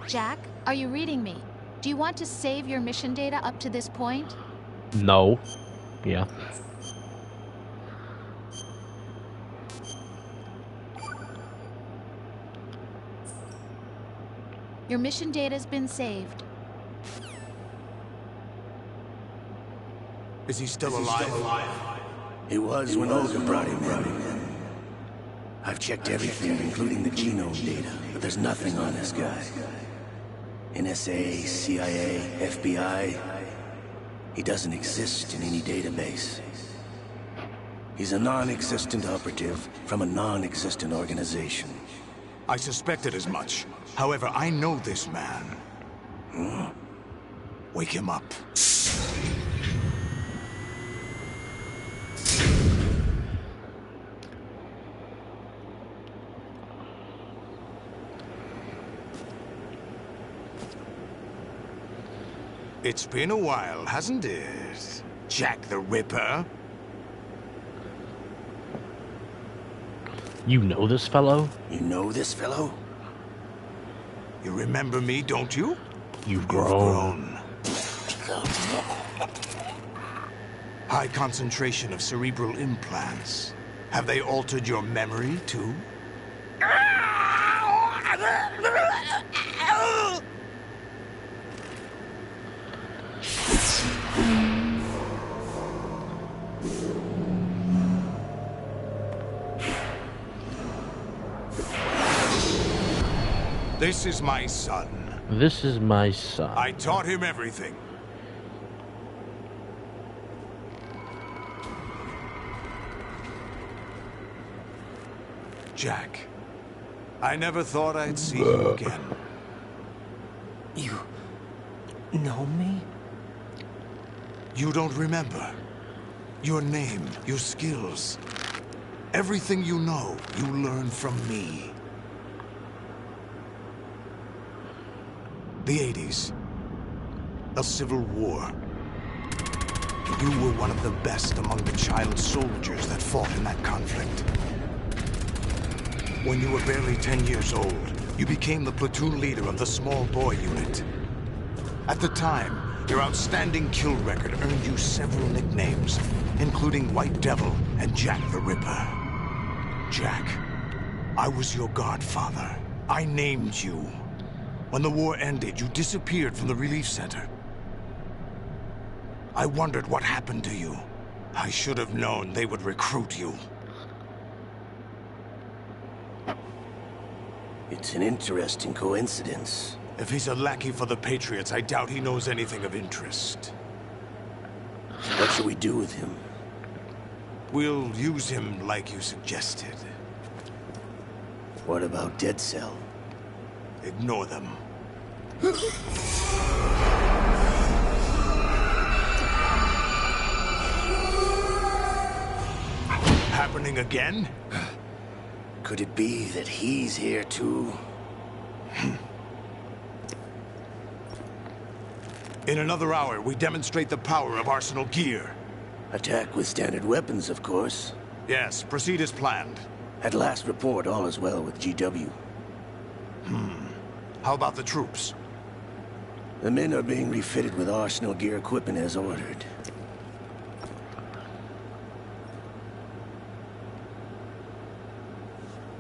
Jack, are you reading me? Do you want to save your mission data up to this point? No. Yeah. Your mission data's been saved. Is he still alive? He was when Olga brought him in. I've checked everything, including the genome data, but there's nothing on this guy. NSA, CIA, FBI. He doesn't exist in any database. He's a non-existent operative from a non-existent organization. I suspected as much. However, I know this man. Wake him up. It's been a while, hasn't it? Jack the Ripper? You know this fellow? You know this fellow? You remember me, don't you? You've grown. High concentration of cerebral implants. Have they altered your memory, too? This is my son. This is my son. I taught him everything. Jack, I never thought I'd see you again. You know me? You don't remember. Your name, your skills. Everything you know, you learned from me. The 80s. A civil war. You were one of the best among the child soldiers that fought in that conflict. When you were barely 10 years old, you became the platoon leader of the small boy unit. At the time, your outstanding kill record earned you several nicknames, including White Devil and Jack the Ripper. Jack, I was your godfather. I named you. When the war ended, you disappeared from the relief center. I wondered what happened to you. I should have known they would recruit you. It's an interesting coincidence. If he's a lackey for the Patriots, I doubt he knows anything of interest. What should we do with him? We'll use him like you suggested. What about Dead Cell? Ignore them. Happening again? Could it be that he's here too? In another hour, we demonstrate the power of Arsenal gear. Attack with standard weapons, of course. Yes, proceed as planned. At last report, all is well with GW. How about the troops? The men are being refitted with Arsenal gear equipment as ordered.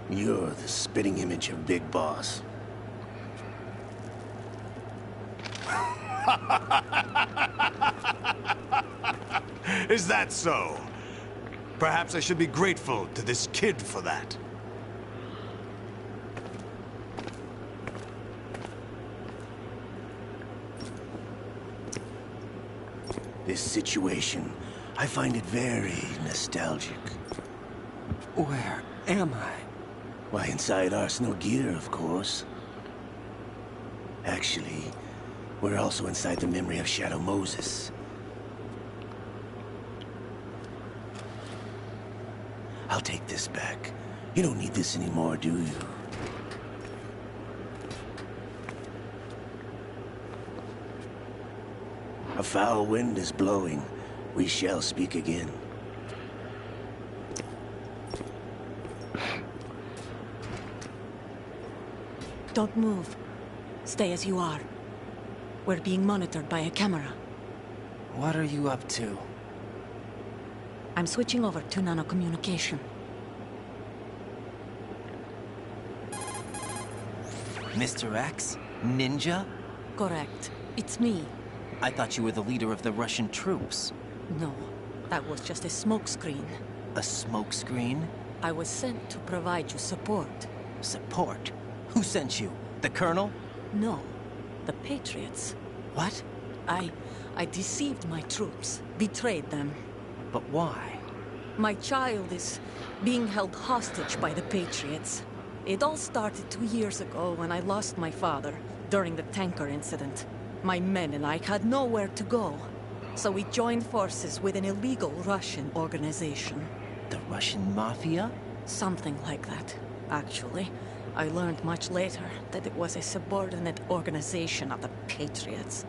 You're the spitting image of Big Boss. Is that so? Perhaps I should be grateful to this kid for that. This situation, I find it very nostalgic. Where am I? Why, inside Arsenal gear, of course. Actually, we're also inside the memory of Shadow Moses. I'll take this back. You don't need this anymore, do you? A foul wind is blowing. We shall speak again. Don't move. Stay as you are. We're being monitored by a camera. What are you up to? I'm switching over to nanocommunication. Mr. X? Ninja? Correct. It's me. I thought you were the leader of the Russian troops. No, that was just a smokescreen. A smokescreen? I was sent to provide you support. Support? Who sent you? The Colonel? No, the Patriots. What? I deceived my troops, betrayed them. But why? My child is being held hostage by the Patriots. It all started 2 years ago when I lost my father during the tanker incident. My men and I had nowhere to go, so we joined forces with an illegal Russian organization. The Russian Mafia? Something like that, actually. I learned much later that it was a subordinate organization of the Patriots.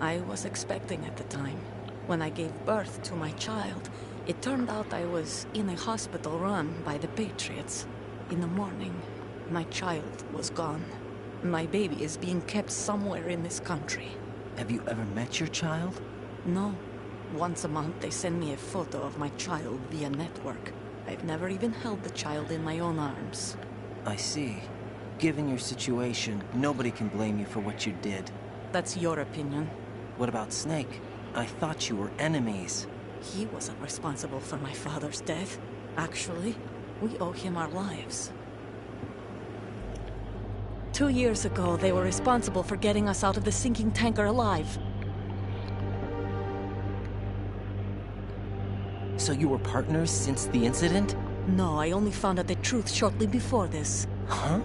I was expecting at the time. When I gave birth to my child, it turned out I was in a hospital run by the Patriots. In the morning, my child was gone. My baby is being kept somewhere in this country. Have you ever met your child? No. Once a month, they send me a photo of my child via network. I've never even held the child in my own arms. I see. Given your situation, nobody can blame you for what you did. That's your opinion. What about Snake? I thought you were enemies. He wasn't responsible for my father's death. Actually, we owe him our lives. 2 years ago, they were responsible for getting us out of the sinking tanker alive. So you were partners since the incident? No, I only found out the truth shortly before this. Huh?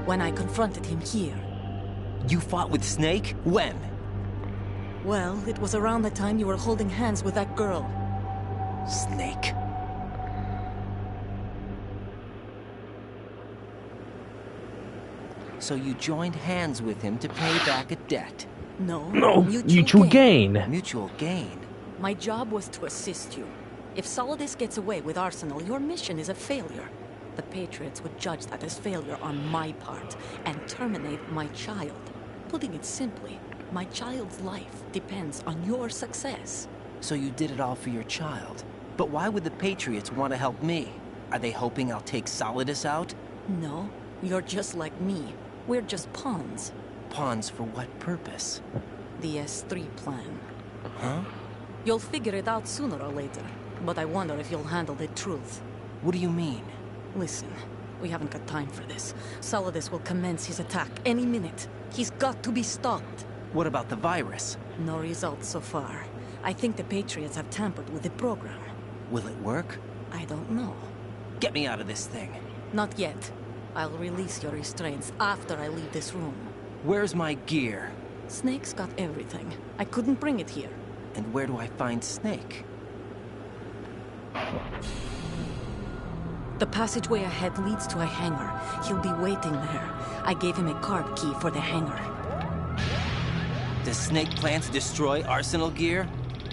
When I confronted him here. You fought with Snake? When? Well, it was around the time you were holding hands with that girl. Snake. So you joined hands with him to pay back a debt? No. Mutual gain. Mutual gain? My job was to assist you. If Solidus gets away with Arsenal, your mission is a failure. The Patriots would judge that as failure on my part and terminate my child. Putting it simply, my child's life depends on your success. So you did it all for your child. But why would the Patriots want to help me? Are they hoping I'll take Solidus out? No, you're just like me. We're just pawns. Pawns for what purpose? The S3 plan. Huh? You'll figure it out sooner or later, but I wonder if you'll handle the truth. What do you mean? Listen, we haven't got time for this. Solidus will commence his attack any minute. He's got to be stopped. What about the virus? No results so far. I think the Patriots have tampered with the program. Will it work? I don't know. Get me out of this thing. Not yet. I'll release your restraints after I leave this room. Where's my gear? Snake's got everything. I couldn't bring it here. And where do I find Snake? The passageway ahead leads to a hangar. He'll be waiting there. I gave him a card key for the hangar. Does Snake plan to destroy Arsenal gear?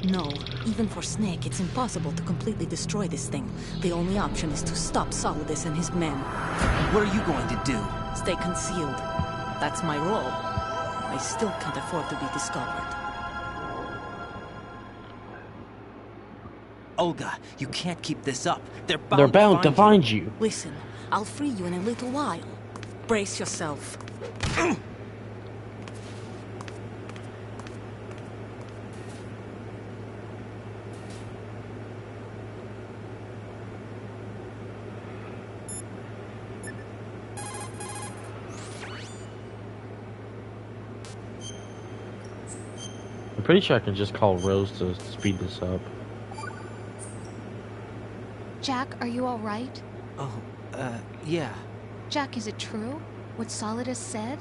No. Even for Snake, it's impossible to completely destroy this thing. The only option is to stop Solidus and his men. What are you going to do? Stay concealed. That's my role. I still can't afford to be discovered. Olga, you can't keep this up. They're bound to find you. Listen, I'll free you in a little while. Brace yourself. I'm pretty sure I can just call Rose to speed this up. Jack, are you all right? Oh, yeah. Jack, is it true? What Solidus said?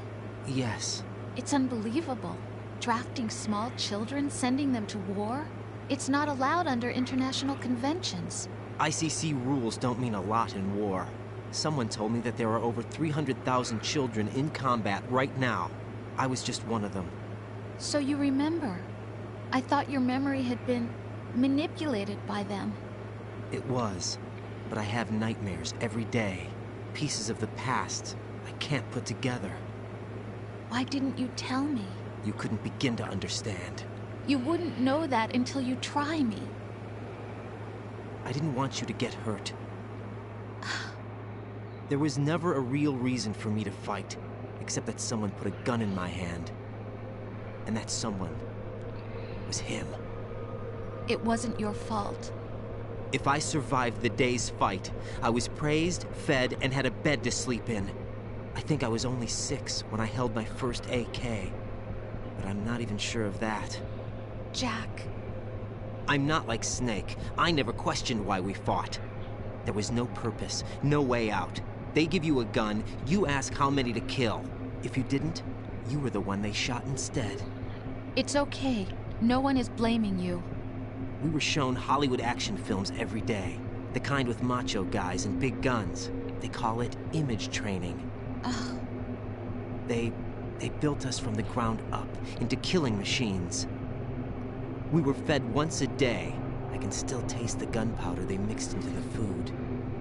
Yes. It's unbelievable. Drafting small children, sending them to war? It's not allowed under international conventions. ICC rules don't mean a lot in war. Someone told me that there are over 300,000 children in combat right now. I was just one of them. So you remember. I thought your memory had been manipulated by them. It was, but I have nightmares every day. Pieces of the past I can't put together. Why didn't you tell me? You couldn't begin to understand. You wouldn't know that until you try me. I didn't want you to get hurt. There was never a real reason for me to fight, except that someone put a gun in my hand. And that someone was him. It wasn't your fault. If I survived the day's fight, I was praised, fed, and had a bed to sleep in. I think I was only 6 when I held my first AK. But I'm not even sure of that. Jack. I'm not like Snake. I never questioned why we fought. There was no purpose, no way out. They give you a gun, you ask how many to kill. If you didn't, you were the one they shot instead. It's okay. No one is blaming you. We were shown Hollywood action films every day. The kind with macho guys and big guns. They call it image training. Ugh. They built us from the ground up into killing machines. We were fed once a day. I can still taste the gunpowder they mixed into the food.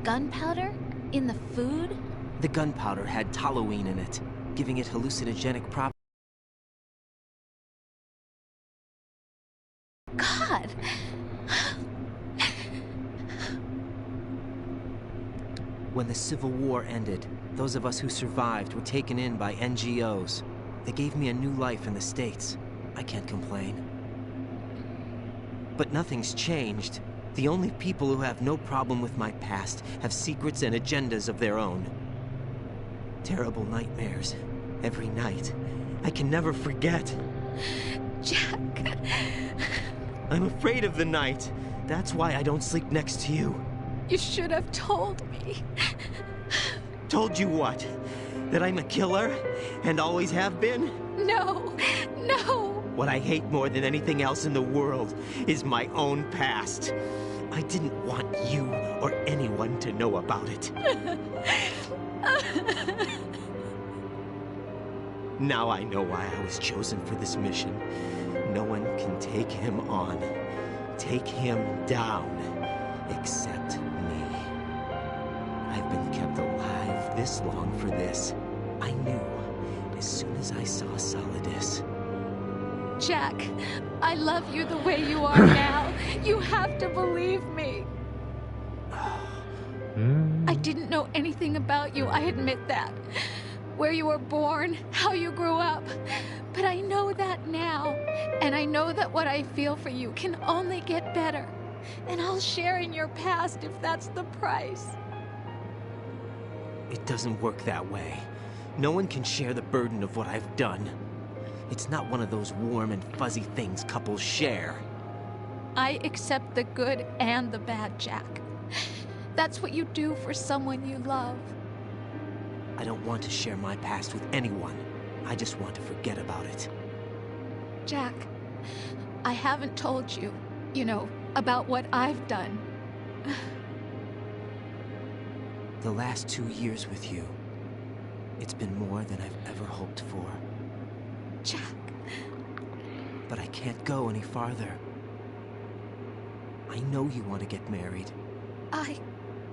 Gunpowder? In the food? The gunpowder had toluene in it, giving it hallucinogenic properties. God! When the Civil War ended, those of us who survived were taken in by NGOs. They gave me a new life in the States. I can't complain. But nothing's changed. The only people who have no problem with my past have secrets and agendas of their own. Terrible nightmares. Every night. I can never forget. Jack. I'm afraid of the night. That's why I don't sleep next to you. You should have told me. Told you what? That I'm a killer? And always have been? No. No. What I hate more than anything else in the world is my own past. I didn't want you or anyone to know about it. Now I know why I was chosen for this mission. No one can take him on, take him down, except me. I've been kept alive this long for this. I knew as soon as I saw Solidus. Jack, I love you the way you are now. You have to believe me. I didn't know anything about you, I admit that. Where you were born, how you grew up. But I know that now. And I know that what I feel for you can only get better. And I'll share in your past if that's the price. It doesn't work that way. No one can share the burden of what I've done. It's not one of those warm and fuzzy things couples share. I accept the good and the bad, Jack. That's what you do for someone you love. I don't want to share my past with anyone. I just want to forget about it. Jack, I haven't told you, about what I've done. The last 2 years with you, it's been more than I've ever hoped for. Jack. But I can't go any farther. I know you want to get married.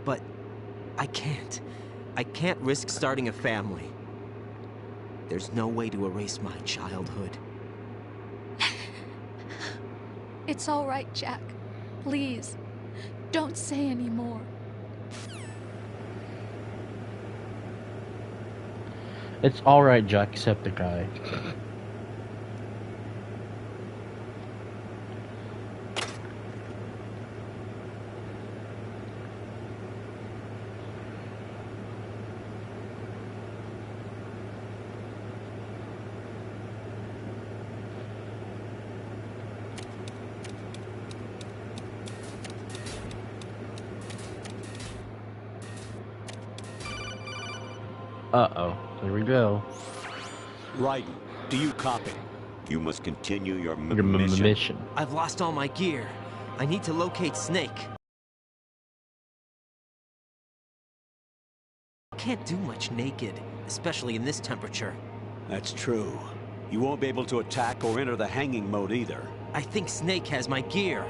But I can't. I can't risk starting a family. There's no way to erase my childhood. It's all right, Jack. Please, don't say any more. It's alright, Jack, accept the guy. Uh-oh. Here we go. Raiden, do you copy? You must continue your mission. I've lost all my gear. I need to locate Snake. I can't do much naked, especially in this temperature. That's true. You won't be able to attack or enter the hanging mode either. I think Snake has my gear.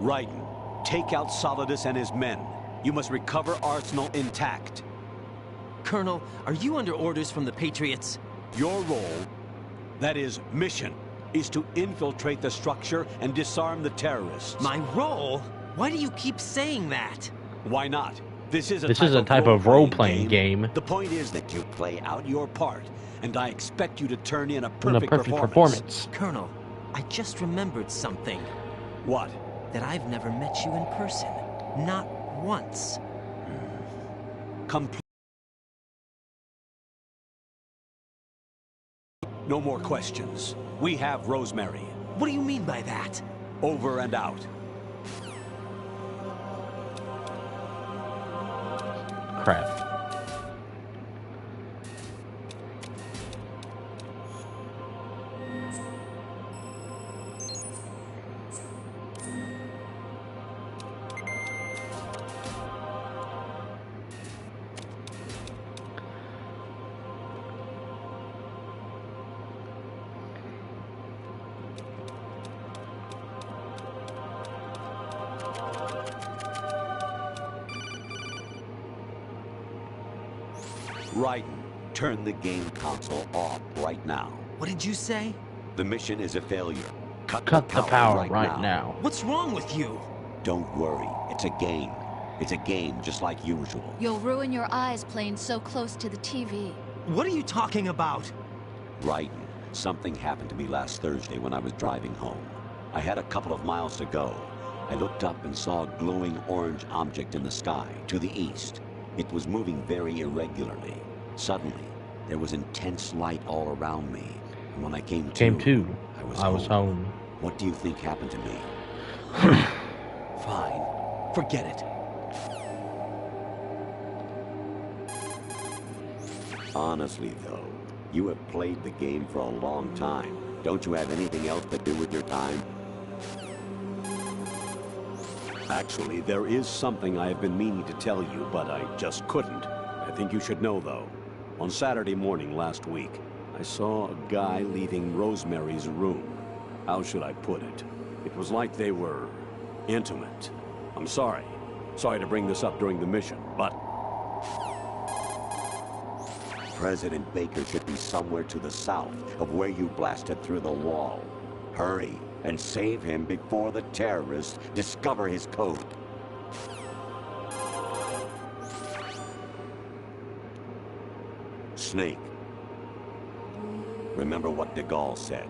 Raiden, take out Solidus and his men. You must recover Arsenal intact. Colonel, are you under orders from the Patriots? Your role That is, mission, is to infiltrate the structure and disarm the terrorists. My role? Why do you keep saying that? Why not? This is a type of role-playing game. The point is that you play out your part, and I expect you to turn in a perfect performance. Colonel, I just remembered something. What? That I've never met you in person. Not once. No more questions. We have Rosemary. What do you mean by that? Over and out. Crap. Raiden, turn the game console off right now. What did you say? The mission is a failure. Cut the power right now. What's wrong with you? Don't worry, it's a game. It's a game just like usual. You'll ruin your eyes playing so close to the TV. What are you talking about? Raiden, something happened to me last Thursday when I was driving home. I had a couple of miles to go. I looked up and saw a glowing orange object in the sky, to the east. It was moving very irregularly. Suddenly, there was intense light all around me. And when I came to, I was home. What do you think happened to me? Fine. Forget it. Honestly, though, you have played the game for a long time. Don't you have anything else to do with your time? Actually, there is something I have been meaning to tell you, but I just couldn't. I think you should know, though. On Saturday morning last week, I saw a guy leaving Rosemary's room. How should I put it? It was like they were intimate. I'm sorry. Sorry to bring this up during the mission, but... President Baker should be somewhere to the south of where you blasted through the wall. Hurry and save him before the terrorists discover his code. Snake, remember what de Gaulle said.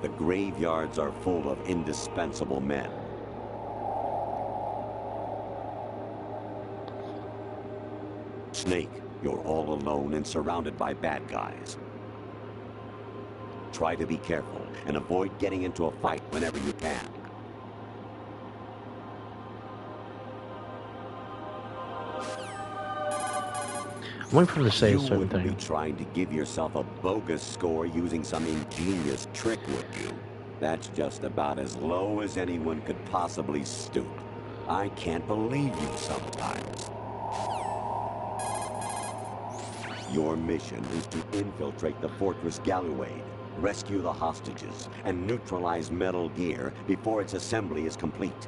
The graveyards are full of indispensable men. Snake, you're all alone and surrounded by bad guys. Try to be careful and avoid getting into a fight whenever you can. I'm waiting for him to say a certain You wouldn't thing. be trying to give yourself a bogus score using some ingenious trick, would you? That's just about as low as anyone could possibly stoop. I can't believe you sometimes. Your mission is to infiltrate the Fortress Galluade, rescue the hostages, and neutralize Metal Gear before its assembly is complete.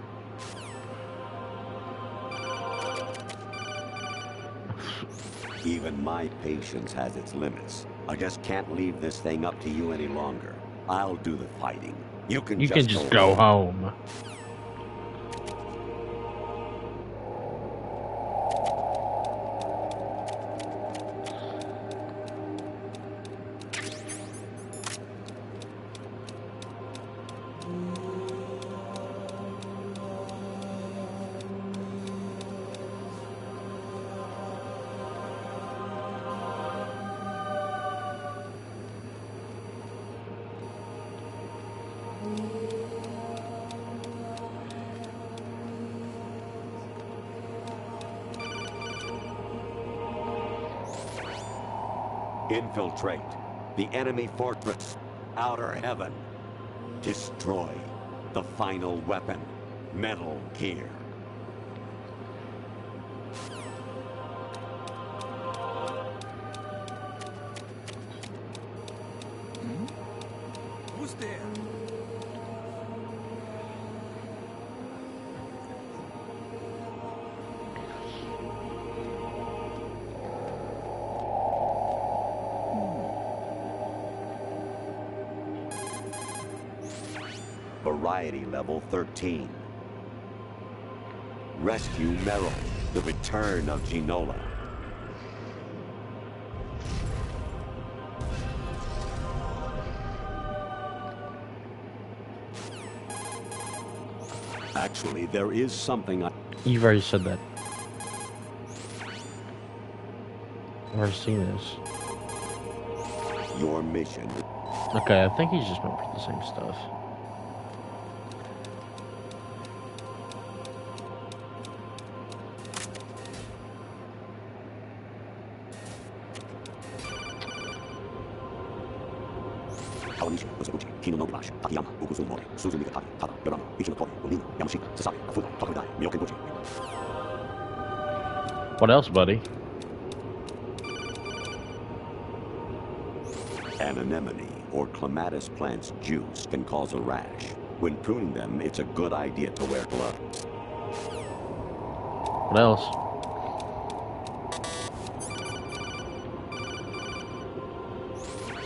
Even my patience has its limits. I just can't leave this thing up to you any longer. I'll do the fighting. You can just go home. Infiltrate the enemy fortress, Outer Heaven. Destroy the final weapon, Metal Gear. Who's there? Variety level 13. Rescue Meryl, the return of Ginola. Actually, there is something You've already said that. I've already seen this. Your mission. Okay, I think he's just went for the same stuff. What else, buddy? An anemone or clematis plant's juice can cause a rash. When pruning them, it's a good idea to wear gloves. What else?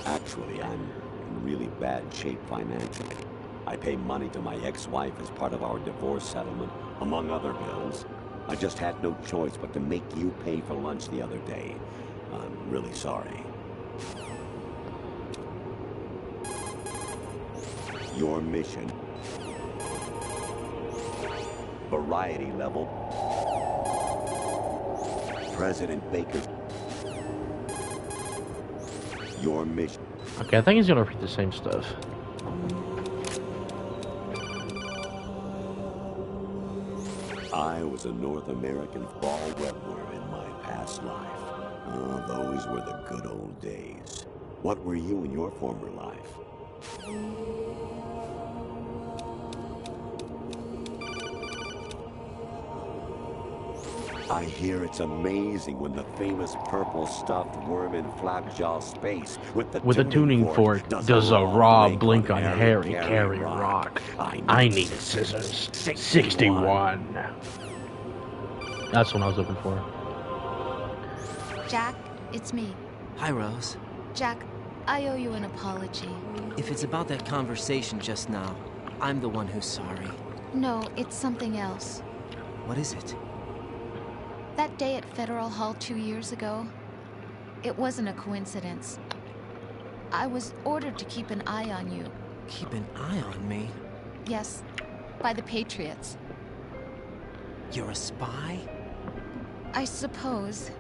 Actually, I'm in really bad shape financially. I pay money to my ex-wife as part of our divorce settlement, among other bills. I just had no choice but to make you pay for lunch the other day. I'm really sorry. Your mission. Variety level. President Baker. Your mission. Okay, I think he's gonna repeat the same stuff. I was a North American fall webworm in my past life. Oh, those were the good old days. What were you in your former life? I hear it's amazing when the famous purple stuffed worm in Flapjaw space with the tuning fork does a raw blink on Harry carry rock. I need scissors. 61. That's what I was looking for. Jack, it's me. Hi, Rose. Jack, I owe you an apology. If it's about that conversation just now, I'm the one who's sorry. No, it's something else. What is it? That day at Federal Hall 2 years ago, it wasn't a coincidence. I was ordered to keep an eye on you. Keep an eye on me? Yes, by the Patriots. You're a spy? I suppose.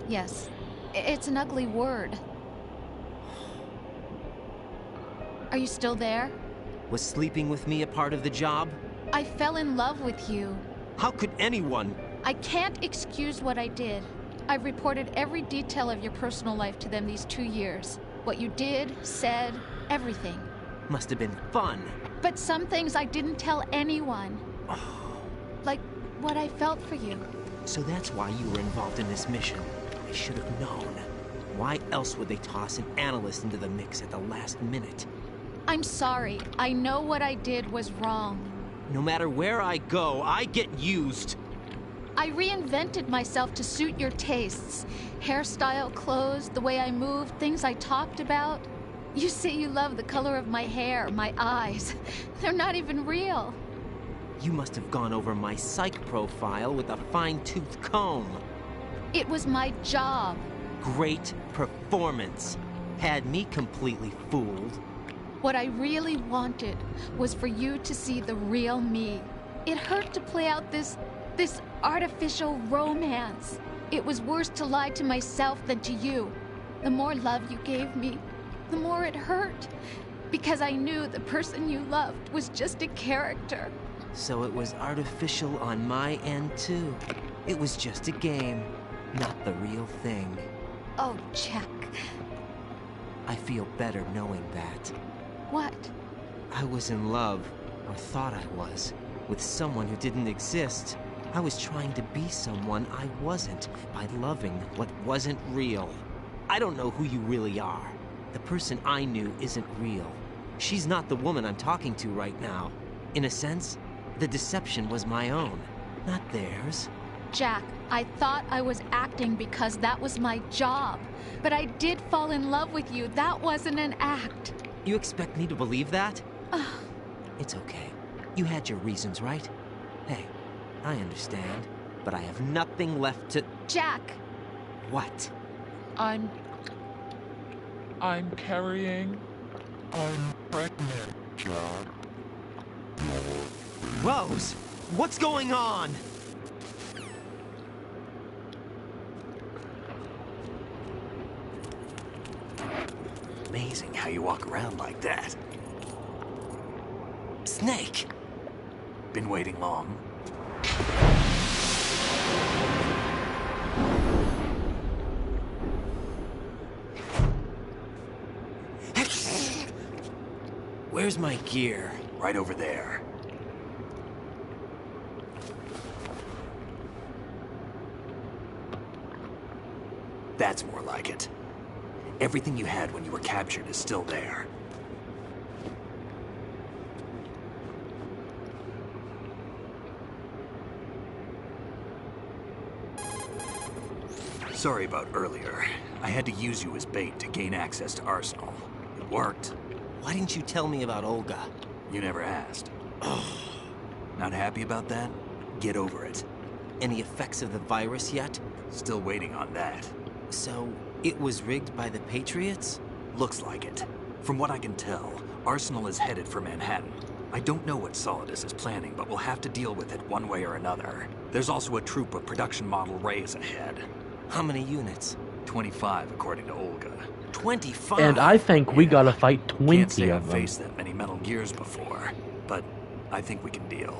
Yes. It's an ugly word. Are you still there? Was sleeping with me a part of the job? I fell in love with you. How could anyone? I can't excuse what I did. I've reported every detail of your personal life to them these 2 years. What you did, said, everything. Must have been fun. But some things I didn't tell anyone. Like what I felt for you. So that's why you were involved in this mission. I should have known. Why else would they toss an analyst into the mix at the last minute? I'm sorry. I know what I did was wrong. No matter where I go, I get used. I reinvented myself to suit your tastes. Hairstyle, clothes, the way I moved, things I talked about. You say you love the color of my hair, my eyes. They're not even real. You must have gone over my psych profile with a fine-tooth comb. It was my job. Great performance. Had me completely fooled. What I really wanted was for you to see the real me. It hurt to play out this artificial romance. It was worse to lie to myself than to you. The more love you gave me, the more it hurt. Because I knew the person you loved was just a character. So it was artificial on my end, too. It was just a game, not the real thing. Oh, Jack. I feel better knowing that. What? I was in love, or thought I was, with someone who didn't exist. I was trying to be someone I wasn't by loving what wasn't real. I don't know who you really are. The person I knew isn't real. She's not the woman I'm talking to right now. In a sense, the deception was my own, not theirs. Jack, I thought I was acting because that was my job. But I did fall in love with you. That wasn't an act. You expect me to believe that? It's okay. You had your reasons, right? Hey, I understand, but I have nothing left to... Jack! What? I'm carrying... I'm pregnant, Jack. Rose! What's going on? Amazing how you walk around like that. Snake! Been waiting long? Where's my gear? Right over there. That's more like it. Everything you had when you were captured is still there. Sorry about earlier. I had to use you as bait to gain access to Arsenal. It worked. Why didn't you tell me about Olga? You never asked. Not happy about that? Get over it. Any effects of the virus yet? Still waiting on that. So, it was rigged by the Patriots? Looks like it. From what I can tell, Arsenal is headed for Manhattan. I don't know what Solidus is planning, but we'll have to deal with it one way or another. There's also a troop of production model Rays ahead. How many units? 25, according to Olga. 25? And I think we gotta fight 20 Can't say of I've them. faced that many Metal Gears before, but I think we can deal.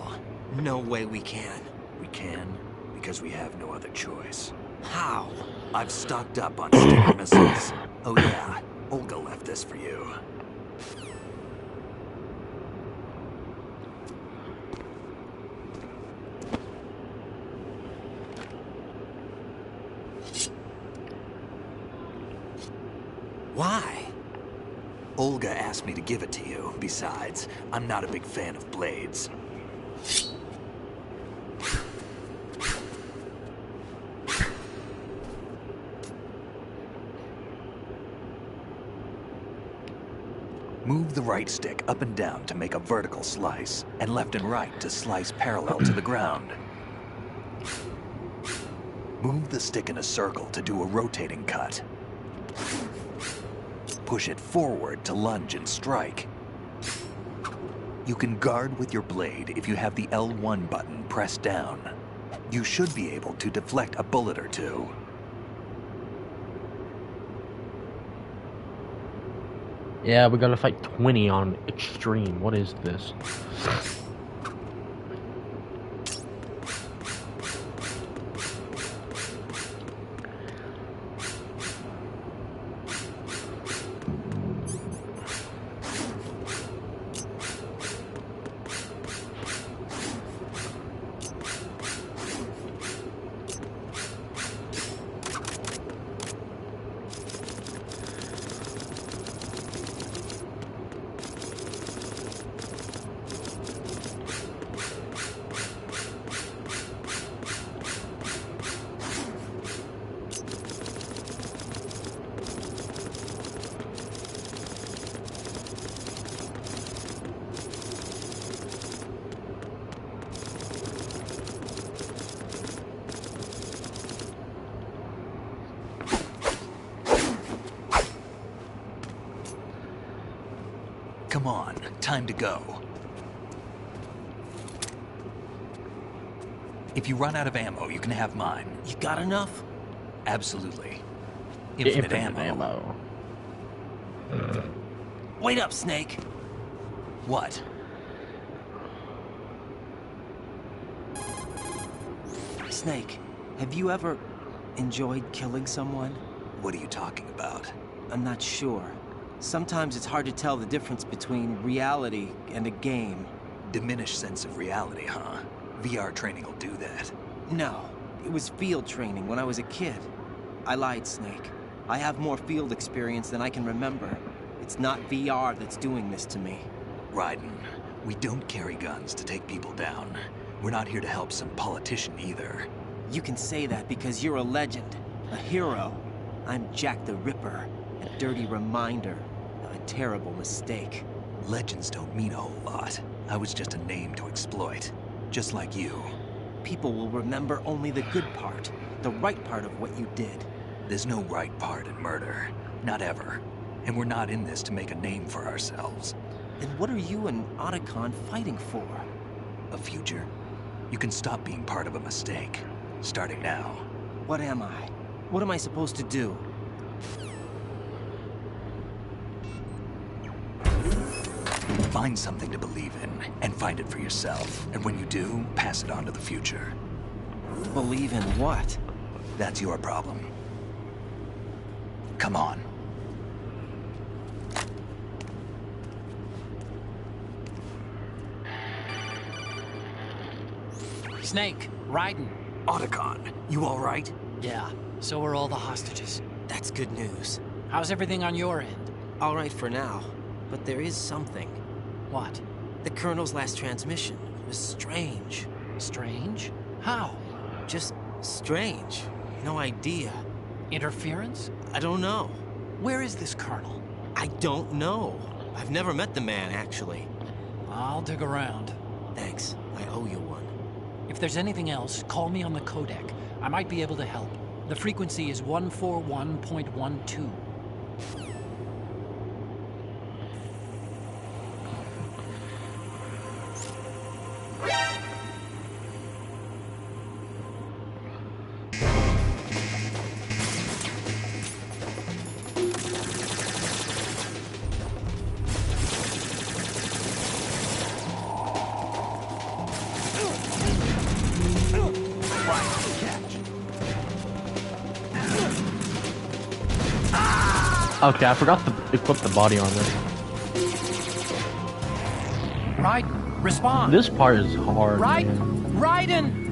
No way we can. We can, because we have no other choice. How? I've stocked up on Stinger missiles. Oh yeah, Olga left this for you. Why? Olga asked me to give it to you. Besides, I'm not a big fan of blades. Move the right stick up and down to make a vertical slice, and left and right to slice parallel to the ground. Move the stick in a circle to do a rotating cut. Push it forward to lunge and strike. You can guard with your blade if you have the L1 button pressed down. You should be able to deflect a bullet or two. Yeah, we gotta fight 20 on Extreme. What is this? Come on, time to go. If you run out of ammo, you can have mine. You got enough? Absolutely. Infinite ammo. Wait up, Snake. What? Snake, have you ever enjoyed killing someone? What are you talking about? I'm not sure. Sometimes it's hard to tell the difference between reality and a game. Diminished sense of reality, huh? VR training will do that. No, it was field training when I was a kid. I lied, Snake. I have more field experience than I can remember. It's not VR that's doing this to me. Raiden, we don't carry guns to take people down. We're not here to help some politician either. You can say that because you're a legend, a hero. I'm Jack the Ripper, a dirty reminder of a terrible mistake. Legends don't mean a whole lot. I was just a name to exploit, just like you. People will remember only the good part, the right part of what you did. There's no right part in murder. Not ever. And we're not in this to make a name for ourselves. Then what are you and Otacon fighting for? A future? You can stop being part of a mistake. Starting now. What am I? What am I supposed to do? Find something to believe in, and find it for yourself. And when you do, pass it on to the future. Believe in what? That's your problem. Come on. Snake, Raiden. Otacon, you all right? Yeah, so are all the hostages. That's good news. How's everything on your end? All right for now, but there is something. What? The Colonel's last transmission was strange. Strange? How? Just strange. No idea. Interference? I don't know. Where is this Colonel? I don't know. I've never met the man, actually. I'll dig around. Thanks. I owe you one. If there's anything else, call me on the codec. I might be able to help. The frequency is 141.12. Okay, I forgot to equip the body armor. Raiden, respond! This part is hard. Raiden! Raiden!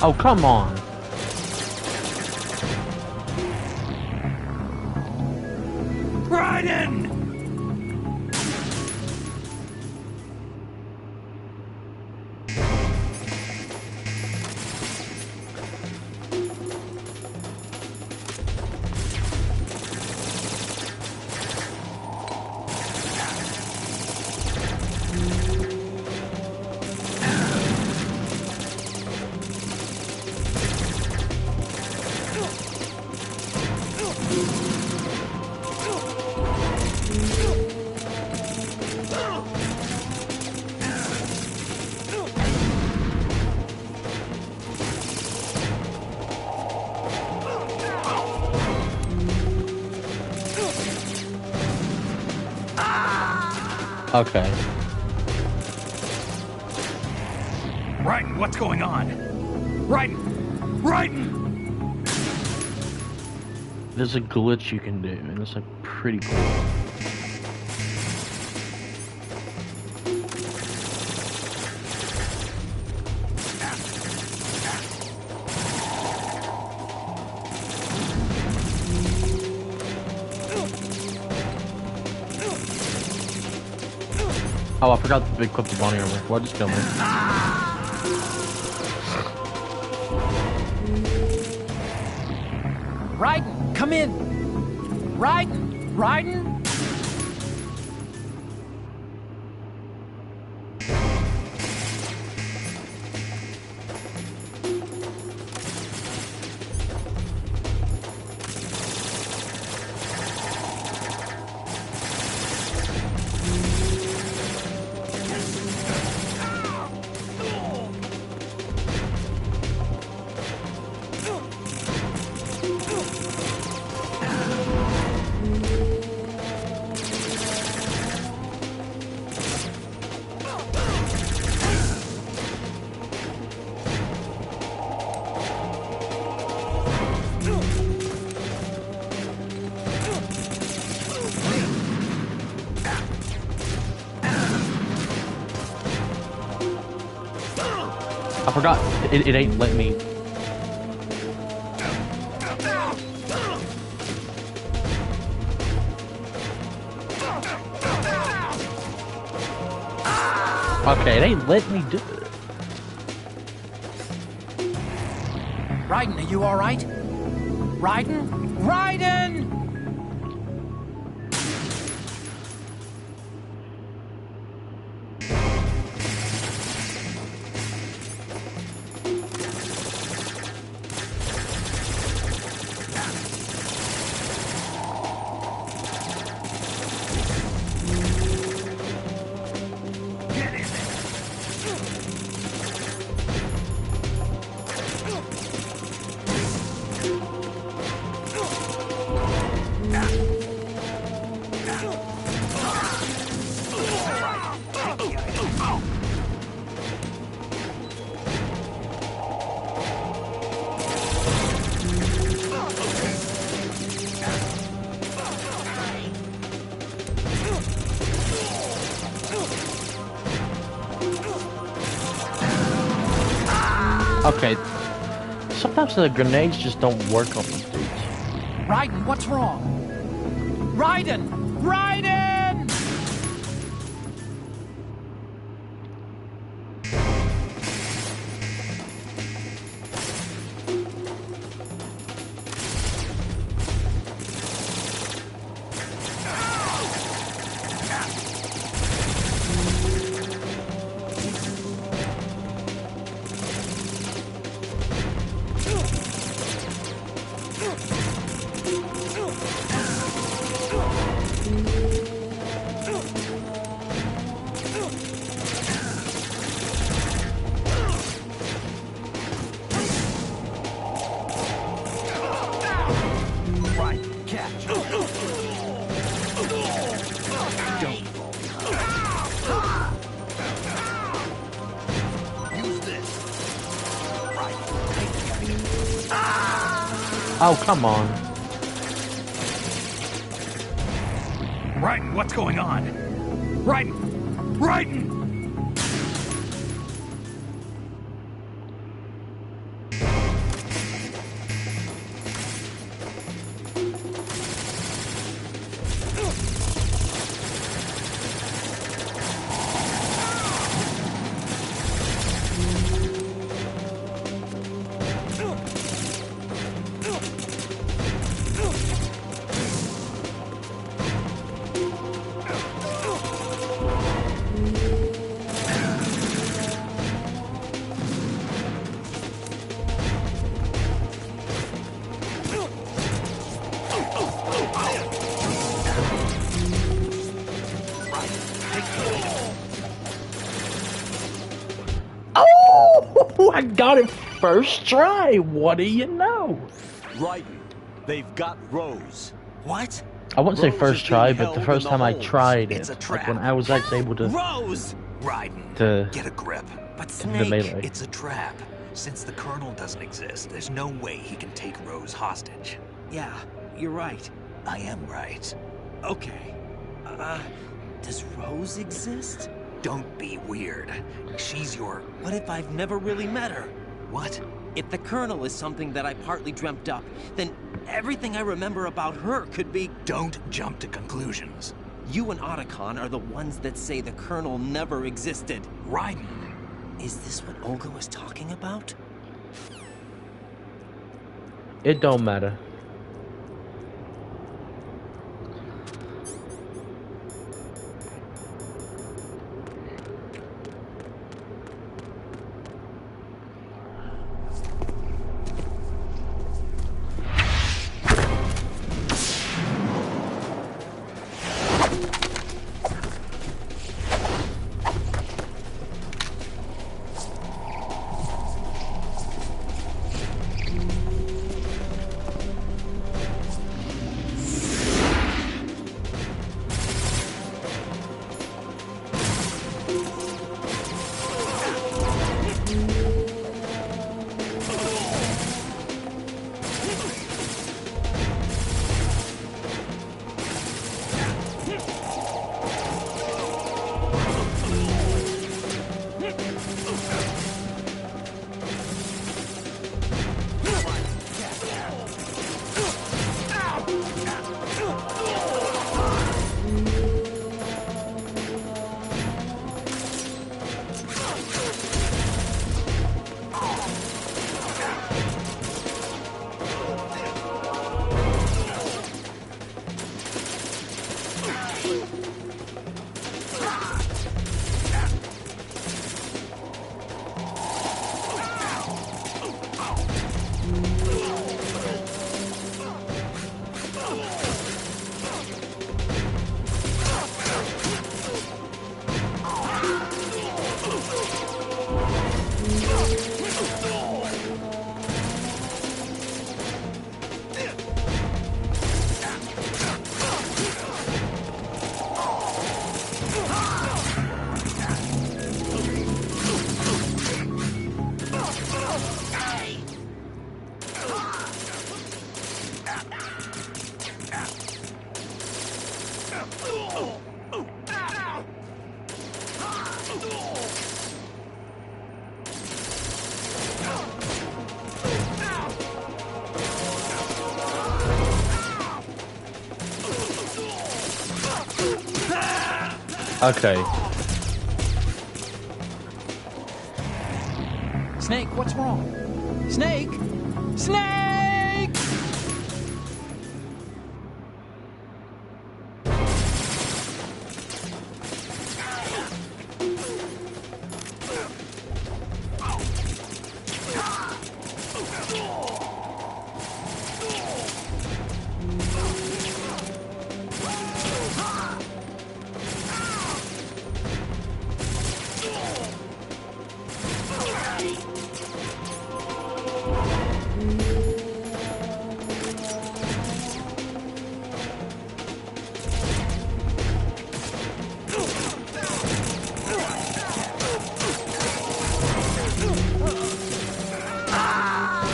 Oh, come on. Raiden! Okay. Raiden, what's going on? Raiden! Raiden! There's a glitch you can do, and it's like pretty cool. Oh, I forgot to equip the body armor. Well, just kill me. Raiden, come in! Raiden! Raiden! forgot it ain't let me. Okay, it ain't let me do it. Raiden, are you alright? Raiden? Raiden! Okay, sometimes the grenades just don't work on these dudes. Raiden, what's wrong? Raiden! Raiden! Oh, come on. Raiden, what's going on? Raiden! Raiden! Oh, I got it first try. What do you know? Raiden, they've got Rose. What? I wouldn't say Rose first is try, being but the held first in time I holds. tried It's a it, trap. like when I was actually able to Rose! Raiden, to get a grip. But the Snake... melee. It's a trap. Since the Colonel doesn't exist, there's no way he can take Rose hostage. Yeah, you're right. I am right. Okay. Does Rose exist? Don't be weird. She's your... What if I've never really met her? What? If the Colonel is something that I partly dreamt up, then everything I remember about her could be... Don't jump to conclusions. You and Otacon are the ones that say the Colonel never existed. Raiden. Is this what Olga was talking about? It don't matter. Okay. Snake, what's wrong? Snake! Snake!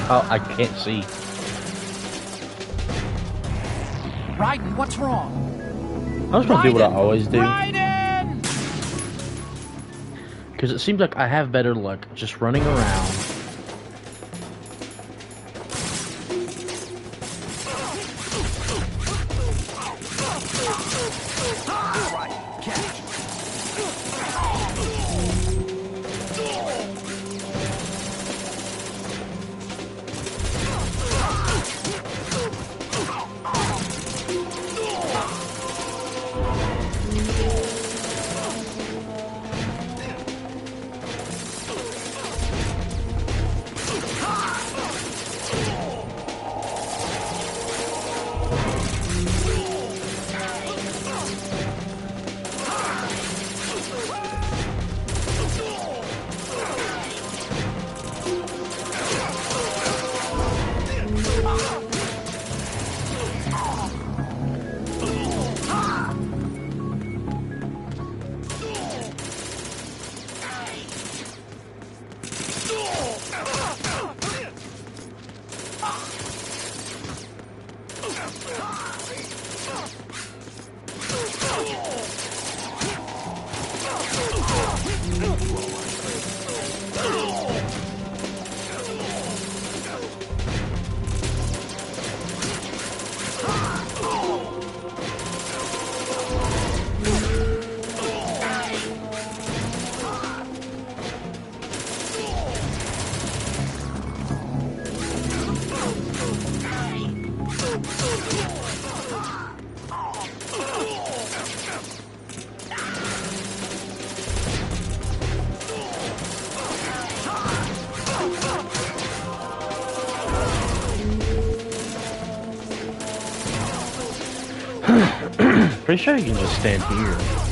Oh, I can't see. Raiden, what's wrong? I was gonna do what I always do. Raiden! Because it seems like I have better luck just running around. Pretty sure you can just stand here.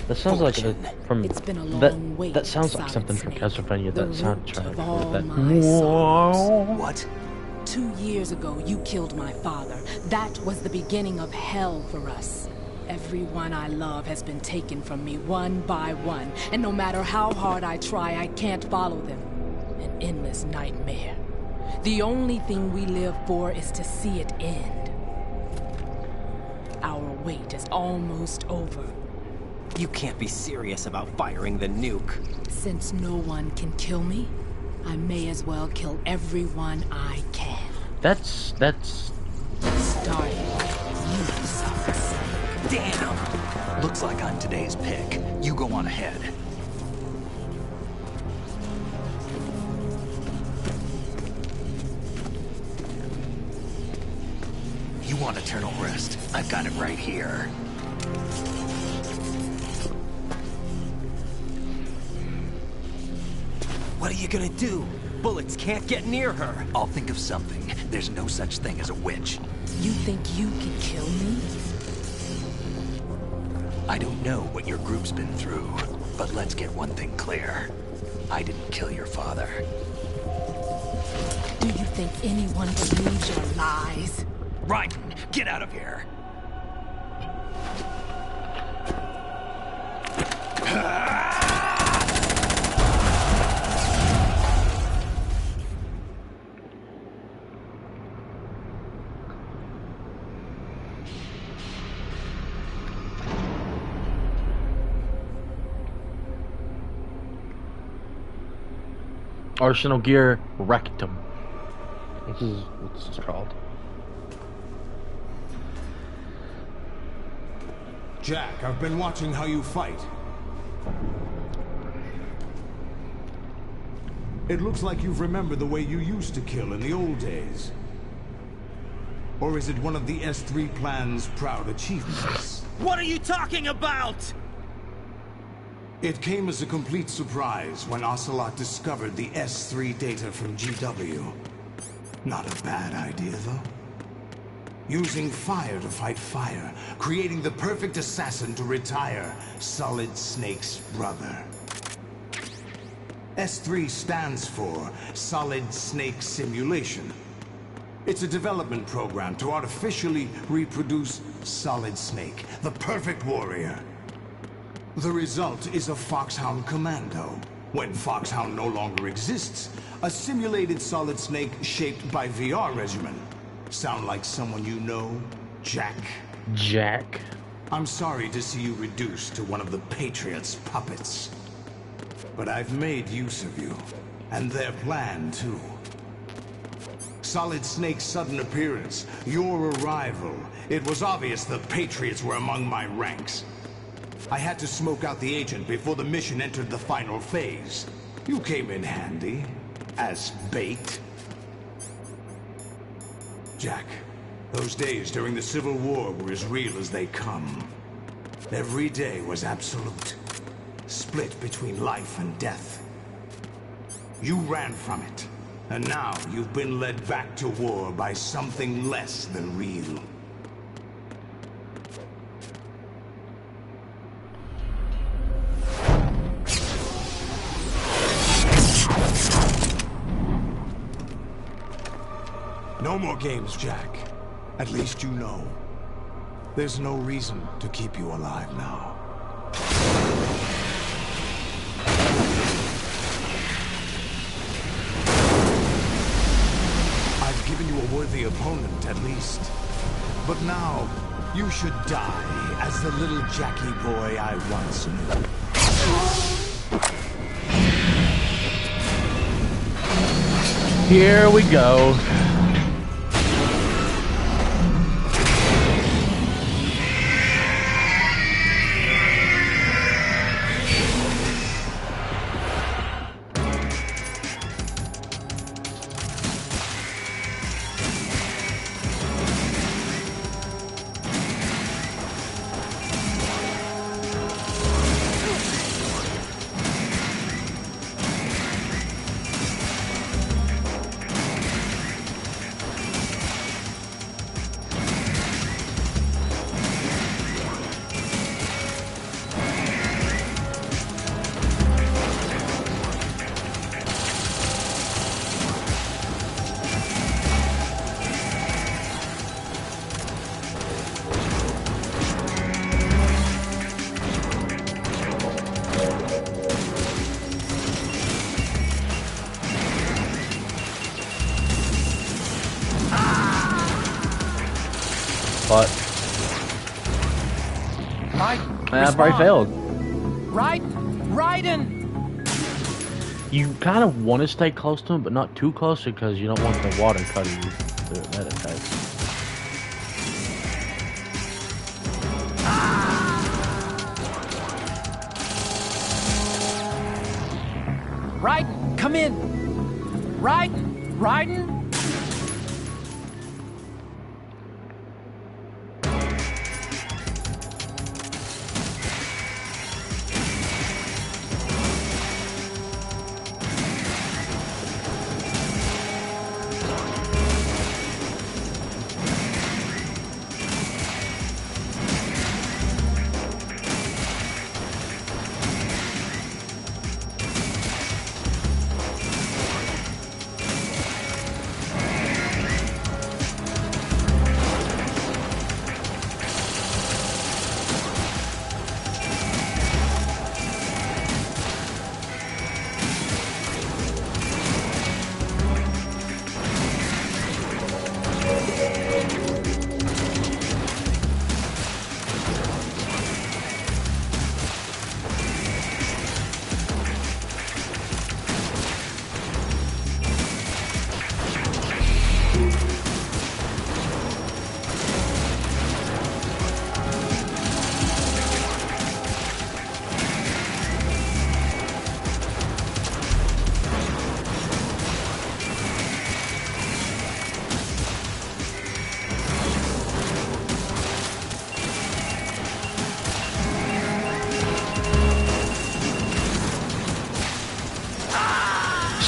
That sounds like from It's been a long wait, that sounds like Solid something from Snake. Castlevania. That The soundtrack. root of all That my sorrows. What? 2 years ago, you killed my father. That was the beginning of hell for us. Everyone I love has been taken from me one by one, and no matter how hard I try, I can't follow them. An endless nightmare. The only thing we live for is to see it end. Our wait is almost over. You can't be serious about firing the nuke. Since no one can kill me, I may as well kill everyone I can. That's Starting you, Solid Snake. Damn! Looks like I'm today's pick. You go on ahead. You want eternal rest? I've got it right here. What are you gonna do? Bullets can't get near her. I'll think of something. There's no such thing as a witch. You think you can kill me? I don't know what your group's been through, but let's get one thing clear. I didn't kill your father. Do you think anyone believes your lies? Raiden, get out of here! Arsenal Gear Rectum. This is what it's called. Jack, I've been watching how you fight. It looks like you've remembered the way you used to kill in the old days. Or is it one of the S3 plan's proud achievements? What are you talking about? It came as a complete surprise when Ocelot discovered the S3 data from GW. Not a bad idea, though. Using fire to fight fire, creating the perfect assassin to retire Solid Snake's brother. S3 stands for Solid Snake Simulation. It's a development program to artificially reproduce Solid Snake, the perfect warrior. The result is a Foxhound Commando. When Foxhound no longer exists, a simulated Solid Snake shaped by VR regimen. Sound like someone you know, Jack? Jack? I'm sorry to see you reduced to one of the Patriots' puppets. But I've made use of you, and their plan too. Solid Snake's sudden appearance, your arrival, it was obvious the Patriots were among my ranks. I had to smoke out the agent before the mission entered the final phase. You came in handy, as bait. Jack, those days during the Civil War were as real as they come. Every day was absolute, split between life and death. You ran from it, and now you've been led back to war by something less than real. No more games, Jack. At least you know. There's no reason to keep you alive now. opponent, at least. But now, you should die as the little Jackie boy I once knew. Here we go. But I probably failed. Raiden! You kind of want to stay close to him, but not too close because you don't want the water cutting you. That attack. Raiden, come in! Raiden!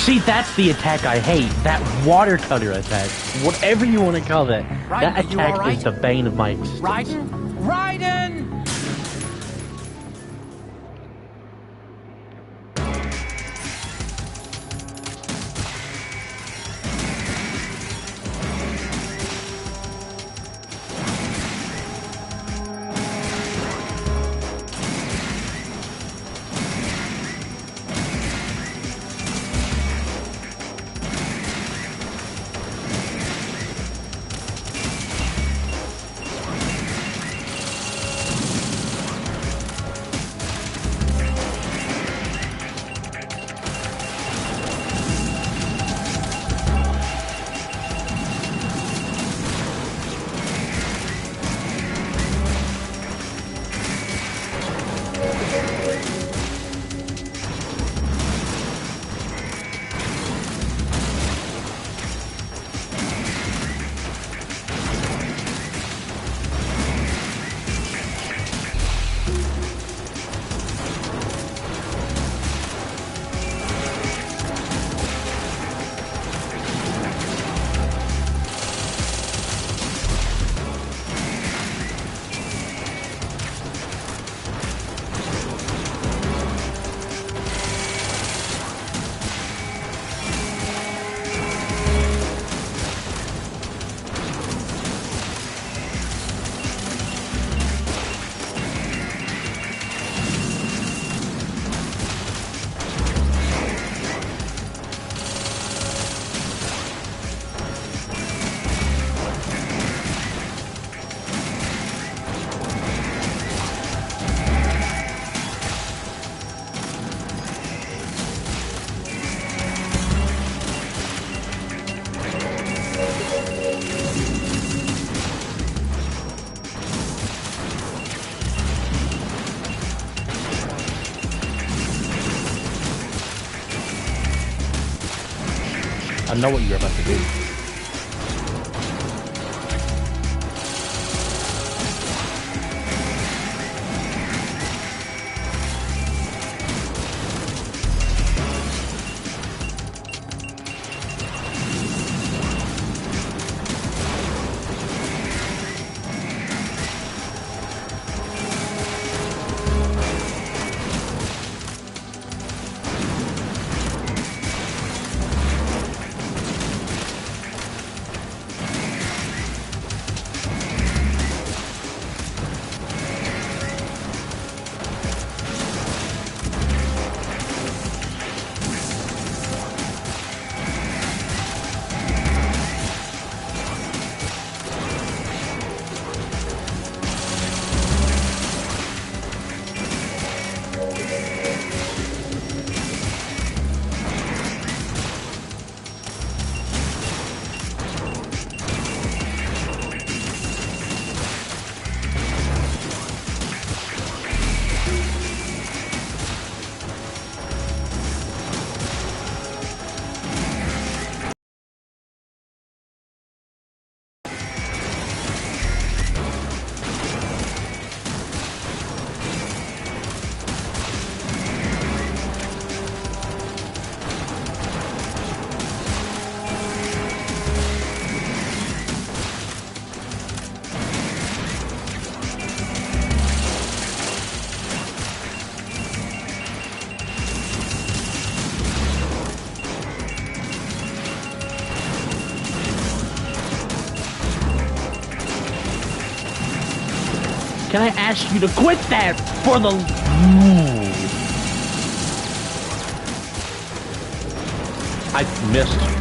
See, that's the attack I hate. That water cutter attack. Whatever you want to call that. Raiden, that are you attack alright? is the bane of my existence. Raiden! know what you're about to do. Can I ask you to quit that for the... I missed.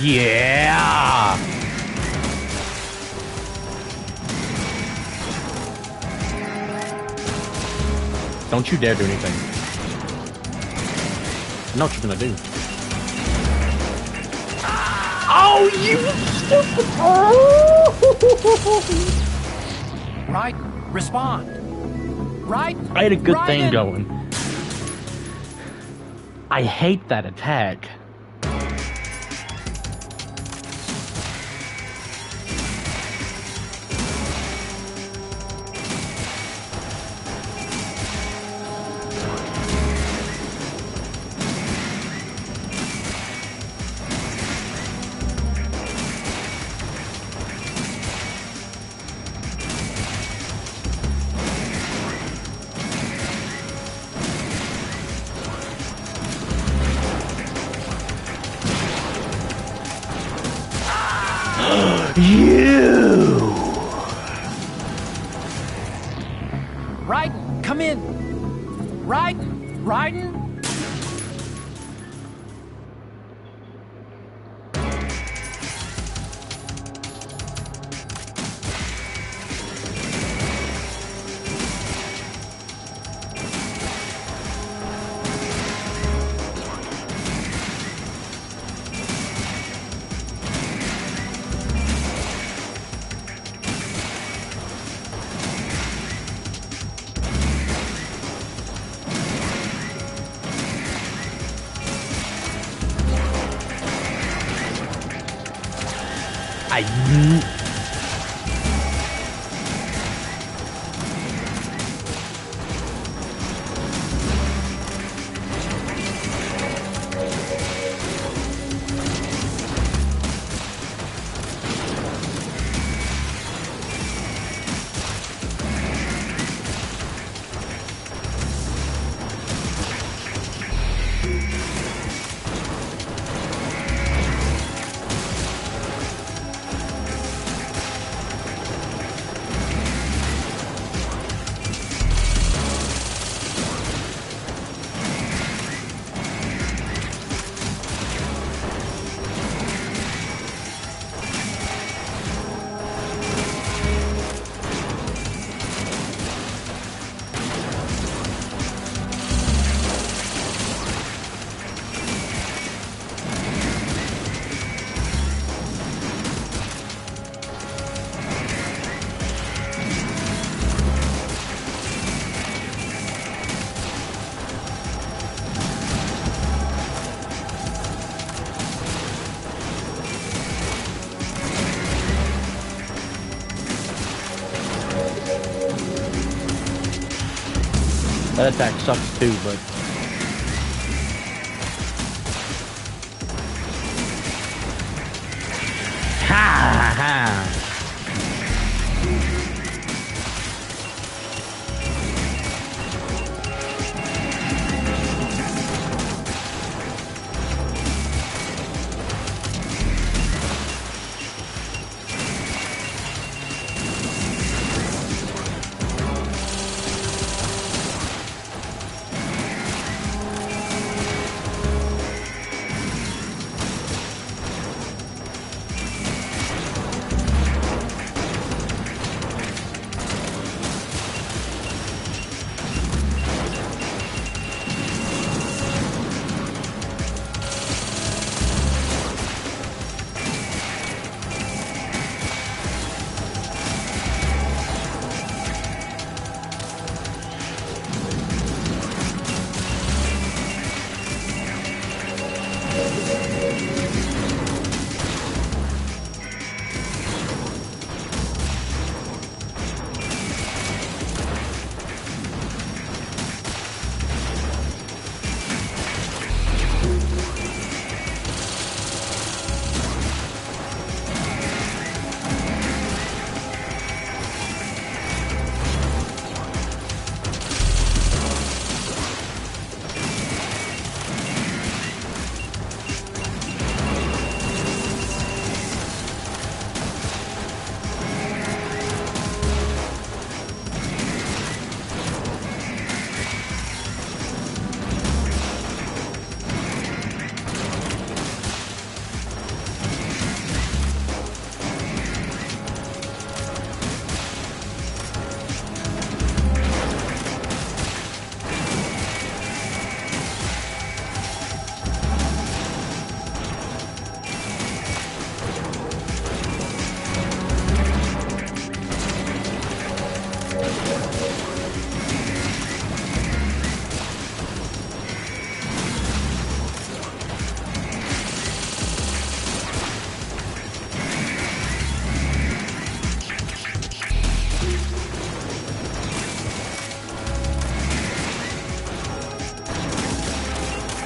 Yeah! Don't you dare do anything. I know what you're gonna do. Oh, you stupid! Oh! Right? Respond. Right? I had a good Raiden. thing going. I hate that attack. You! Raiden, come in! Raiden! Raiden! That attack sucks too, but... Ha ha!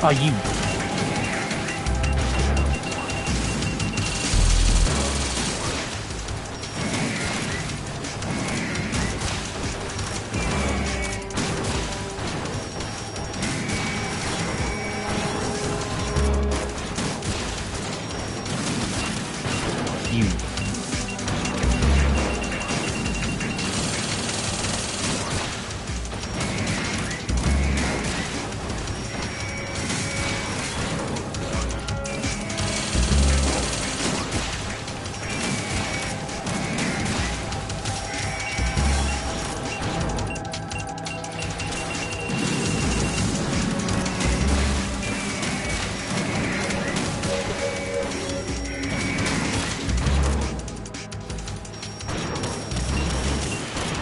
Oh, you...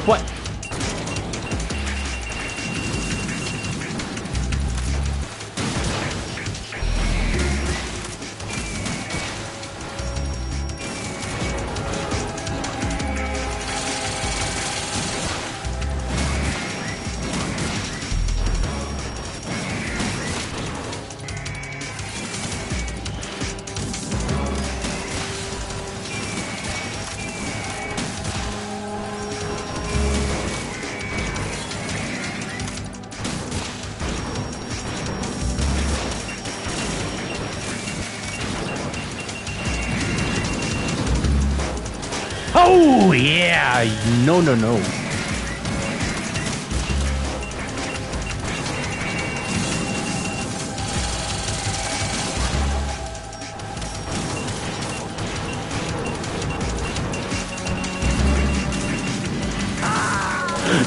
What? Oh yeah! No, no, no.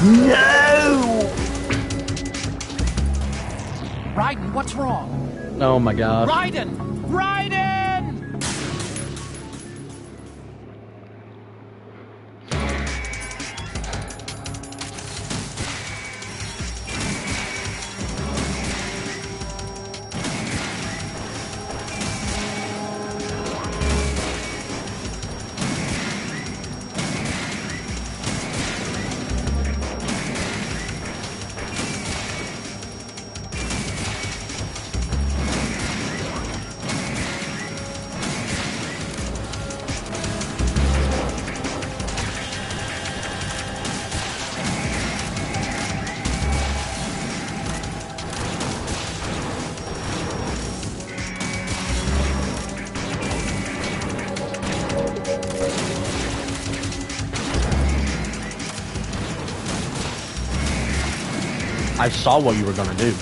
No! Raiden, what's wrong? Oh my god. Raiden! Raiden! I saw what you were gonna do.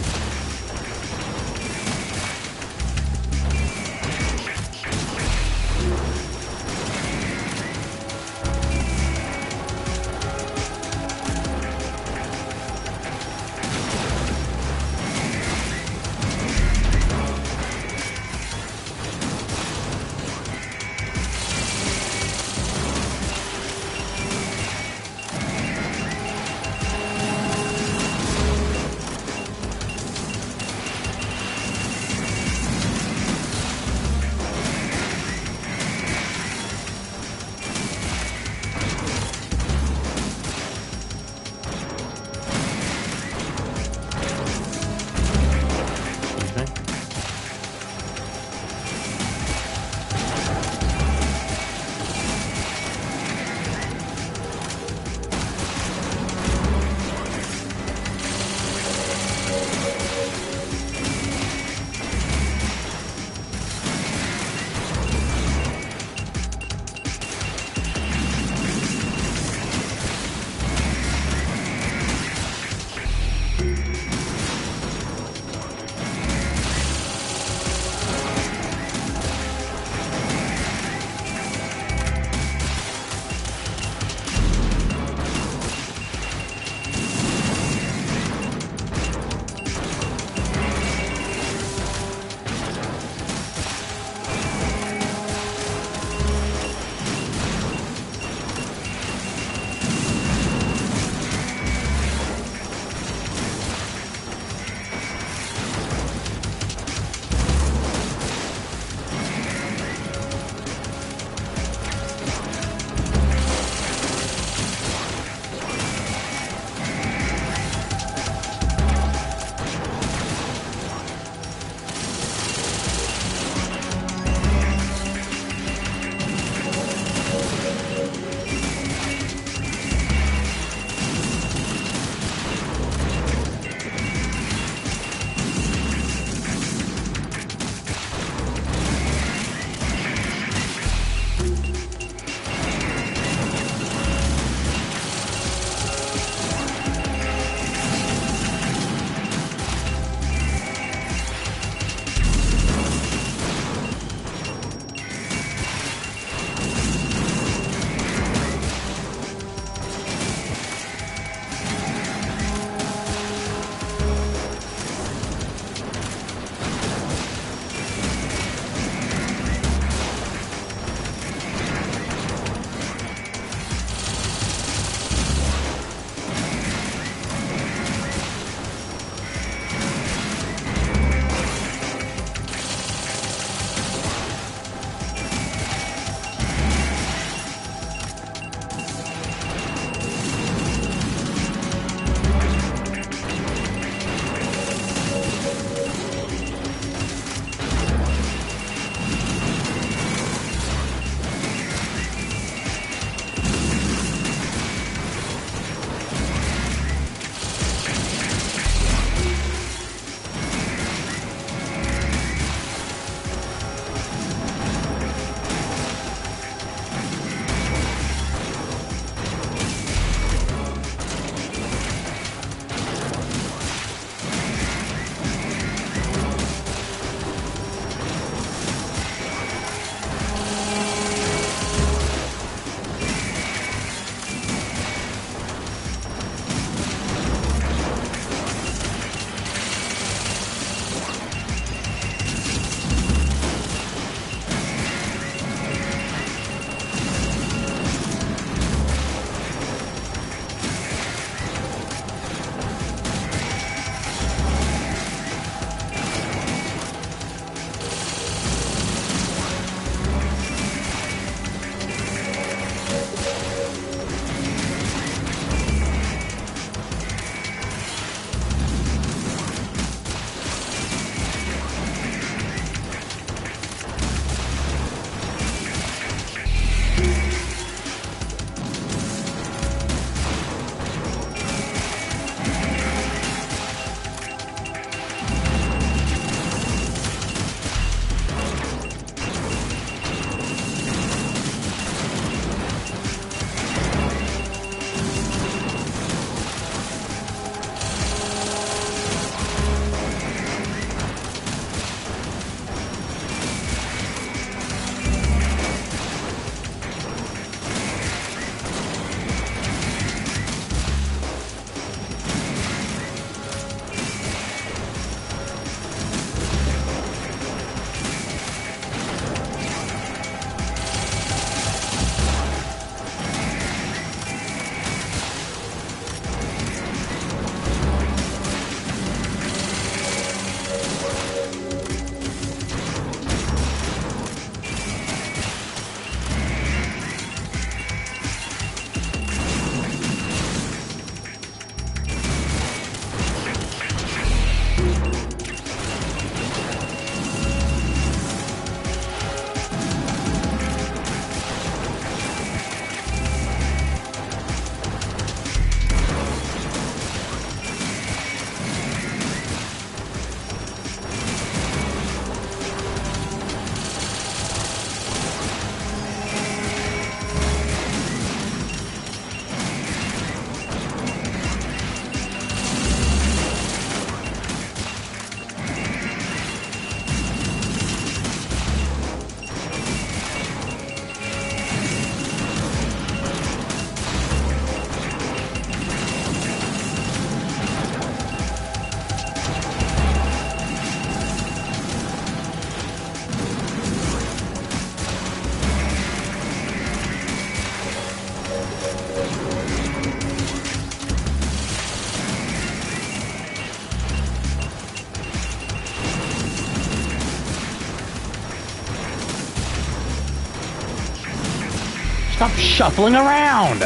Stop shuffling around!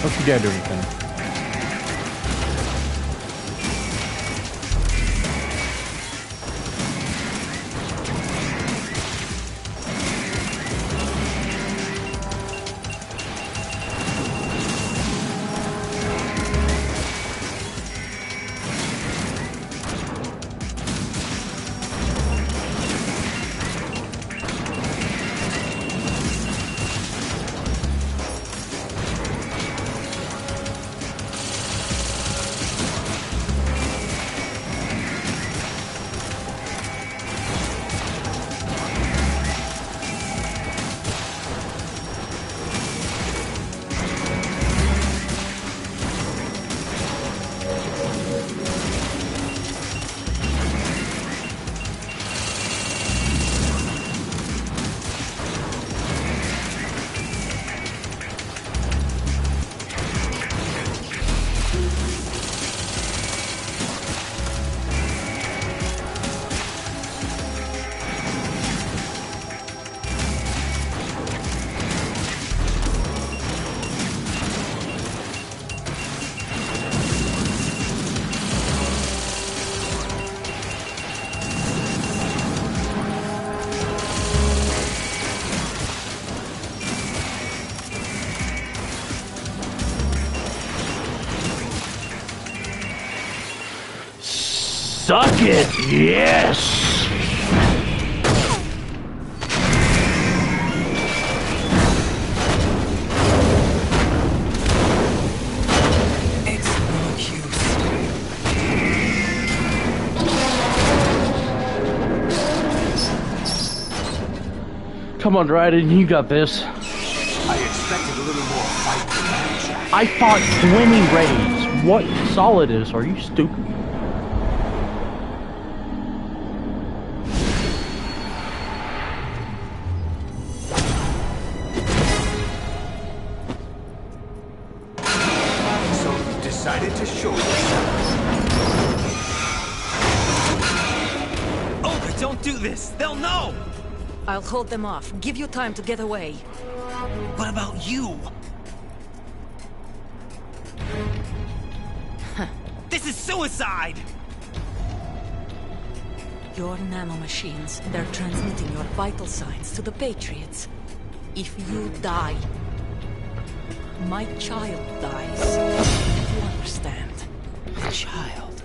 Hope you dare do anything. Suck it, yes! It's no use. Come on, Raiden, you got this. I expected a little more fight than that, Jack. I fought 20 raids. What Solid is? Are you stupid? Decided to show you. Olga, don't do this! They'll know! I'll hold them off. Give you time to get away. What about you? This is suicide! Your nanomachines, they're transmitting your vital signs to the Patriots. If you die, my child dies. You understand? A child.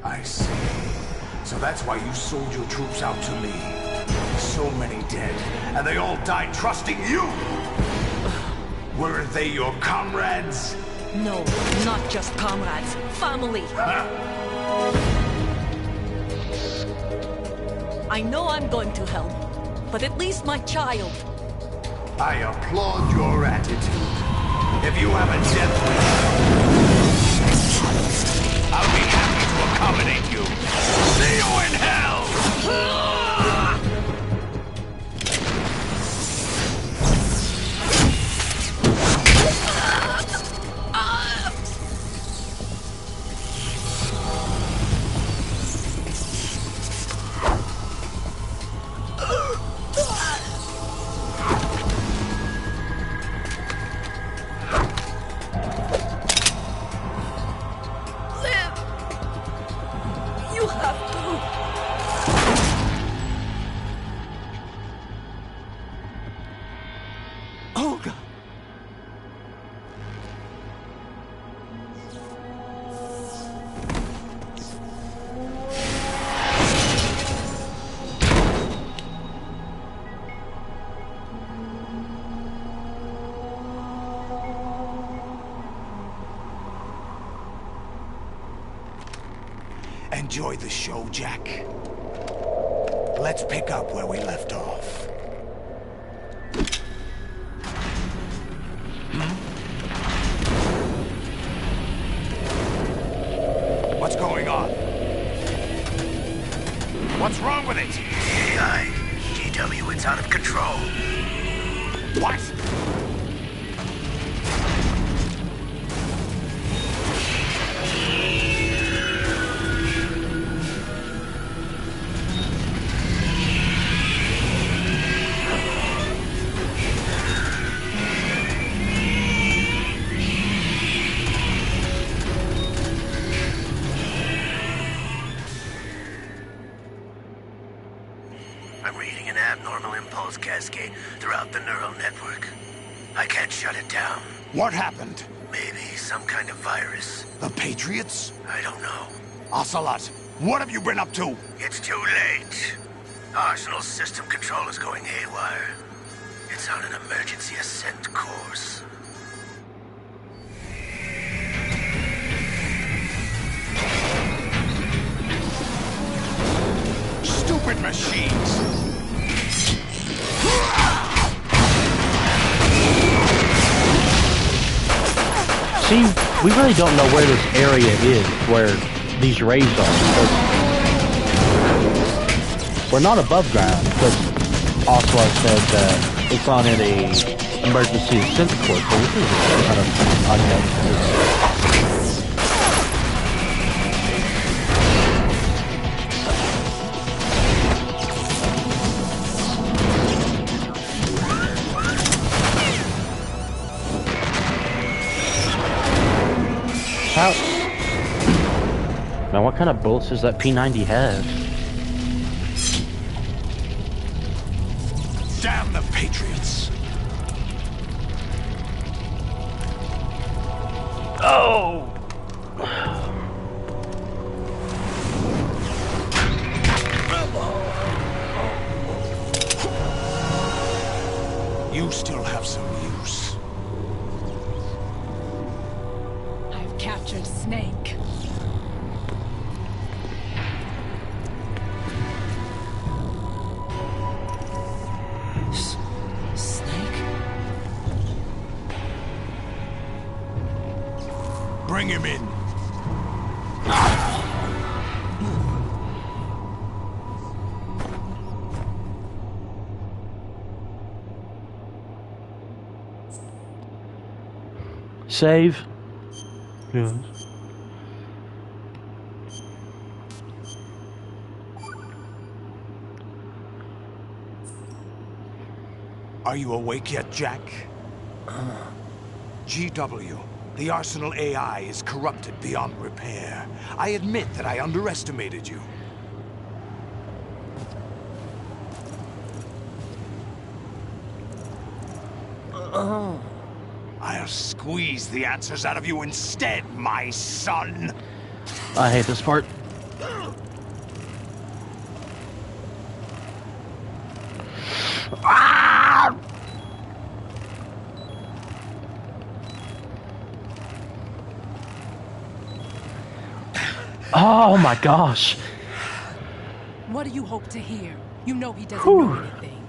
I see. So that's why you sold your troops out to me. So many dead, and they all died trusting you! Weren't they your comrades? No, not just comrades. Family! I know I'm going to help, but at least my child. I applaud your attitude. If you have a death wish, I'll be happy to accommodate you. See you in hell! Enjoy the show, Jack. Let's pick up where we left off. What's going on? What's wrong with it? AI. GW, it's out of control. What? I'm reading an abnormal impulse cascade throughout the neural network. I can't shut it down. What happened? Maybe some kind of virus. The Patriots? I don't know. Ocelot, what have you been up to? It's too late. Arsenal's system control is going haywire. It's on an emergency ascent course. Stupid machines! See, we really don't know where this area is, where these rays are. We're not above ground, because Ocelot said that it's on an emergency ascent course, so this is kind of unknown. How? Now, what kind of bullets does that P90 have? Damn the Patriots! Oh! You still have some use. I've captured Snake. Snake? Bring him in. Save. Yes. Are you awake yet, Jack? GW, the Arsenal AI is corrupted beyond repair. I admit that I underestimated you. I'll squeeze the answers out of you instead, my son. I hate this part. Ah! Oh my gosh. What do you hope to hear? You know he doesn't know anything.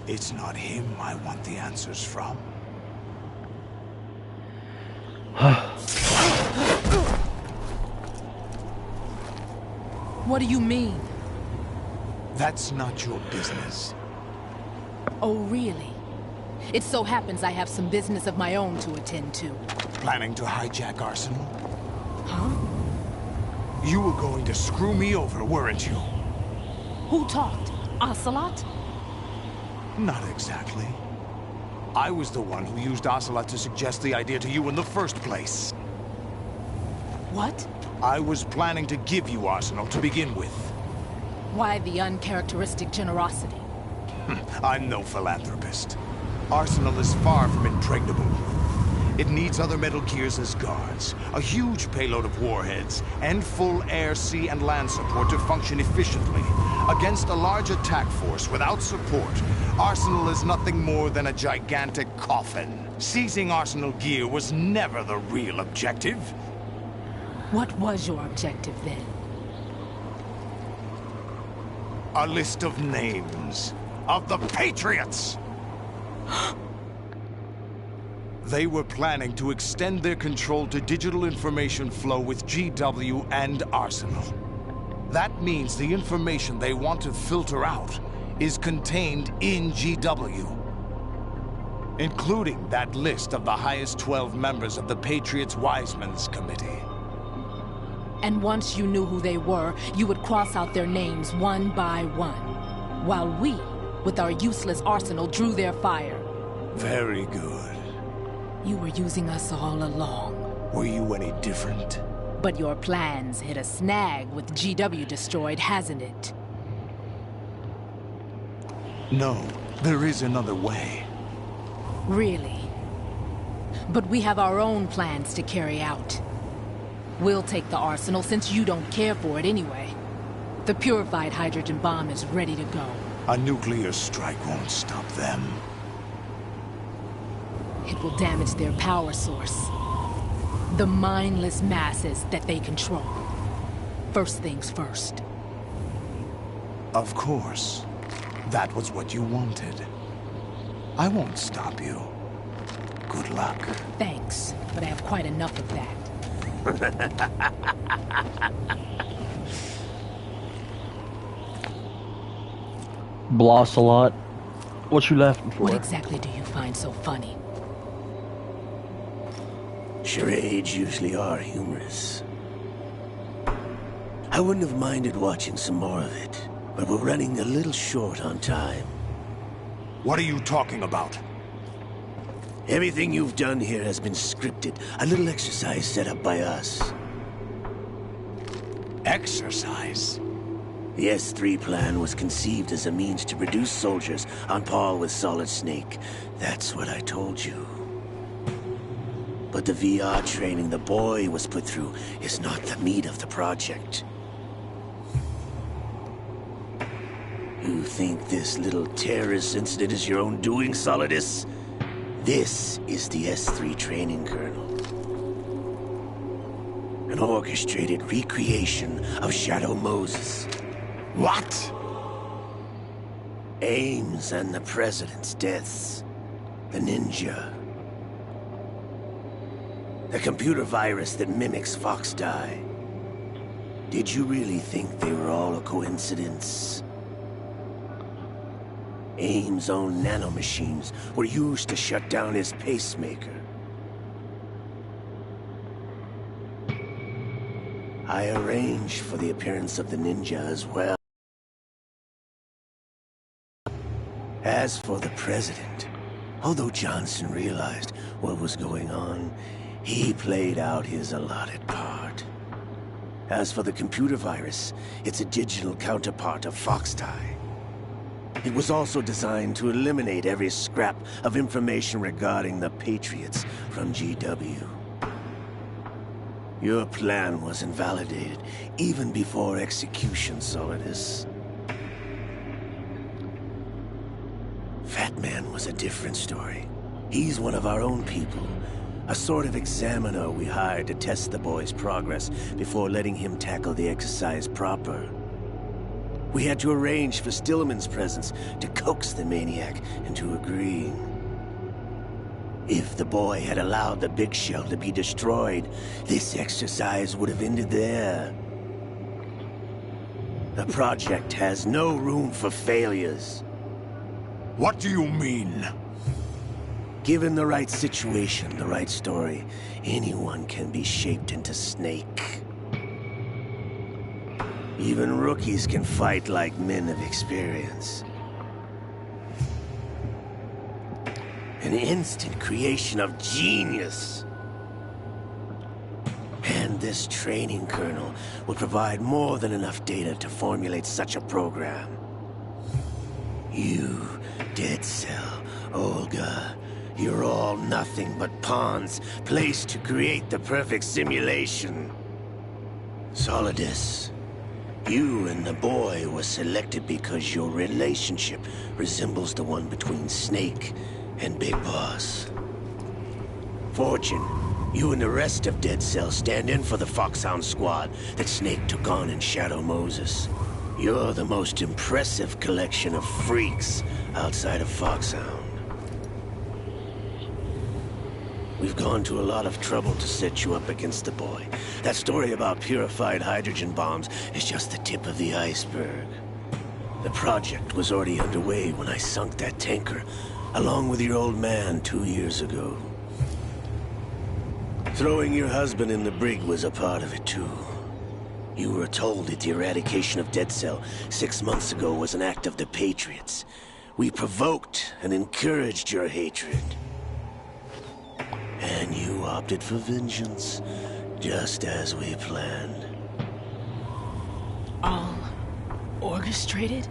It's not him I want the answers from. What do you mean? That's not your business. Oh, really? It so happens I have some business of my own to attend to. Planning to hijack Arsenal? Huh? You were going to screw me over, weren't you? Who talked? Ocelot? Not exactly. I was the one who used Ocelot to suggest the idea to you in the first place. What? I was planning to give you Arsenal to begin with. Why the uncharacteristic generosity? I'm no philanthropist. Arsenal is far from impregnable. It needs other Metal Gears as guards, a huge payload of warheads, and full air, sea, and land support to function efficiently. Against a large attack force without support, Arsenal is nothing more than a gigantic coffin. Seizing Arsenal gear was never the real objective. What was your objective then? A list of names of the Patriots! They were planning to extend their control to digital information flow with GW and Arsenal. That means the information they want to filter out is contained in GW, including that list of the highest 12 members of the Patriots Wiseman's Committee. And once you knew who they were, you would cross out their names one by one, while we, with our useless arsenal, drew their fire. Very good. You were using us all along. Were you any different? But your plans hit a snag with GW destroyed, hasn't it? No, there is another way. Really? But we have our own plans to carry out. We'll take the arsenal since you don't care for it anyway. The purified hydrogen bomb is ready to go. A nuclear strike won't stop them. It will damage their power source. The mindless masses that they control. First things first. Of course. That was what you wanted. I won't stop you. Good luck. Thanks, but I have quite enough of that. Bloss a lot. What you laughing for? What exactly do you find so funny? Charades usually are humorous. I wouldn't have minded watching some more of it, but we're running a little short on time. What are you talking about? Everything you've done here has been scripted. A little exercise set up by us. Exercise? The S3 plan was conceived as a means to produce soldiers on par with Solid Snake. That's what I told you. But the VR training the boy was put through is not the meat of the project. You think this little terrorist incident is your own doing, Solidus? This is the S3 training kernel. An orchestrated recreation of Shadow Moses. What? Ames and the President's deaths. The ninja. The computer virus that mimics Foxdie. Did you really think they were all a coincidence? Ames' own nanomachines were used to shut down his pacemaker. I arranged for the appearance of the ninja as well. As for the President, although Johnson realized what was going on, he played out his allotted part. As for the computer virus, it's a digital counterpart of Foxdie. It was also designed to eliminate every scrap of information regarding the Patriots from GW. Your plan was invalidated even before execution, Solidus. Fat Man was a different story. He's one of our own people. A sort of examiner we hired to test the boy's progress before letting him tackle the exercise proper. We had to arrange for Stillman's presence to coax the maniac into agreeing. If the boy had allowed the big shell to be destroyed, this exercise would have ended there. The project has no room for failures. What do you mean? Given the right situation, the right story, anyone can be shaped into Snake. Even rookies can fight like men of experience. An instant creation of genius. And this training kernel will provide more than enough data to formulate such a program. You, Dead Cell, Olga, you're all nothing but pawns placed to create the perfect simulation. Solidus, you and the boy were selected because your relationship resembles the one between Snake and Big Boss. Fortune, you and the rest of Dead Cell stand in for the Foxhound squad that Snake took on in Shadow Moses. You're the most impressive collection of freaks outside of Foxhound. We've gone to a lot of trouble to set you up against the boy. That story about purified hydrogen bombs is just the tip of the iceberg. The project was already underway when I sunk that tanker, along with your old man 2 years ago. Throwing your husband in the brig was a part of it too. You were told that the eradication of Dead Cell 6 months ago was an act of the Patriots. We provoked and encouraged your hatred. And you opted for vengeance, just as we planned. All orchestrated?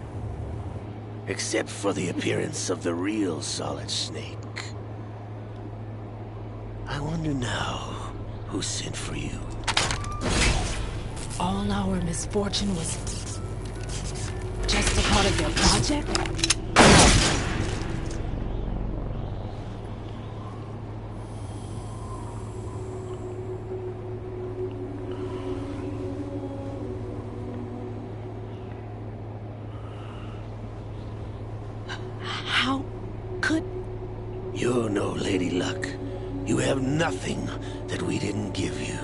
Except for the appearance of the real Solid Snake. I wonder now who sent for you. All our misfortune was just a part of their project? How could... You're no Lady Luck. You have nothing that we didn't give you.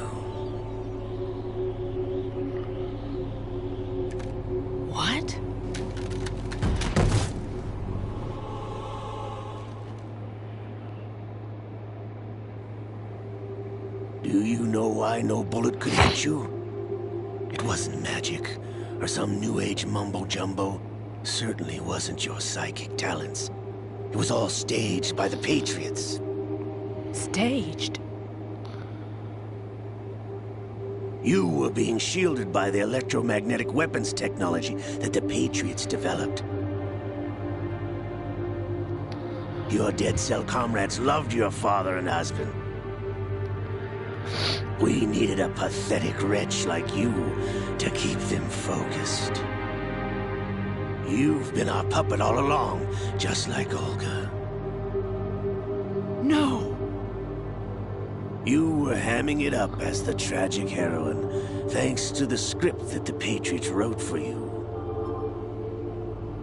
What? Do you know why no bullet could hit you? It wasn't magic, or some new age mumbo-jumbo. Certainly wasn't your psychic talents. It was all staged by the Patriots. Staged? You were being shielded by the electromagnetic weapons technology that the Patriots developed. Your dead cell comrades loved your father and husband. We needed a pathetic wretch like you to keep them focused. You've been our puppet all along, just like Olga. No! You were hamming it up as the tragic heroine, thanks to the script that the Patriots wrote for you.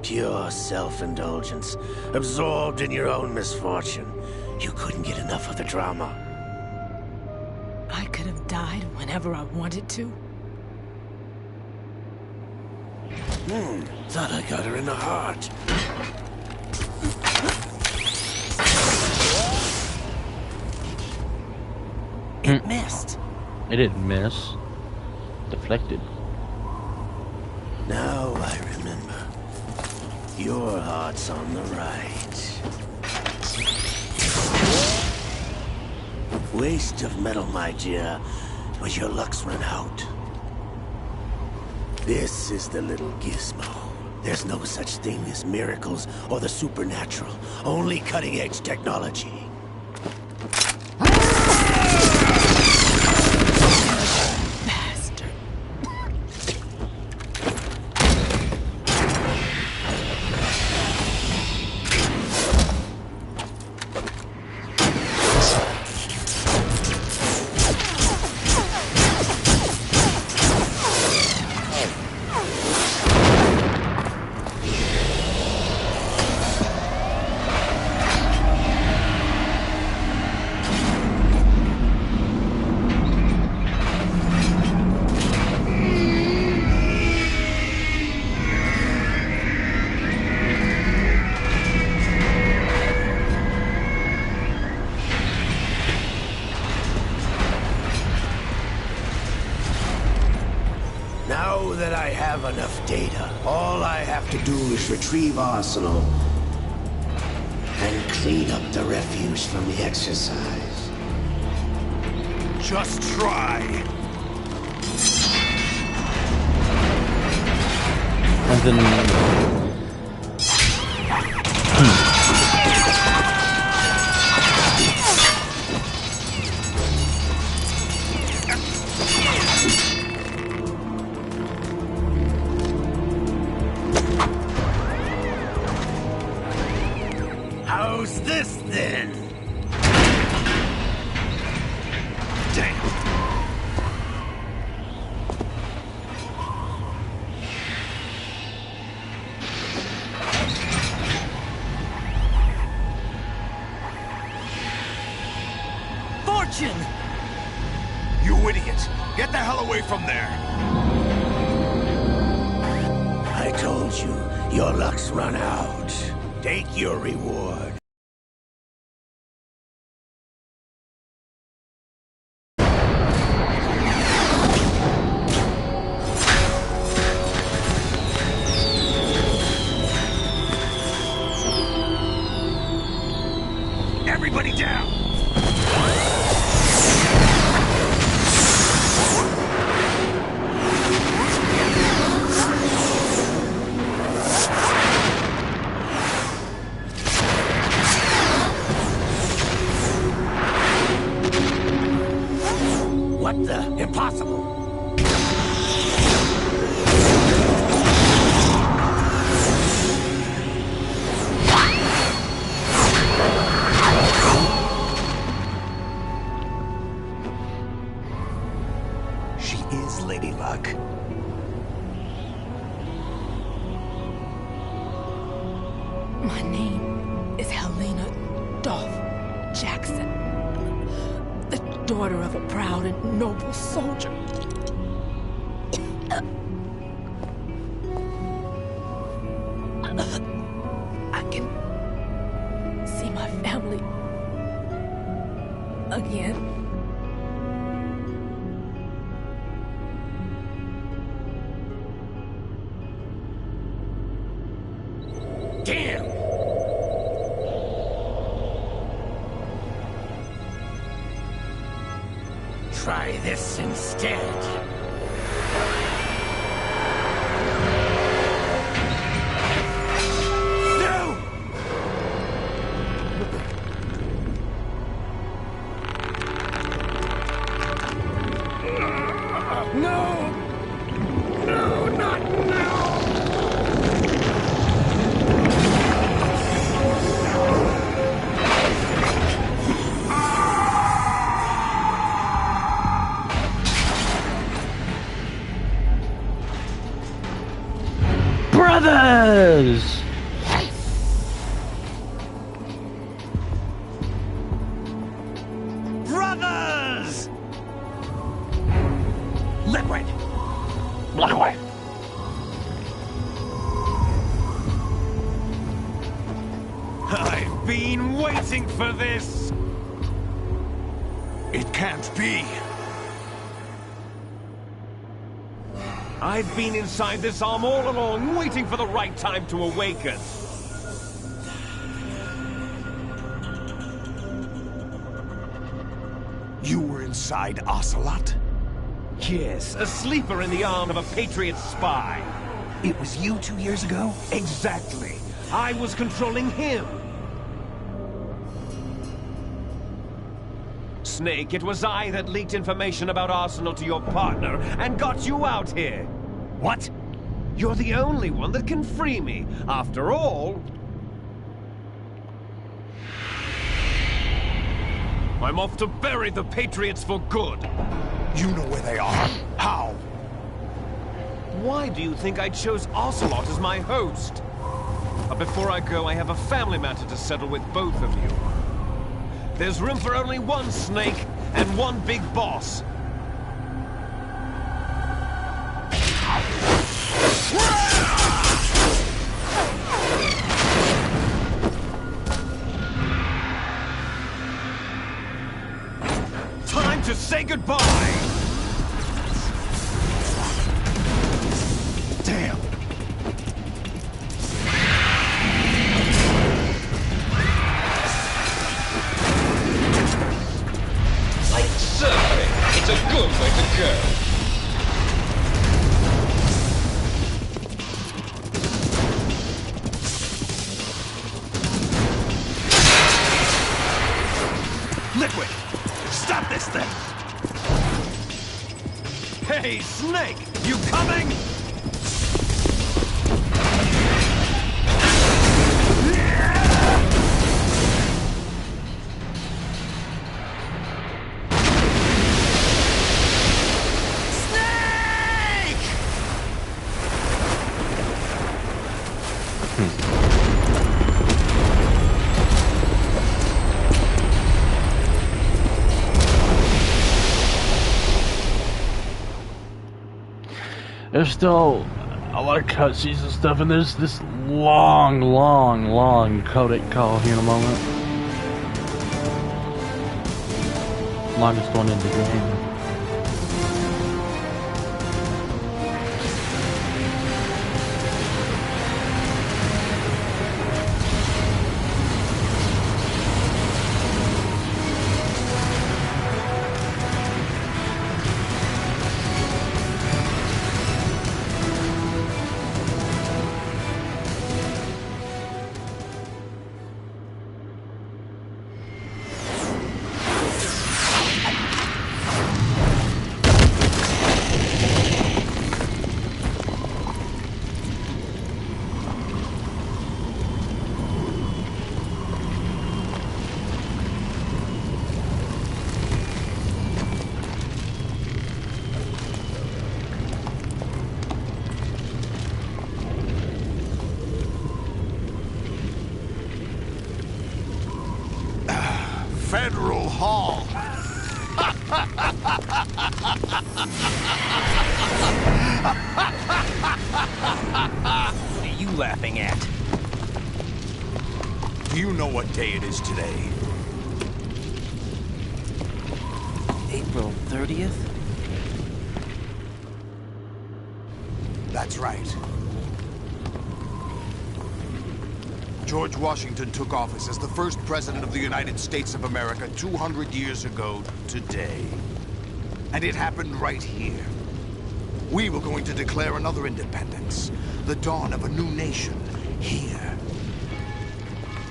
Pure self-indulgence, absorbed in your own misfortune. You couldn't get enough of the drama. I could have died whenever I wanted to. Thought I got her in the heart. It missed. It didn't miss. Deflected. Now I remember. Your heart's on the right. Waste of metal, my dear, but your luck's run out. This is the little gizmo. There's no such thing as miracles or the supernatural. Only cutting-edge technology. Now that I have enough data, all I have to do is retrieve Arsenal and clean up the refuse from the exercise. Just try. And then... How's this then? Damn. Fortune! You idiot! Get the hell away from there! I told you, your luck's run out. Take your reward. Everybody down! impossible! She is Lady Luck. My name is Helena Dolph Jackson, the daughter of a proud and noble soldier. I can see my family again. Damn! Try this instead. No! No, not now! Brothers! Brothers! Liquid! Liquid! I've been waiting for this! It can't be. I've been inside this arm all along, waiting for the right time to awaken. You were inside Ocelot? Yes, a sleeper in the arm of a Patriot spy. It was you 2 years ago? Exactly. I was controlling him. Snake, it was I that leaked information about Arsenal to your partner and got you out here. What? You're the only one that can free me. After all, I'm off to bury the Patriots for good. You know where they are. How? Why do you think I chose Ocelot as my host? But before I go, I have a family matter to settle with both of you. There's room for only one Snake and one big boss. Time to say goodbye! Damn. Like surfing, it's a good way to go. Liquid! Stop this thing! Hey, Snake! You coming? There's still a lot of cutscenes and stuff, and there's this long codec call here in a moment. Longest one in the game. Federal Hall. What are you laughing at? Do you know what day it is today? April 30th? That's right. George Washington took office as the first president of the United States of America 200 years ago today. And it happened right here. We were going to declare another independence, the dawn of a new nation, here.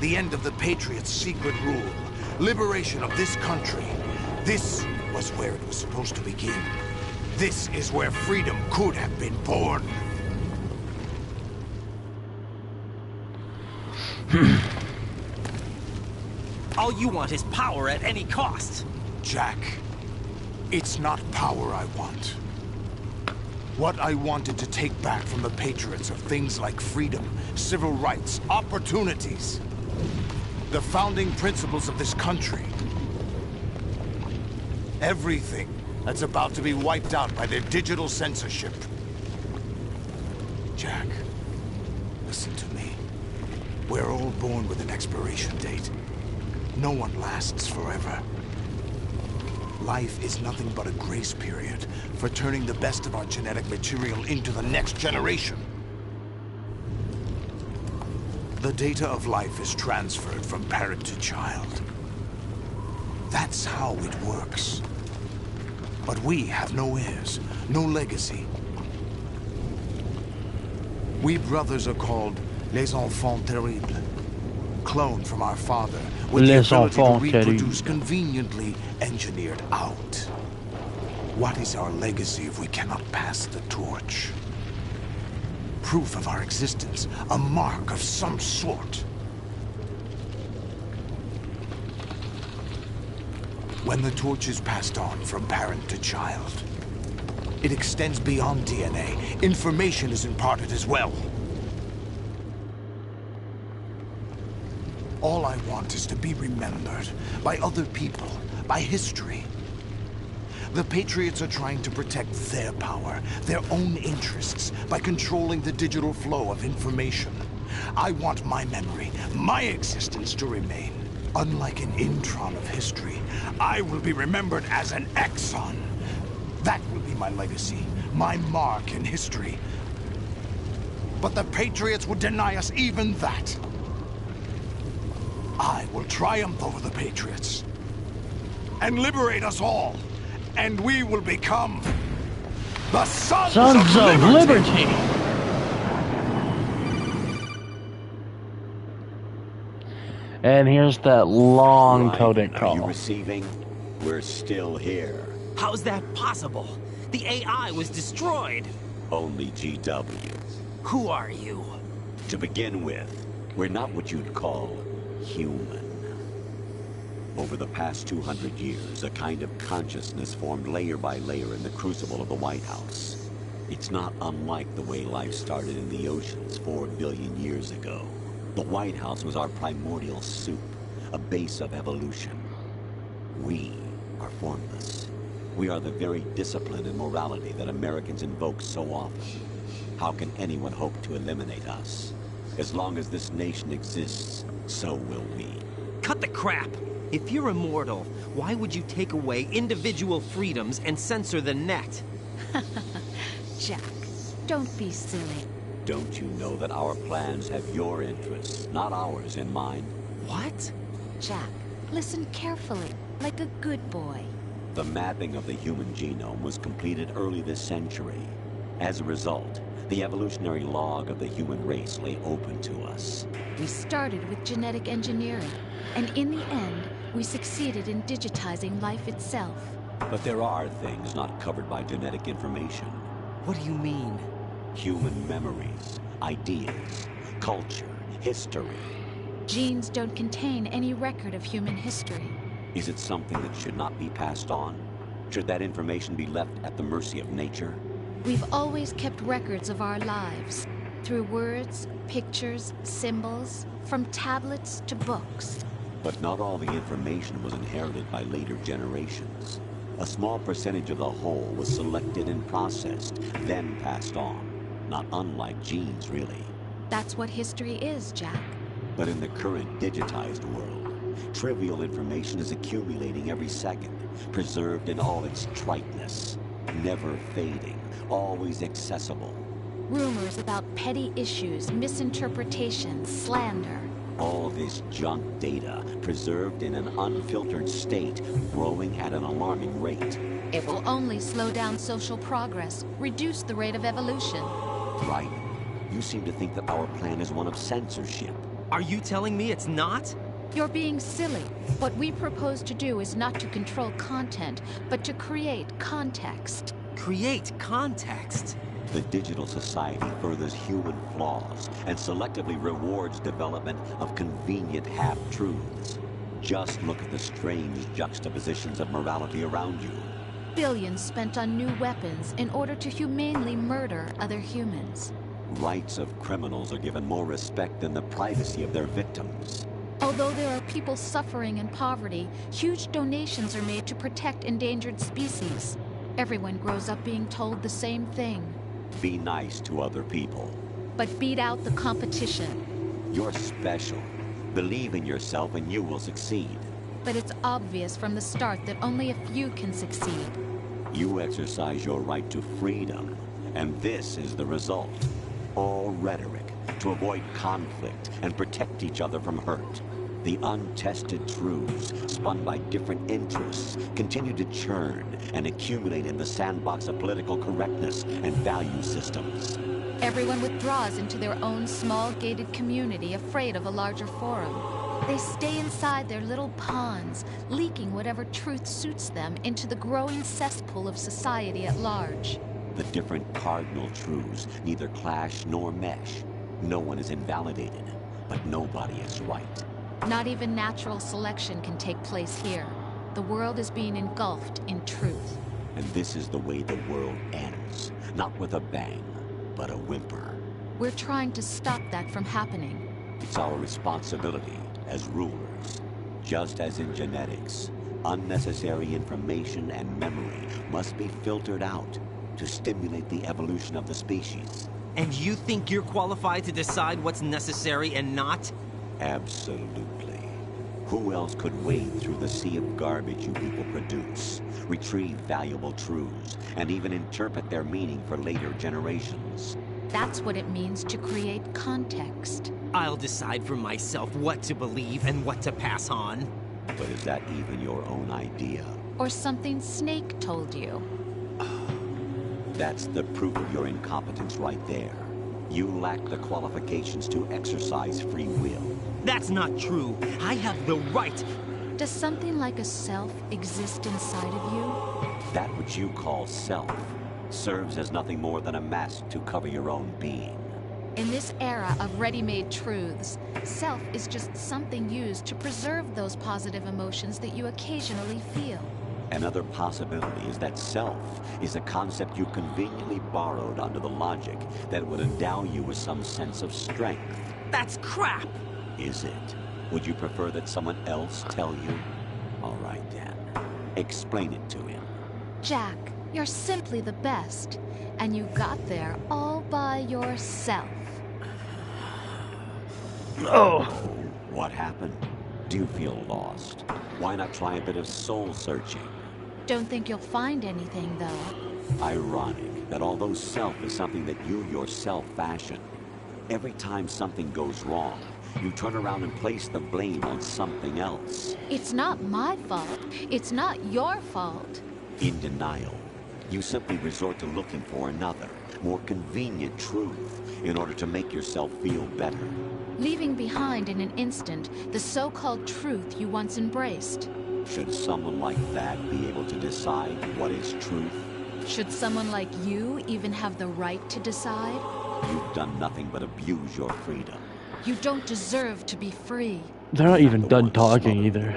The end of the Patriots' secret rule, liberation of this country. This was where it was supposed to begin. This is where freedom could have been born. All you want is power at any cost. Jack, it's not power I want. What I wanted to take back from the Patriots are things like freedom, civil rights, opportunities. The founding principles of this country. Everything that's about to be wiped out by their digital censorship. Jack, listen to me. We're all born with an expiration date. No one lasts forever. Life is nothing but a grace period for turning the best of our genetic material into the next generation. The data of life is transferred from parent to child. That's how it works. But we have no heirs, no legacy. We brothers are called Les Enfants Terribles, cloned from our father, with the ability to reproduce conveniently engineered out. What is our legacy if we cannot pass the torch? Proof of our existence, a mark of some sort. When the torch is passed on from parent to child, it extends beyond DNA. Information is imparted as well. All I want is to be remembered by other people, by history. The Patriots are trying to protect their power, their own interests, by controlling the digital flow of information. I want my memory, my existence to remain. Unlike an intron of history, I will be remembered as an exon. That will be my legacy, my mark in history. But the Patriots would deny us even that. I will triumph over the Patriots and liberate us all, and we will become the Sons of Liberty. And here's that long Ryan, codec are call. you receiving? We're still here. How's that possible? The AI was destroyed. Only GW. Who are you? To begin with, we're not what you'd call human. Over the past 200 years, a kind of consciousness formed layer by layer in the crucible of the White House. It's not unlike the way life started in the oceans 4 billion years ago. The White House was our primordial soup, a base of evolution. We are formless. We are the very discipline and morality that Americans invoke so often. How can anyone hope to eliminate us? As long as this nation exists, so will we. Cut the crap! If you're immortal, why would you take away individual freedoms and censor the net? Jack, don't be silly. Don't you know that our plans have your interests, not ours, in mind? What? Jack, listen carefully, like a good boy. The mapping of the human genome was completed early this century. As a result, the evolutionary log of the human race lay open to us. We started with genetic engineering, and in the end, we succeeded in digitizing life itself. But there are things not covered by genetic information. What do you mean? Human memories, ideas, culture, history. Genes don't contain any record of human history. Is it something that should not be passed on? Should that information be left at the mercy of nature? We've always kept records of our lives, through words, pictures, symbols, from tablets to books. But not all the information was inherited by later generations. A small percentage of the whole was selected and processed, then passed on. Not unlike genes, really. That's what history is, Jack. But in the current digitized world, trivial information is accumulating every second, preserved in all its triteness, never fading, always accessible. Rumors about petty issues, misinterpretations, slander. All this junk data, preserved in an unfiltered state, growing at an alarming rate. It will only slow down social progress, reduce the rate of evolution. Right? You seem to think that our plan is one of censorship. Are you telling me it's not? You're being silly. What we propose to do is not to control content, but to create context. Create context? The digital society furthers human flaws and selectively rewards development of convenient half-truths. Just look at the strange juxtapositions of morality around you. Billions spent on new weapons in order to humanely murder other humans. Rights of criminals are given more respect than the privacy of their victims. Although there are people suffering in poverty, huge donations are made to protect endangered species. Everyone grows up being told the same thing. Be nice to other people. But beat out the competition. You're special. Believe in yourself and you will succeed. But it's obvious from the start that only a few can succeed. You exercise your right to freedom, and this is the result. All rhetoric to avoid conflict and protect each other from hurt. The untested truths, spun by different interests, continue to churn and accumulate in the sandbox of political correctness and value systems. Everyone withdraws into their own small gated community, afraid of a larger forum. They stay inside their little ponds, leaking whatever truth suits them into the growing cesspool of society at large. The different cardinal truths neither clash nor mesh. No one is invalidated, but nobody is right. Not even natural selection can take place here. The world is being engulfed in truth. And this is the way the world ends. Not with a bang, but a whimper. We're trying to stop that from happening. It's our responsibility as rulers. Just as in genetics, unnecessary information and memory must be filtered out to stimulate the evolution of the species. And you think you're qualified to decide what's necessary and not? Absolutely. Who else could wade through the sea of garbage you people produce, retrieve valuable truths, and even interpret their meaning for later generations? That's what it means to create context. I'll decide for myself what to believe and what to pass on. But is that even your own idea? Or something Snake told you? That's the proof of your incompetence right there. You lack the qualifications to exercise free will. That's not true. I have the right. Does something like a self exist inside of you? That which you call self serves as nothing more than a mask to cover your own being. In this era of ready-made truths, self is just something used to preserve those positive emotions that you occasionally feel. Another possibility is that self is a concept you conveniently borrowed under the logic that would endow you with some sense of strength. That's crap! Is it? Would you prefer that someone else tell you? All right, then. Explain it to him. Jack, you're simply the best. And you got there all by yourself. Oh! What happened? Do you feel lost? Why not try a bit of soul-searching? Don't think you'll find anything, though. Ironic that although self is something that you yourself fashioned, every time something goes wrong, you turn around and place the blame on something else. It's not my fault. It's not your fault. In denial, you simply resort to looking for another, more convenient truth in order to make yourself feel better. Leaving behind in an instant the so-called truth you once embraced. Should someone like that be able to decide what is truth? Should someone like you even have the right to decide? You've done nothing but abuse your freedom. You don't deserve to be free. They're not even done talking either.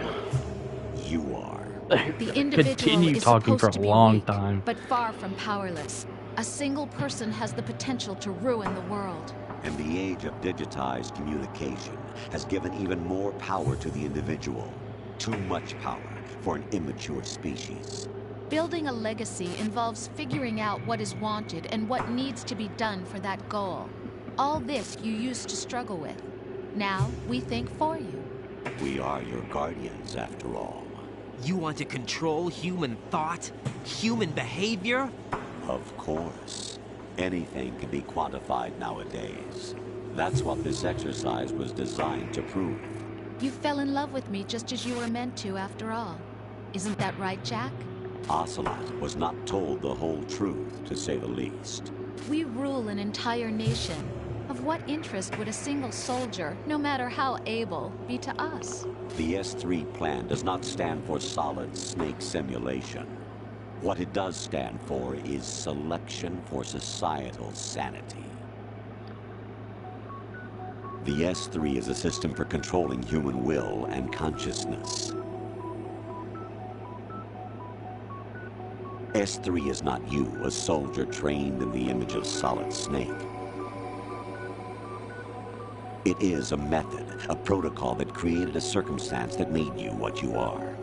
You are. The individual Continue is talking for supposed a to be long weak, time. but far from powerless. A single person has the potential to ruin the world. And the age of digitized communication has given even more power to the individual. Too much power for an immature species. Building a legacy involves figuring out what is wanted and what needs to be done for that goal. All this you used to struggle with. Now, we think for you. We are your guardians, after all. You want to control human thought? Human behavior? Of course. Anything can be quantified nowadays. That's what this exercise was designed to prove. You fell in love with me just as you were meant to, after all. Isn't that right, Jack? Ocelot was not told the whole truth, to say the least. We rule an entire nation. Of what interest would a single soldier, no matter how able, be to us? The S3 plan does not stand for Solid Snake Simulation. What it does stand for is selection for societal sanity. The S3 is a system for controlling human will and consciousness. S3 is not you, a soldier trained in the image of Solid Snake. It is a method, a protocol that created a circumstance that made you what you are.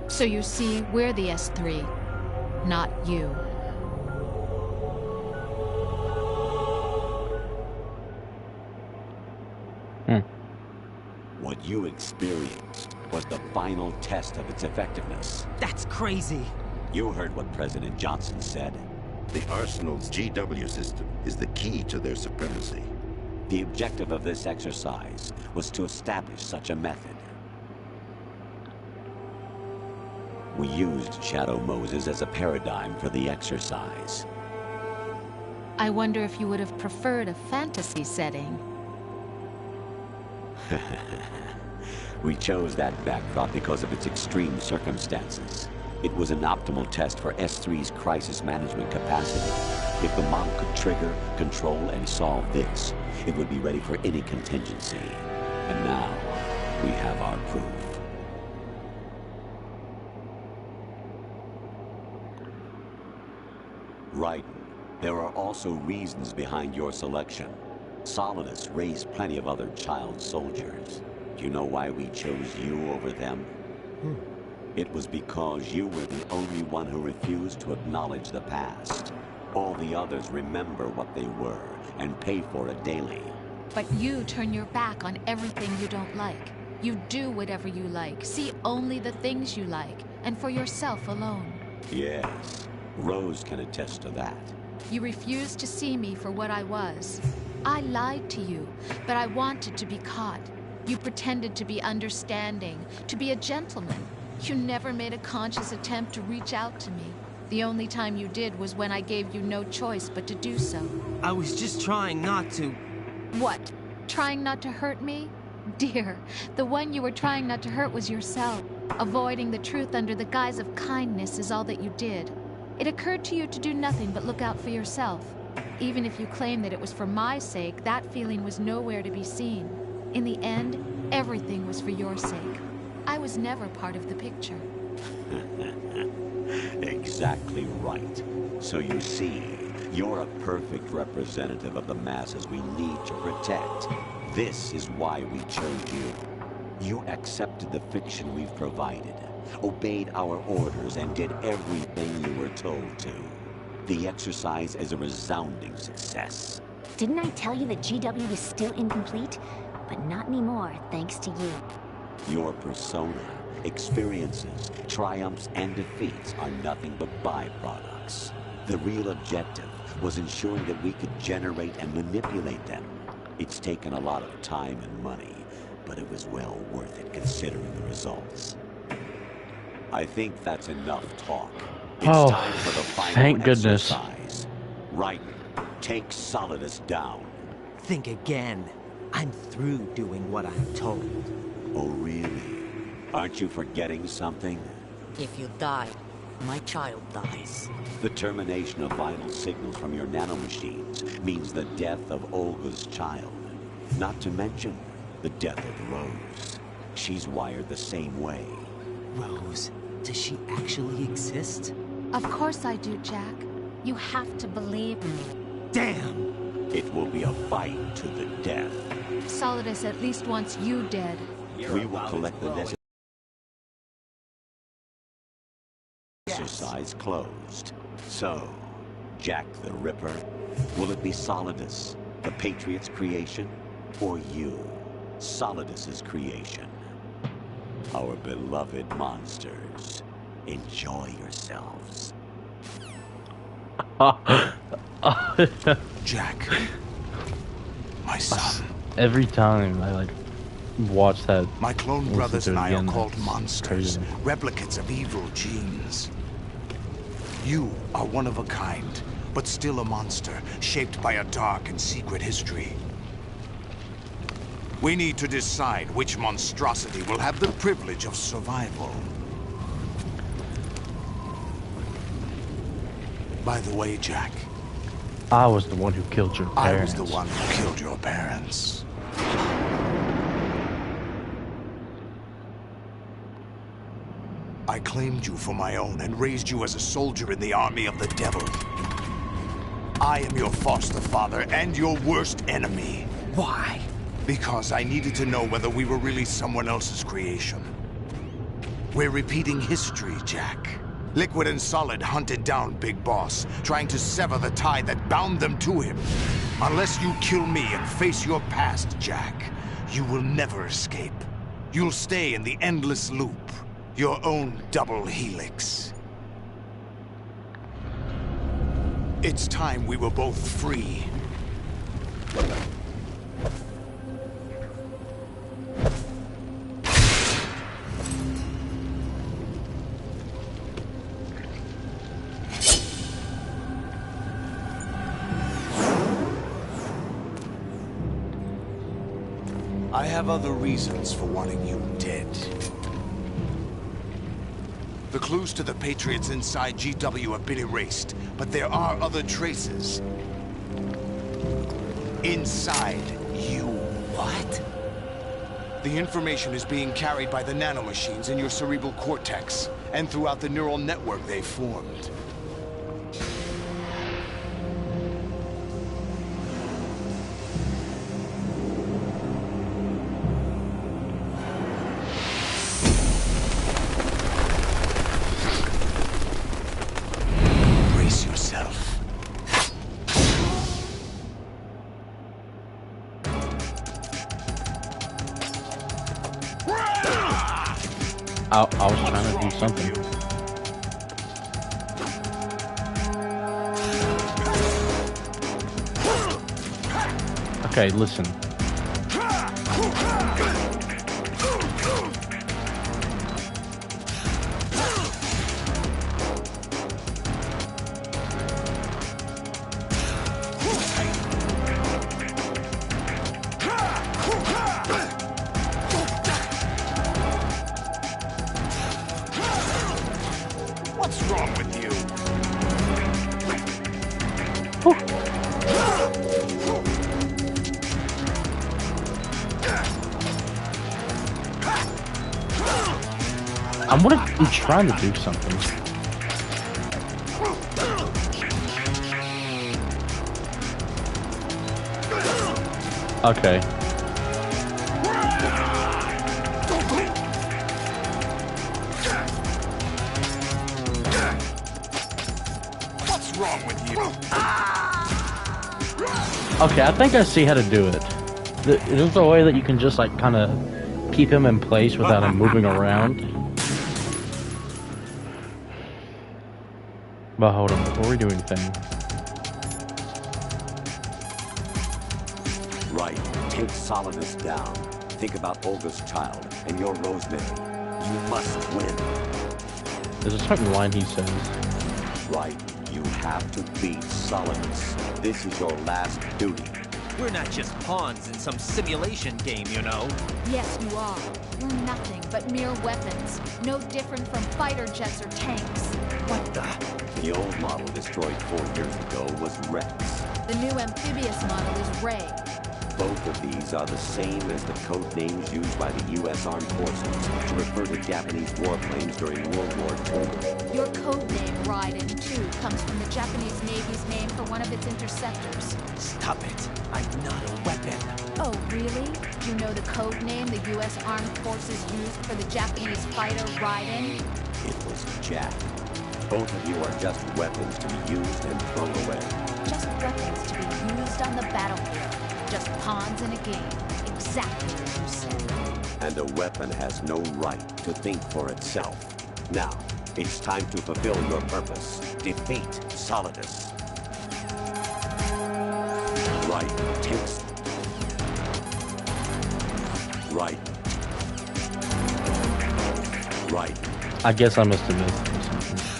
So you see, we're the S3, not you. What you experienced was the final test of its effectiveness. That's crazy. You heard what President Johnson said. The Arsenal's GW system is the key to their supremacy. The objective of this exercise was to establish such a method. We used Shadow Moses as a paradigm for the exercise. I wonder if you would have preferred a fantasy setting. We chose that backdrop because of its extreme circumstances. It was an optimal test for S3's crisis management capacity. If the model could trigger, control, and solve this, it would be ready for any contingency. And now, we have our proof. Right. There are also reasons behind your selection. Solidus raised plenty of other child soldiers. Do you know why we chose you over them? It was because you were the only one who refused to acknowledge the past. All the others remember what they were and pay for it daily. But you turn your back on everything you don't like. You do whatever you like, see only the things you like, and for yourself alone. Yes, Rose can attest to that. You refused to see me for what I was. I lied to you, but I wanted to be caught. You pretended to be understanding, to be a gentleman. You never made a conscious attempt to reach out to me. The only time you did was when I gave you no choice but to do so. I was just trying not to... What? Trying not to hurt me? Dear, the one you were trying not to hurt was yourself. Avoiding the truth under the guise of kindness is all that you did. It occurred to you to do nothing but look out for yourself. Even if you claim that it was for my sake, that feeling was nowhere to be seen. In the end, everything was for your sake. I was never part of the picture. Exactly right. So you see, you're a perfect representative of the masses we need to protect. This is why we chose you. You accepted the fiction we've provided, obeyed our orders, and did everything you were told to. The exercise is a resounding success. Didn't I tell you that GW is still incomplete? But not anymore, thanks to you. Your persona, experiences, triumphs, and defeats are nothing but byproducts. The real objective was ensuring that we could generate and manipulate them. It's taken a lot of time and money, but it was well worth it considering the results. I think that's enough talk. It's time for the final thank goodness. exercise. Right, take Solidus down. Think again. I'm through doing what I'm told. Oh, really? Aren't you forgetting something? If you die, my child dies. The termination of vital signals from your nanomachines means the death of Olga's child. Not to mention the death of Rose. She's wired the same way. Rose, does she actually exist? Of course I do, Jack. You have to believe me. Damn! It will be a fight to the death. Solidus at least wants you dead. We will collect the necessary exercise closed. So, Jack the Ripper, will it be Solidus, the Patriot's creation, or you, Solidus's creation? Our beloved monsters, enjoy yourselves. Jack, my son. Every time I watch that, my clone brothers and I are called monsters, crazy. replicates of evil genes. You are one of a kind, but still a monster, shaped by a dark and secret history. We need to decide which monstrosity will have the privilege of survival. By the way, Jack, I was the one who killed your parents. I was the one who killed your parents. I claimed you for my own and raised you as a soldier in the army of the devil. I am your foster father and your worst enemy. Why? Because I needed to know whether we were really someone else's creation. We're repeating history, Jack. Liquid and Solid hunted down Big Boss, trying to sever the tie that bound them to him. Unless you kill me and face your past, Jack, you will never escape. You'll stay in the endless loop. Your own double helix. It's time we were both free. I have other reasons for wanting you dead. The clues to the Patriots inside GW have been erased, but there are other traces. Inside you. What? The information is being carried by the nanomachines in your cerebral cortex, and throughout the neural network they formed. I was trying to do something. Okay, listen. What's wrong with you? I'm trying to do something. Okay. What's wrong with you? Okay, I think I see how to do it. There's a way that you can just like kind of keep him in place without him moving around. But hold on, before we do anything. Right. Take Solidus down. Think about Olga's child and your Rosemary. You must win. There's a certain line he says. Right. You have to beat Solidus. This is your last duty. We're not just pawns in some simulation game, you know. Yes, you are. You're nothing but mere weapons. No different from fighter jets or tanks. What the? The old model destroyed 4 years ago was Rex. The new amphibious model is Ray. Both of these are the same as the code names used by the U.S. Armed Forces to refer to Japanese warplanes during World War II. Your code name, Raiden, too, comes from the Japanese Navy's name for one of its interceptors. Stop it. I'm not a weapon. Oh, really? Do you know the code name the U.S. Armed Forces used for the Japanese fighter Raiden? It was Jack. Both of you are just weapons to be used and thrown away. Just weapons to be used on the battlefield. Just pawns in a game. Exactly as you said. And a weapon has no right to think for itself. Now, it's time to fulfill your purpose. Defeat Solidus. Right, takes. Right. Right. I guess I must have missed something.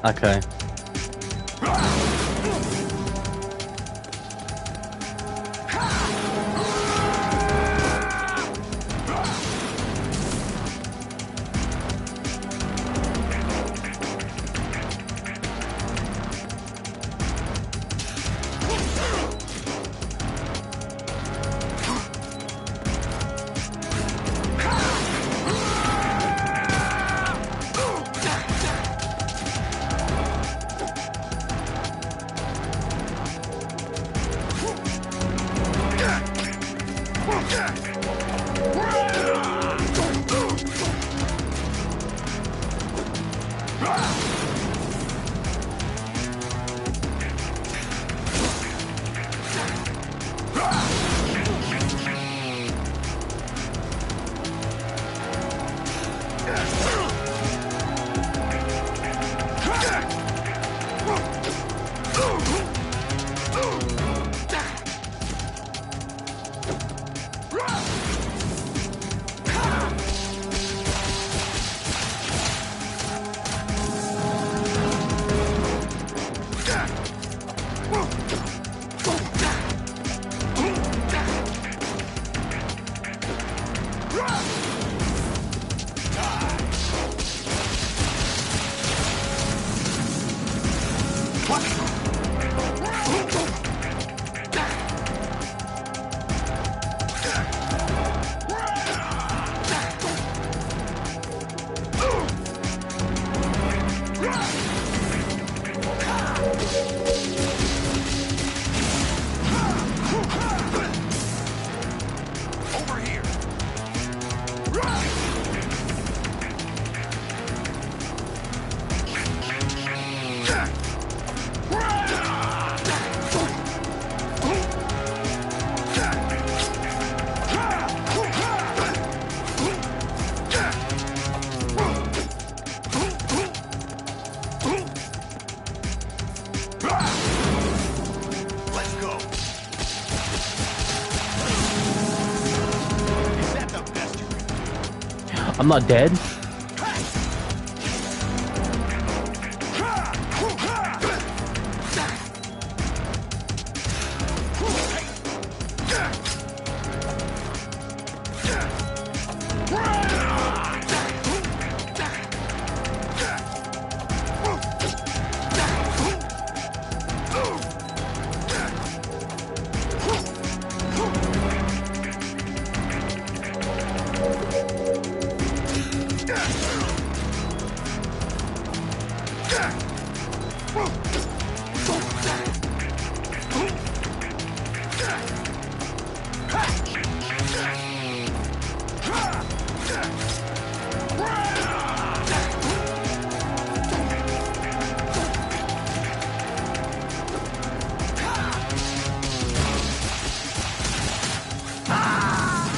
Okay. I'm not dead?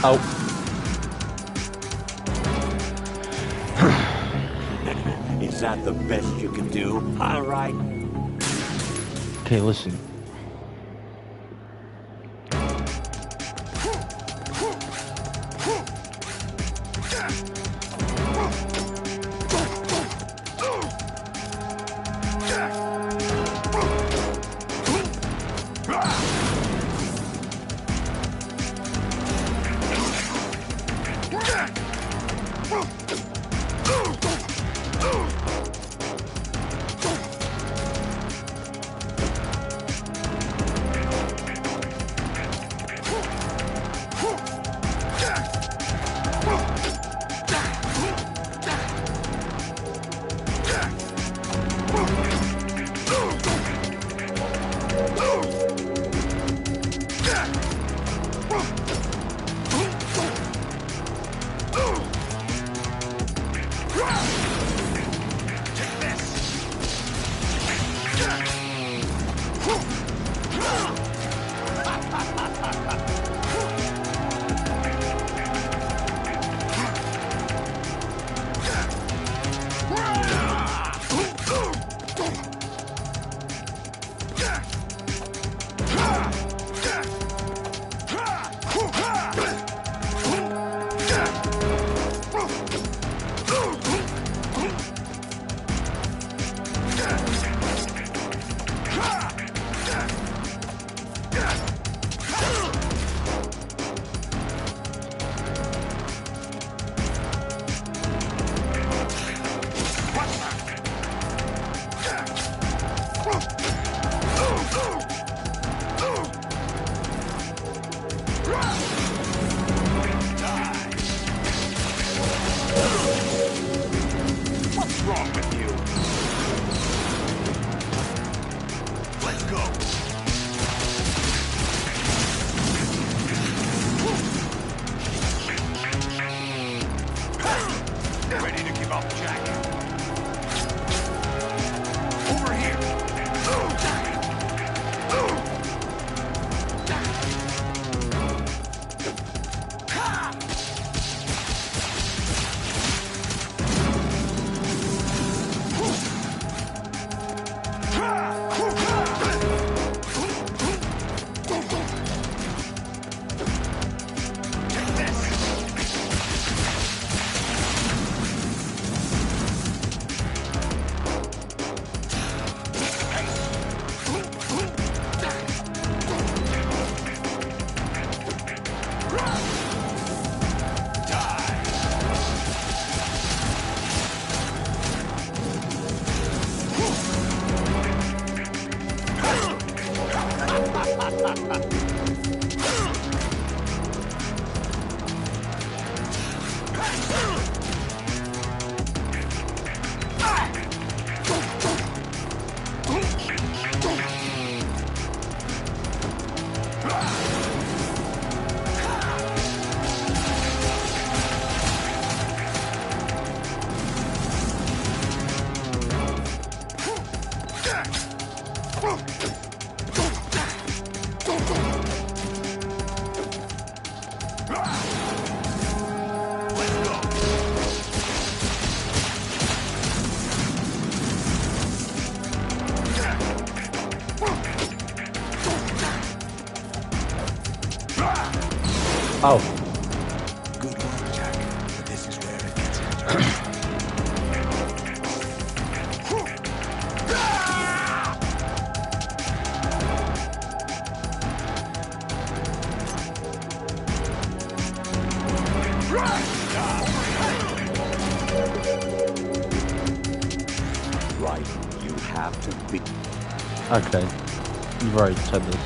Oh. Is that the best you can do? All right. Okay, listen. Oh. Good work, Jack. But this is where it gets interesting. Right. You have to be... Okay. You've already said this.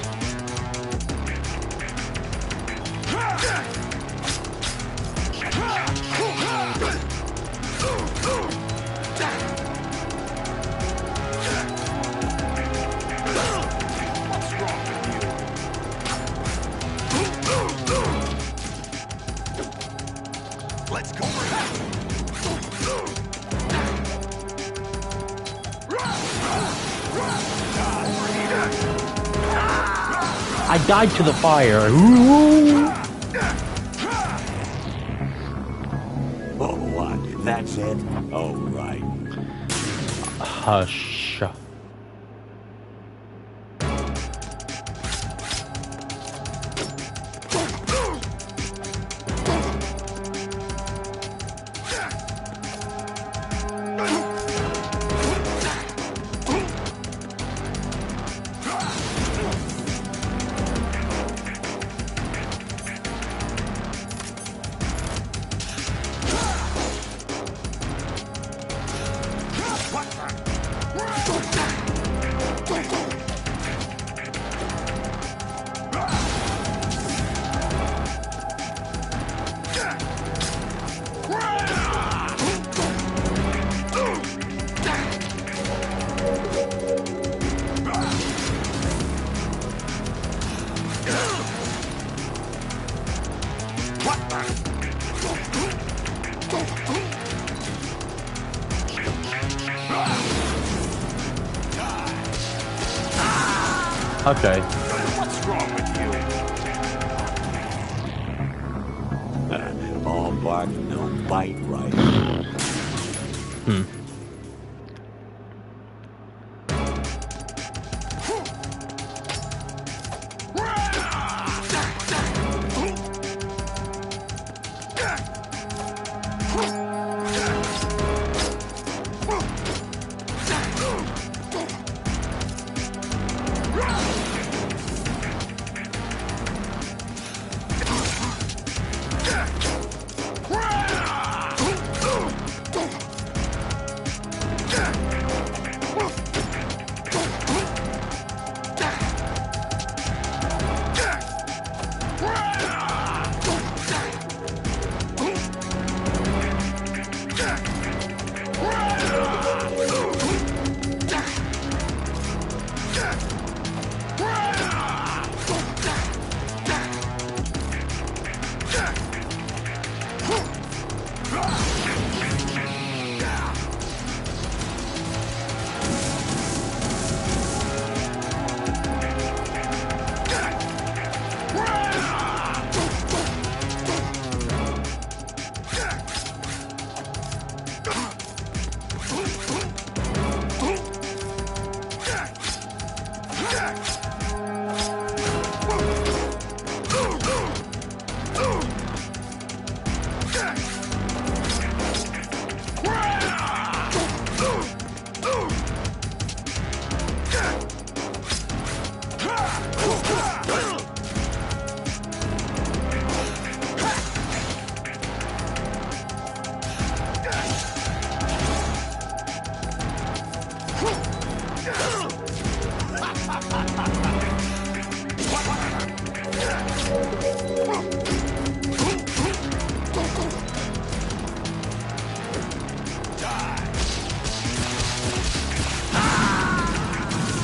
Let's go. I died to the fire. Ooh. That's it? Oh, right. Hush. Okay. What's wrong with you? All bark, no bite, right?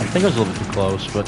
I think it was a little bit too close, but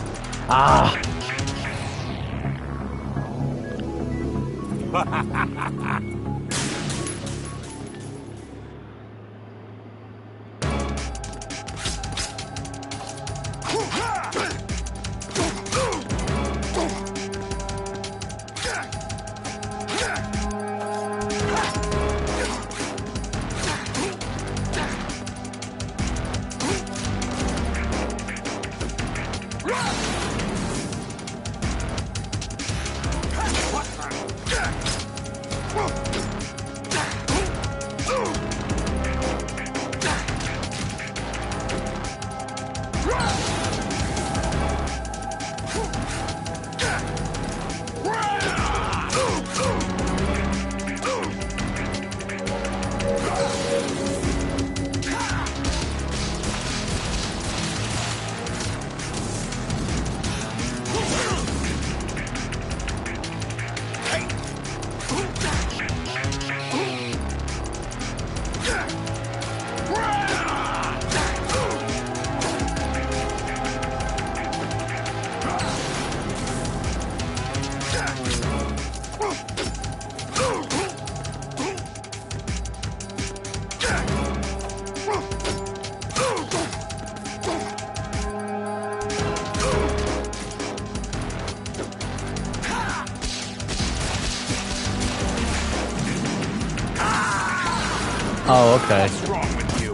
Oh, okay. What's wrong with you?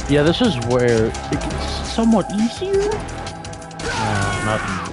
Yeah, this is where it gets somewhat easier. No, not easier.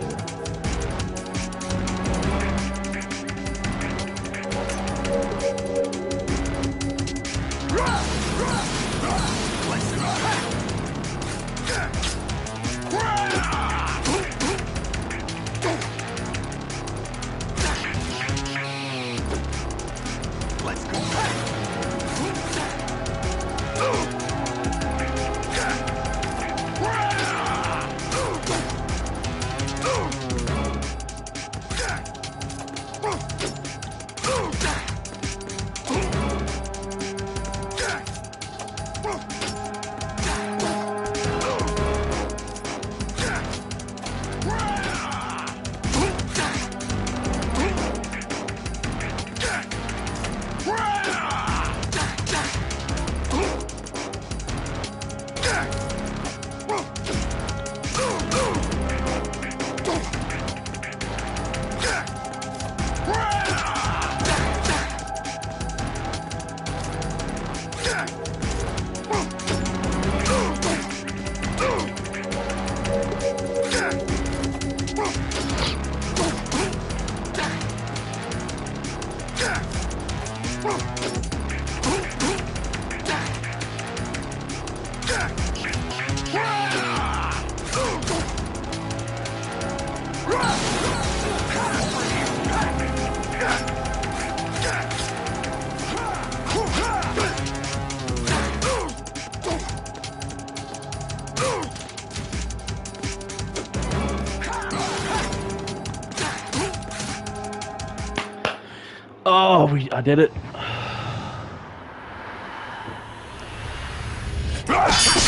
Oh, I did it.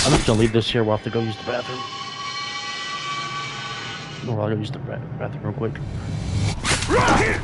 I'm just gonna leave this here. We'll have to go use the bathroom. Well, I'll go use the bathroom real quick. Really?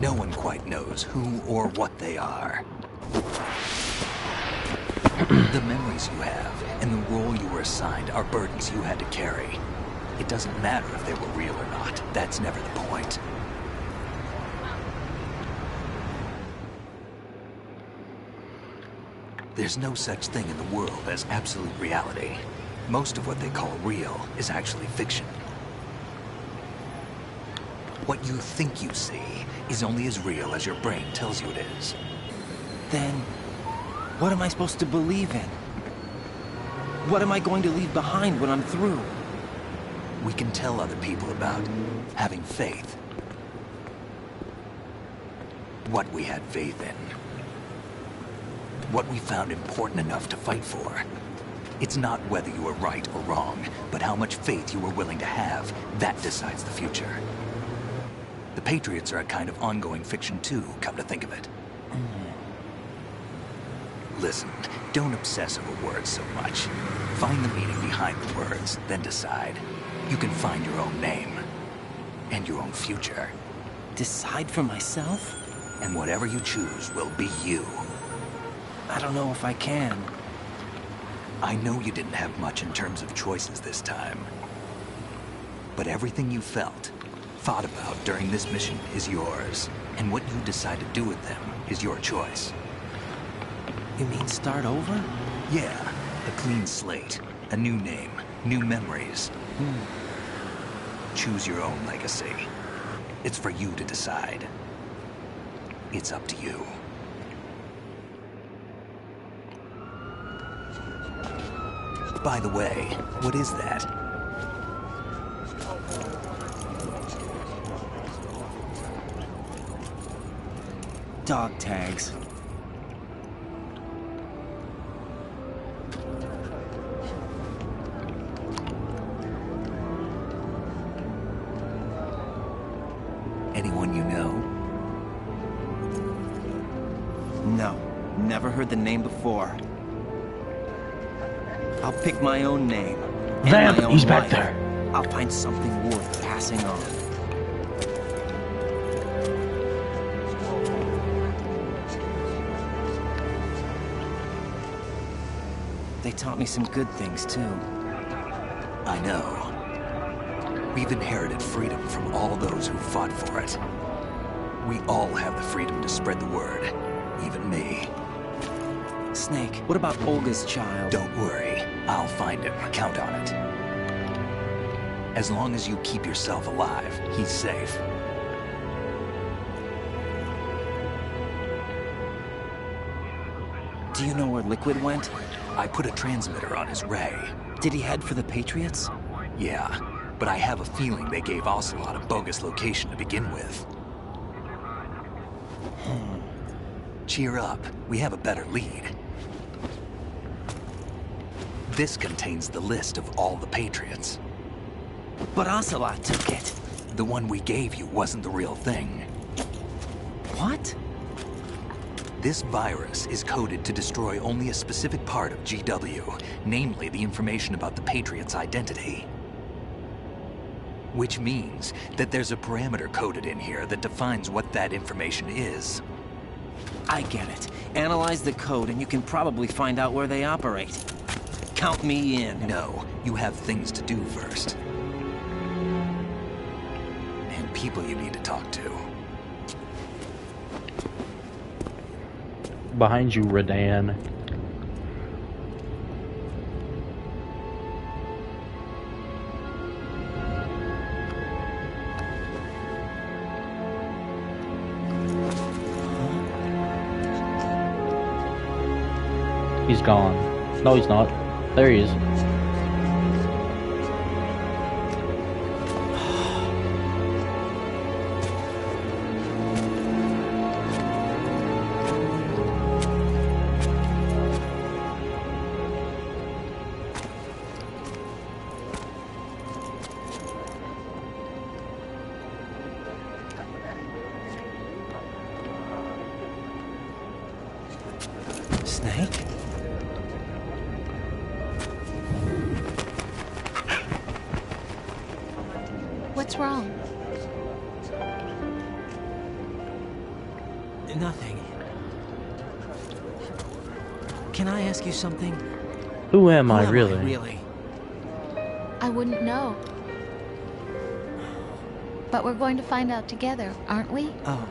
No one quite knows who or what they are. The memories you have and the role you were assigned are burdens you had to carry. It doesn't matter if they were real or not. That's never the point. There's no such thing in the world as absolute reality. Most of what they call real is actually fiction. What you think you see is only as real as your brain tells you it is. Then, what am I supposed to believe in? What am I going to leave behind when I'm through? We can tell other people about having faith. What we had faith in. What we found important enough to fight for. It's not whether you were right or wrong, but how much faith you were willing to have. That decides the future. The Patriots are a kind of ongoing fiction too, come to think of it. Listen, don't obsess over words so much. Find the meaning behind the words, then decide. You can find your own name. And your own future. Decide for myself? And whatever you choose will be you. I don't know if I can. I know you didn't have much in terms of choices this time. But everything you felt, thought about during this mission is yours. And what you decide to do with them is your choice. You mean start over? Yeah, a clean slate, a new name, new memories. Choose your own legacy. It's for you to decide. It's up to you. By the way, what is that? Dog tags. never heard the name before. I'll pick my own name. Vamp, he's back there. I'll find something worth passing on. They taught me some good things, too. I know. We've inherited freedom from all those who fought for it. We all have the freedom to spread the word. Even me. Snake, what about Olga's child? Don't worry. I'll find him. Count on it. As long as you keep yourself alive, he's safe. Do you know where Liquid went? I put a transmitter on his ray. Did he head for the Patriots? Yeah, but I have a feeling they gave Ocelot a bogus location to begin with. Cheer up. We have a better lead. This contains the list of all the Patriots. But Ocelot took it. The one we gave you wasn't the real thing. What? This virus is coded to destroy only a specific part of GW, namely the information about the Patriots' identity. Which means that there's a parameter coded in here that defines what that information is. I get it. Analyze the code and you can probably find out where they operate. Count me in. No, you have things to do first. And people you need to talk to. Behind you, Radan. He's gone. No, he's not. There he is. Snake? What's wrong? Nothing. Can I ask you something? Who am I, really? Really? I wouldn't know. But we're going to find out together, aren't we? Oh.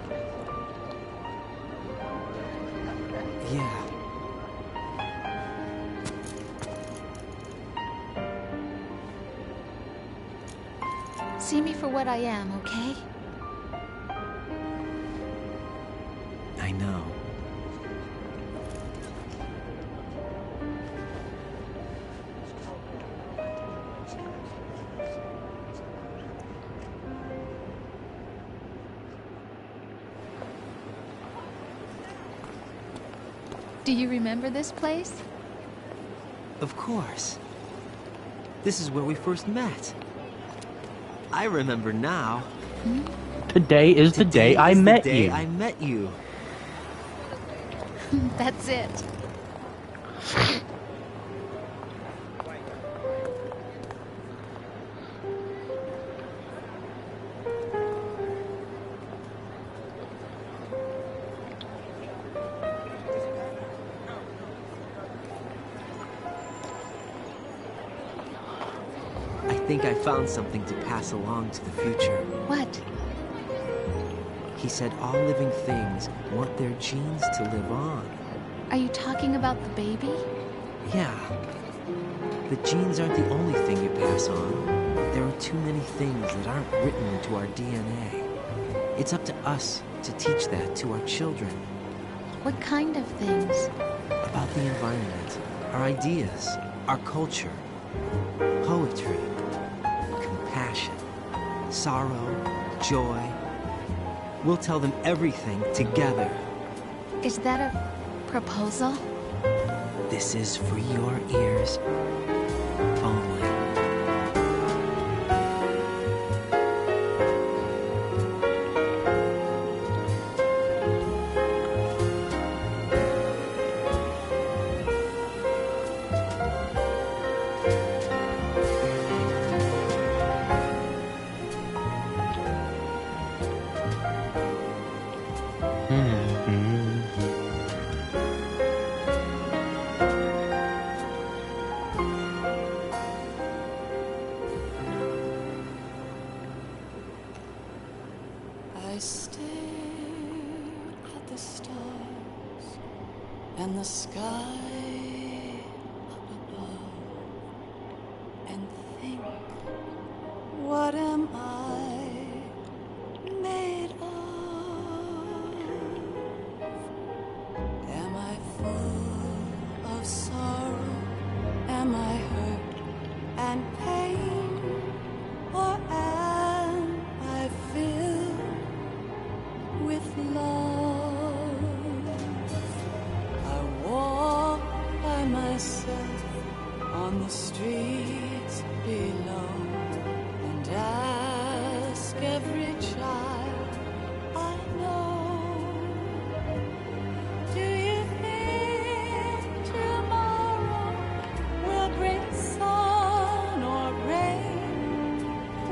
Yeah. See me for what I am, okay? I know. Do you remember this place? Of course. This is where we first met. I remember now. Today is the day I met you. The day I met you. That's it. I think I found something to pass along to the future. What? He said all living things want their genes to live on. Are you talking about the baby? Yeah. The genes aren't the only thing you pass on. There are too many things that aren't written into our DNA. It's up to us to teach that to our children. What kind of things? About the environment, our ideas, our culture, poetry, compassion, sorrow, joy. We'll tell them everything together. Is that a proposal? This is for your ears only. and the sky up above and think, what am I made of? Am I full of sorrow? Am I hurt and pain? Or am I filled with love? I walk by myself on the streets below and ask every child I know, do you think tomorrow will bring sun or rain?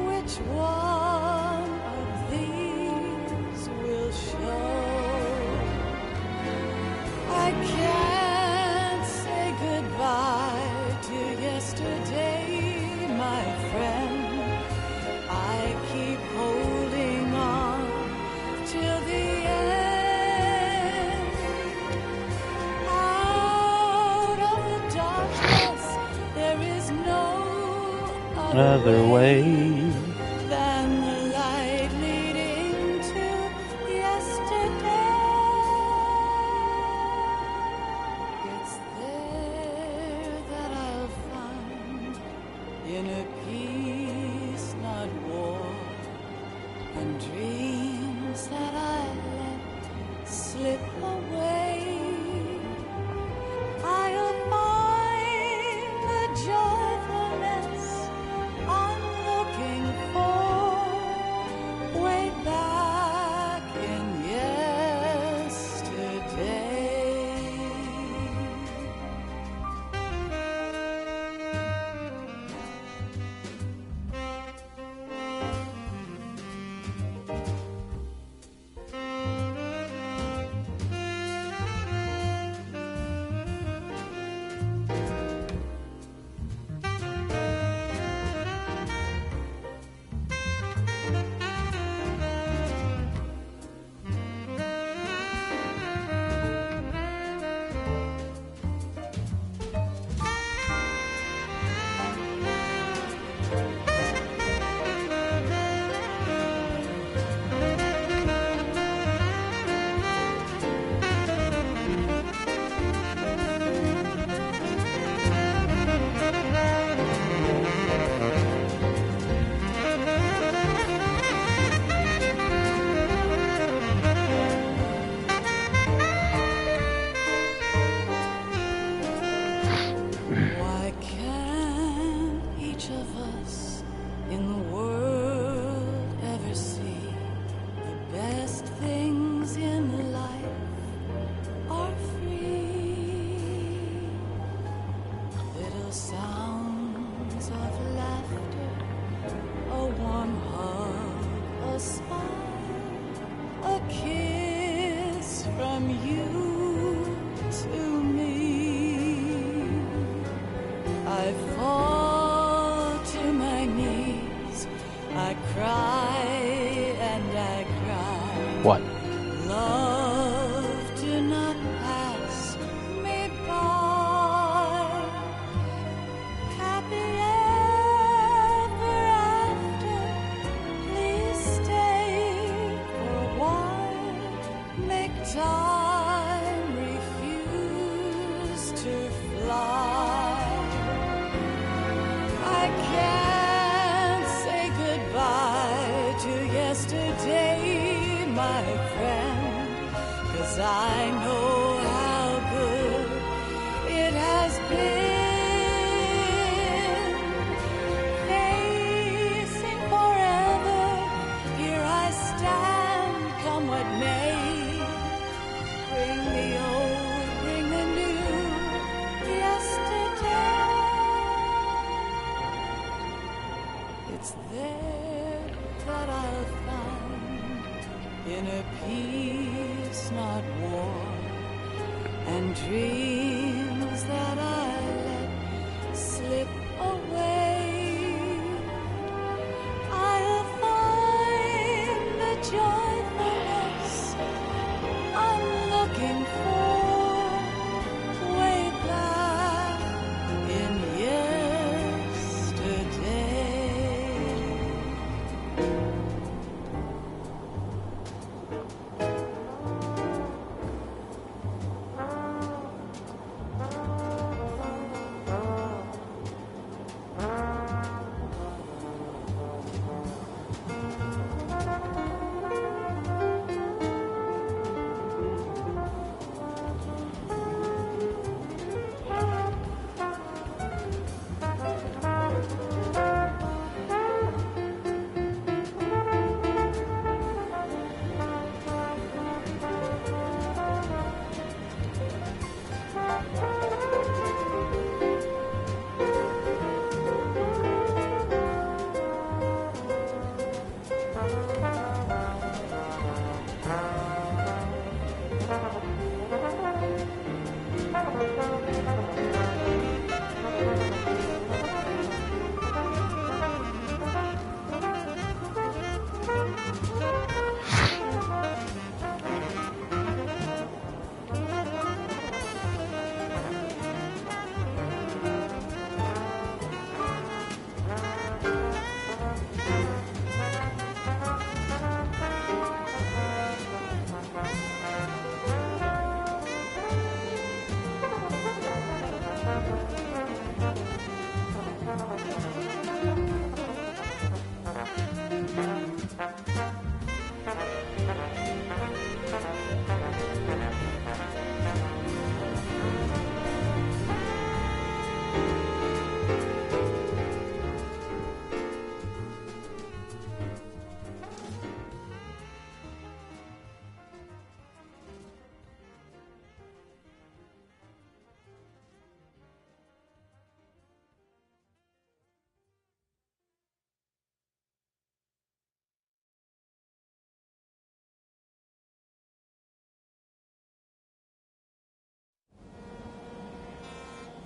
Which one of these will show? I can't say goodbye to yesterday, my friend. I keep holding on till the end. Out of the darkness, there is no Other way. than the light leading to yesterday. It's there that I'll find inner peace, not war, and dreams that I let slip away. I'll find the joyfulness I'm looking for way back in yesterday. Why can't each of us in the world ever see the best things in life are free? Little sounds of laughter, a warm hug, a smile, a kiss from you to me. I fall to my knees, I cry and I cry. What? Love, do not pass me by. Happy ever after, please stay for a while. Make time refuse to fly. I can't say goodbye to yesterday, my friend, 'cause I know how good it has been. Facing forever, here I stand, come what may. Bring the old, bring the new, yesterday. It's there that I'll find inner peace, not war, and dreams that I let slip away. I'll find the joyfulness I'm looking for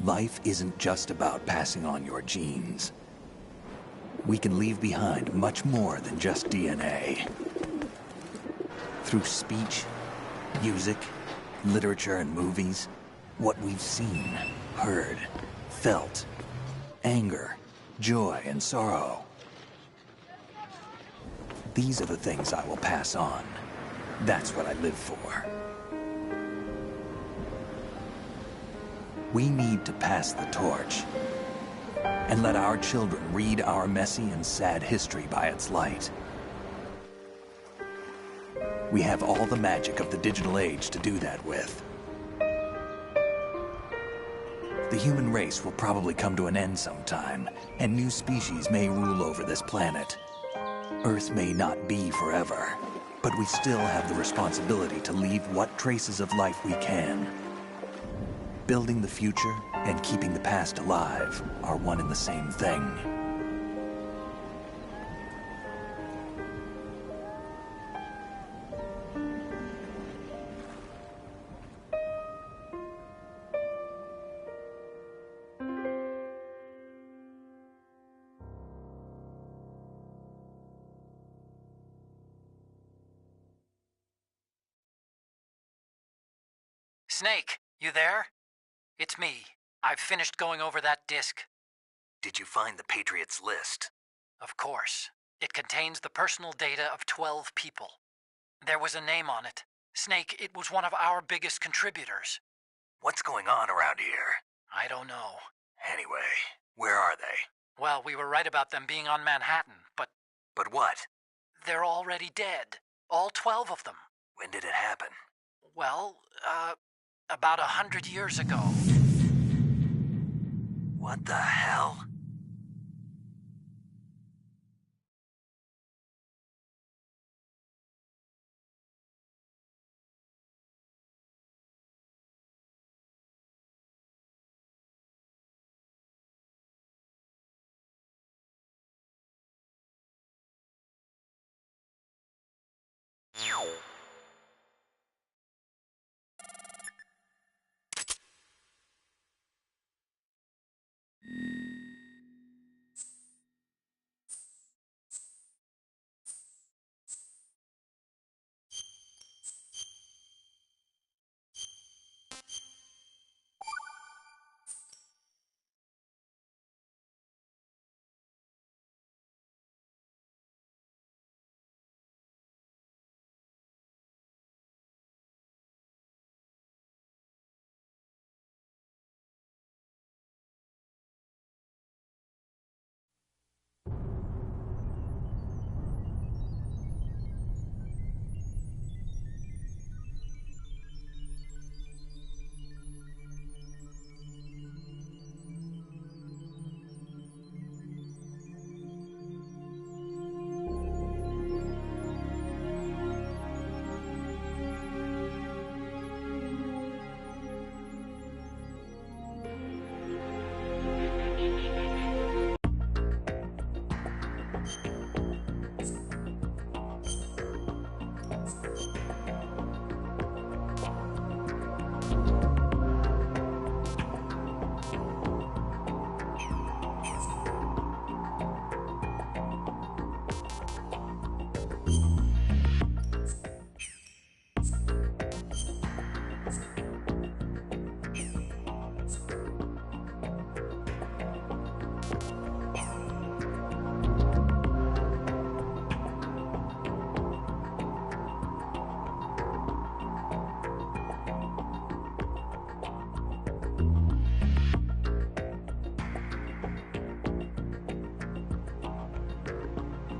Life isn't just about passing on your genes. We can leave behind much more than just DNA. Through speech, music, literature, and movies, what we've seen, heard, felt, anger, joy, and sorrow. These are the things I will pass on. That's what I live for. We need to pass the torch and let our children read our messy and sad history by its light. We have all the magic of the digital age to do that with. The human race will probably come to an end sometime, and new species may rule over this planet. Earth may not be forever, but we still have the responsibility to leave what traces of life we can. Building the future and keeping the past alive are one and the same thing. Snake, you there? It's me. I've finished going over that disk. Did you find the Patriots list? Of course. It contains the personal data of 12 people. There was a name on it. Snake, it was one of our biggest contributors. What's going on around here? I don't know. Anyway, where are they? Well, we were right about them being on Manhattan, but... But what? They're already dead. All 12 of them. When did it happen? Well, about 100 years ago. What the